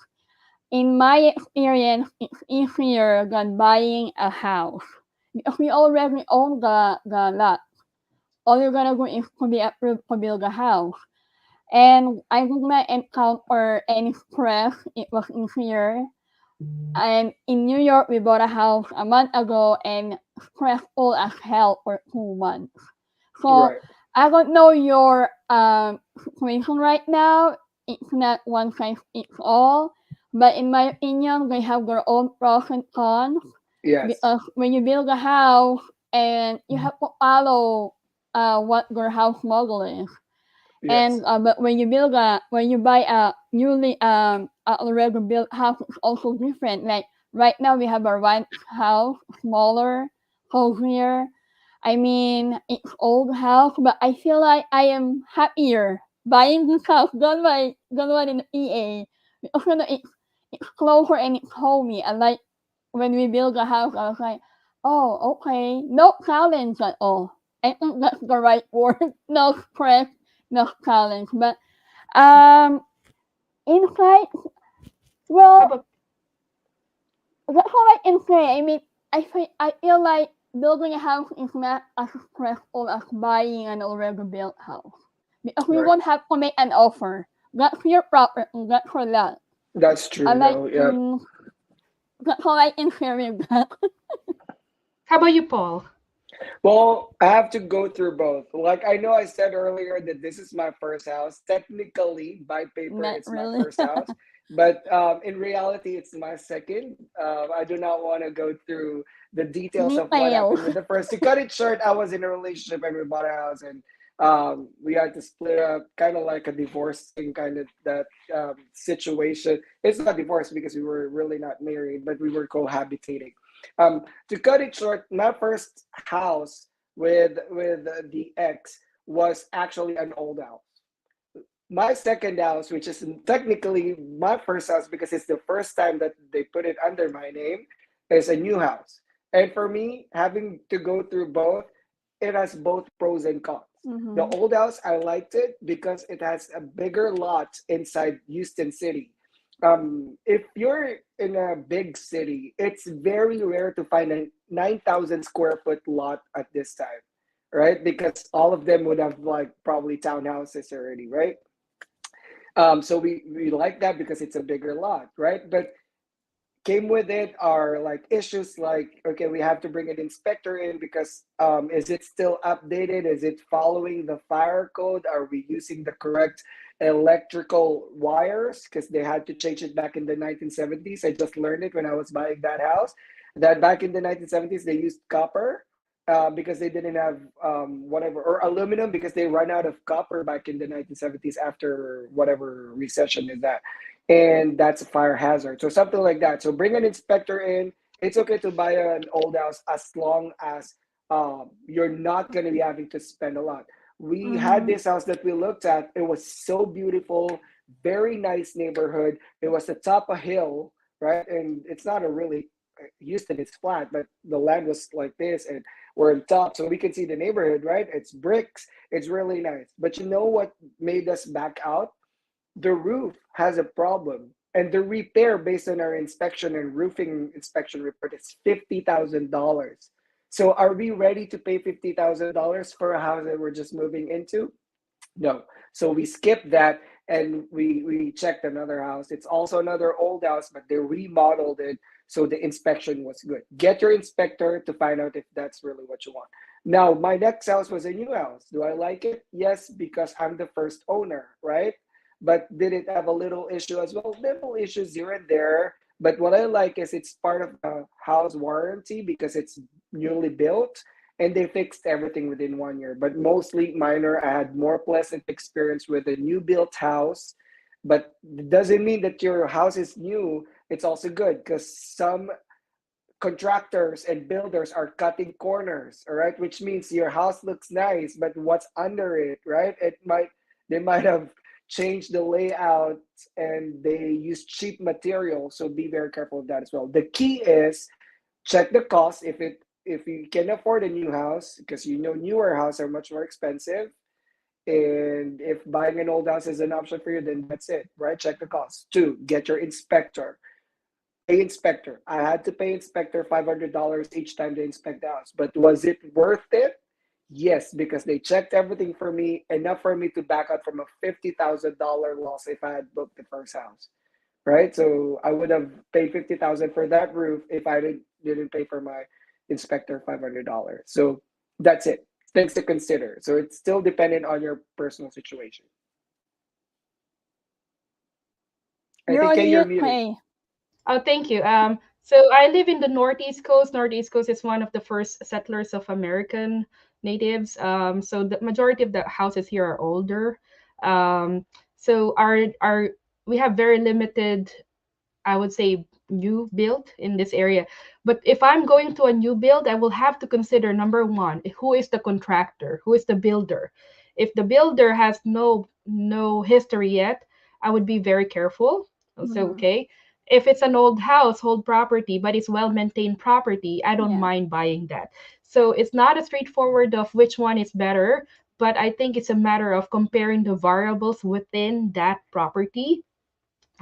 In my experience, it's easier than buying a house because we already own the lot. All you're gonna do is to be approved to build a house. And I did not encounter any stress. It was easier. And in New York, we bought a house a month ago and stressful as hell for 2 months. So Right. I don't know your situation right now. It's not one size fits all. But in my opinion, they have their own pros and cons Yes. because when you build a house and you have to follow what your house model is. And Yes. but when you buy a newly a already built house, it's also different. Like right now, we have a ranch house, smaller, cozier. I mean, it's old house, but I feel like I am happier buying this house than one in the EA. Because you know, it's closer and it's homey. And like when we build a house, I was like, oh, okay, no challenge at all. I think that's the right word. No stress, no challenge. But um, inside, How well, about that's all I can say. I mean, I feel like building a house is not as stressful as buying an already built house because you Right. won't have to make an offer. That's your property. That's for that. That's I true like though. Yeah. that's all I can share with that. how about you, Paul? Well, I have to go through both. Like I know I said earlier that this is my first house. Technically, by paper, Not it's my really. first house, but in reality, it's my second. I do not want to go through the details of what Details. happened with the first. To cut it short, I was in a relationship and we bought a house, and we had to split up, kind of like a divorcing kind of that situation. It's not divorce because we were really not married, but we were cohabitating. To cut it short, my first house with the ex was actually an old house. My second house, which is technically my first house because it's the first time that they put it under my name, is a new house. And for me, having to go through both, it has both pros and cons. The Mm-hmm. old house, I liked it because it has a bigger lot inside Houston City. If you're in a big city, it's very rare to find a 9,000 square foot lot at this time, right? Because all of them would have like probably townhouses already, right? So we like that because it's a bigger lot, right? But came with it are like issues like, okay, we have to bring an inspector in because is it still updated, is it following the fire code, are we using the correct electrical wires, because they had to change it back in the 1970s. I just learned it when I was buying that house, that back in the 1970s they used copper, because they didn't have whatever, or aluminum, because they run out of copper back in the 1970s after whatever recession is that, and that's a fire hazard. So something like that. So bring an inspector in. It's okay to buy an old house as long as you're not going to be having to spend a lot. We had Mm-hmm. this house that we looked at. It was so beautiful, very nice neighborhood. It was atop a hill, right? And it's not a really Houston, it's flat, but the land was like this, and we're on top, so we can see the neighborhood, right? It's bricks. It's really nice. But you know what made us back out? The roof has a problem, and the repair based on our inspection and roofing inspection report is $50,000. So are we ready to pay $50,000 for a house that we're just moving into? No. So we skipped that, and we checked another house. It's also another old house, but they remodeled it, so the inspection was good. Get your inspector to find out if that's really what you want. Now, my next house was a new house. Do I like it? Yes, because I'm the first owner, right? But did it have a little issue as well? Little issues here and there. But what I like is it's part of the house warranty because it's newly built, and they fixed everything within 1 year, but mostly minor. I had more pleasant experience with a new built house, but it doesn't mean that your house is new. It's also good because some contractors and builders are cutting corners, all right, which means your house looks nice, but what's under it, right? They might have changed the layout, and they use cheap material, so be very careful of that as well. The key is check the cost. If you can afford a new house, because you know newer houses are much more expensive, and if buying an old house is an option for you, then that's it, right? Check the cost. Two, get your inspector. Pay inspector. I had to pay inspector $500 each time they inspect the house, but was it worth it? Yes, because they checked everything for me, enough for me to back out from a $50,000 loss if I had booked the first house, right? So I would have paid 50,000 for that roof if I didn't pay for my inspector $500. So that's it. Things to consider. So it's still dependent on your personal situation. I You're think on Kay, you're mute, muted. Kay. Oh, thank you. So I live in the Northeast Coast. Northeast Coast is one of the first settlers of American natives. So the majority of the houses here are older. So our we have very limited, I would say, new build in this area. But if I'm going to a new build, I will have to consider number one, who is the contractor, who is the builder. If the builder has no history yet, I would be very careful. Also, Mm-hmm. okay. If it's an old household property, but it's well maintained property, I don't Yeah. mind buying that. So it's not a straightforward of which one is better, but I think it's a matter of comparing the variables within that property.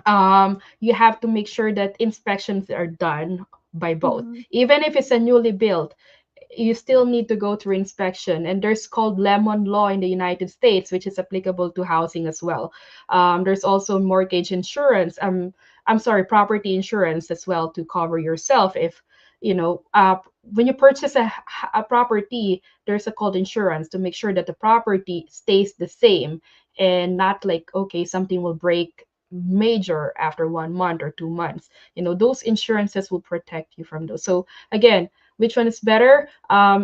You have to make sure that inspections are done by both. Mm-hmm. Even if it's a newly built, you still need to go through inspection. And there's called lemon law in the United States, which is applicable to housing as well. There's also mortgage insurance. I'm sorry, property insurance as well to cover yourself if you know when you purchase a property. There's a called insurance to make sure that the property stays the same and not like, okay, something will break major after 1 month or 2 months. Those insurances will protect you from those. So again, which one is better?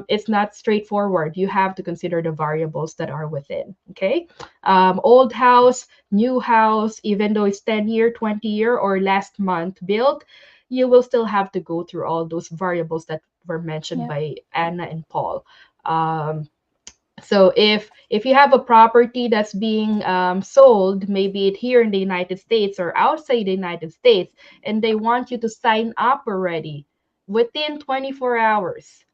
It's not straightforward. You have to consider the variables that are within. Okay. Old house, new house, even though it's 10-year, 20-year, or last month built, you will still have to go through all those variables that were mentioned Yep. by Anna and Paul. So if you have a property that's being sold, maybe it here in the United States or outside the United States, and they want you to sign up already within 24 hours,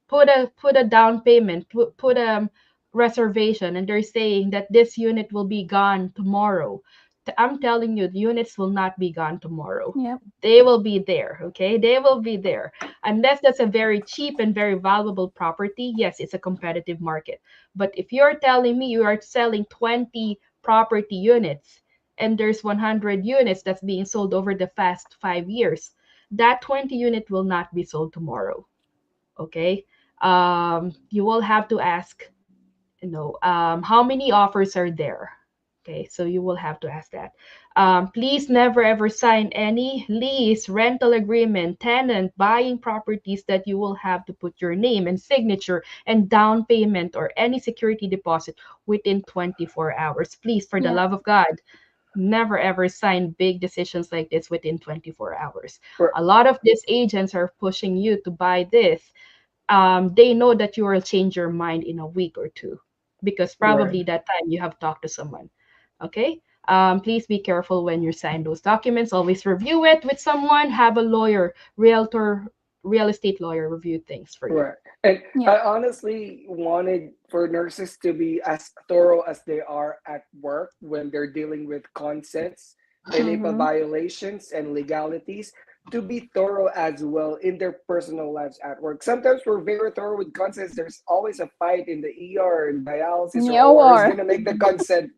put a down payment, put a reservation, and they're saying that this unit will be gone tomorrow. I'm telling you, the units will not be gone tomorrow. Yep. They will be there, okay? They will be there. Unless that's a very cheap and very valuable property, yes, it's a competitive market. But if you're telling me you are selling 20 property units and there's 100 units that's being sold over the past 5 years, that 20 unit will not be sold tomorrow, okay? You will have to ask, how many offers are there? Okay, so you will have to ask that. Please never ever sign any lease, rental agreement, tenant, buying properties that you will have to put your name and signature and down payment or any security deposit within 24 hours. Please, for the Yeah. love of God, never ever sign big decisions like this within 24 hours. Right. A lot of these agents are pushing you to buy this. They know that you will change your mind in a week or two because Right. probably that time you have talked to someone. Okay. Please be careful when you sign those documents. Always review it with someone. Have a lawyer, realtor, real estate lawyer review things for you. Right. And Yeah. I honestly wanted for nurses to be as thorough as they are at work when they're dealing with consents and HIPAA Mm-hmm. violations and legalities, to be thorough as well in their personal lives at work. Sometimes we're very thorough with consents. There's always a fight in the ER and dialysis, or Yeah, OR is war. going to make the consent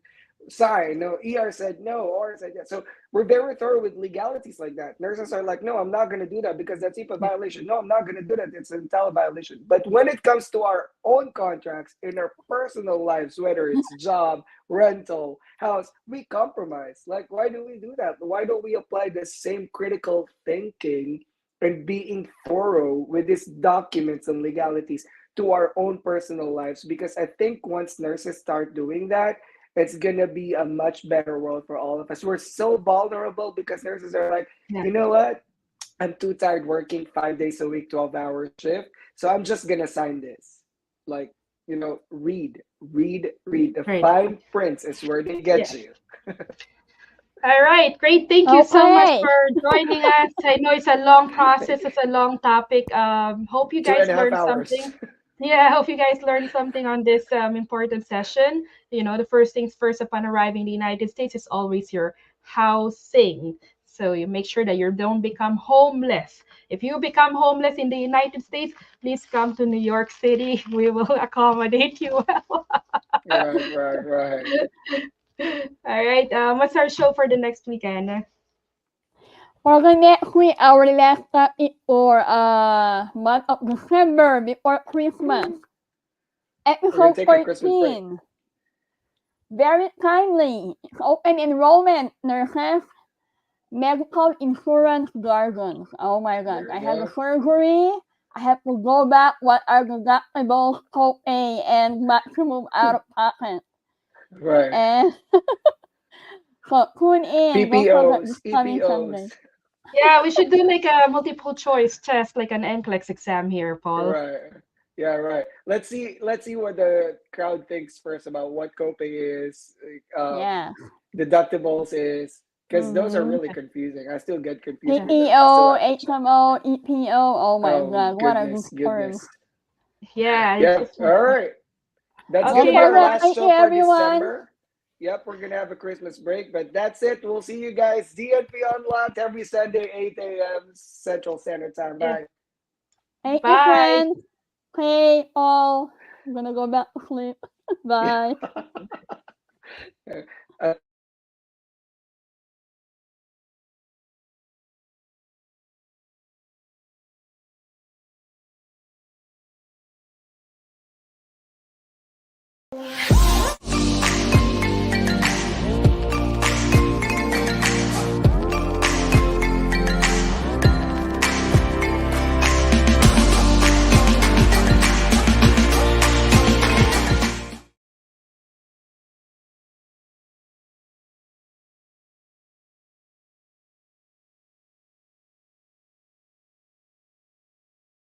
sign. No, ER said no, OR said yes. So we're very thorough with legalities like that. Nurses are like, no, I'm not going to do that because that's HIPAA Yeah. violation. No, I'm not going to do that. It's a tele violation. But when it comes to our own contracts in our personal lives, whether it's job, rental, house, we compromise. Like, why do we do that? Why don't we apply the same critical thinking and being thorough with these documents and legalities to our own personal lives? Because I think once nurses start doing that, it's gonna be a much better world for all of us. We're so vulnerable because nurses are like, Yeah. you know what? I'm too tired working 5 days a week, 12-hour shift. So I'm just gonna sign this. Like, read, read, read. The Right. fine prints is where they Yeah. get you. All right. Great. Thank you so much Okay. for joining us. I know it's a long process. It's a long topic. Hope you Two guys and a half learned hours. something. Yeah, I hope you guys learned something on this important session. The first things first upon arriving in the United States is always your housing. So you make sure that you don't become homeless. If you become homeless in the United States, please come to New York City. We will accommodate you well. Right, right, right. All right. What's our show for the next weekend? For the next week, our last topic for month of December before Christmas. We're gonna Episode take a Christmas break. 13. Very timely. It's open enrollment, nurses. Medical insurance jargons. Oh my god. There I we had a go. surgery. I have to go back. What are deductibles, copay, and maximum out of pocket? Right. And so tune in. Don't forget this PPOs, coming EPOs. Sunday. Yeah, we should do like a multiple choice test, like an NCLEX exam here, Paul. Right. Yeah, right. Let's see what the crowd thinks first about what copay is, Yeah. deductibles is, because those are Mm-hmm. really confusing. I still get confused Yeah. with them. I still PPO, have to check. HMO, EPO. Oh my Oh god. What are these goodness, terms? goodness. Yeah, Yep. it's All right. That's Don't gonna okay, be our forget, everyone. last thank you show for everyone. December. Yep, we're gonna have a Christmas break, but that's it. We'll see you guys DNP Unlocked every Sunday, 8 a.m. Central Standard Time. Yeah. Bye. Thank you, Bye. friends. Okay, Paul. I'm gonna go back to sleep. Yeah. Bye.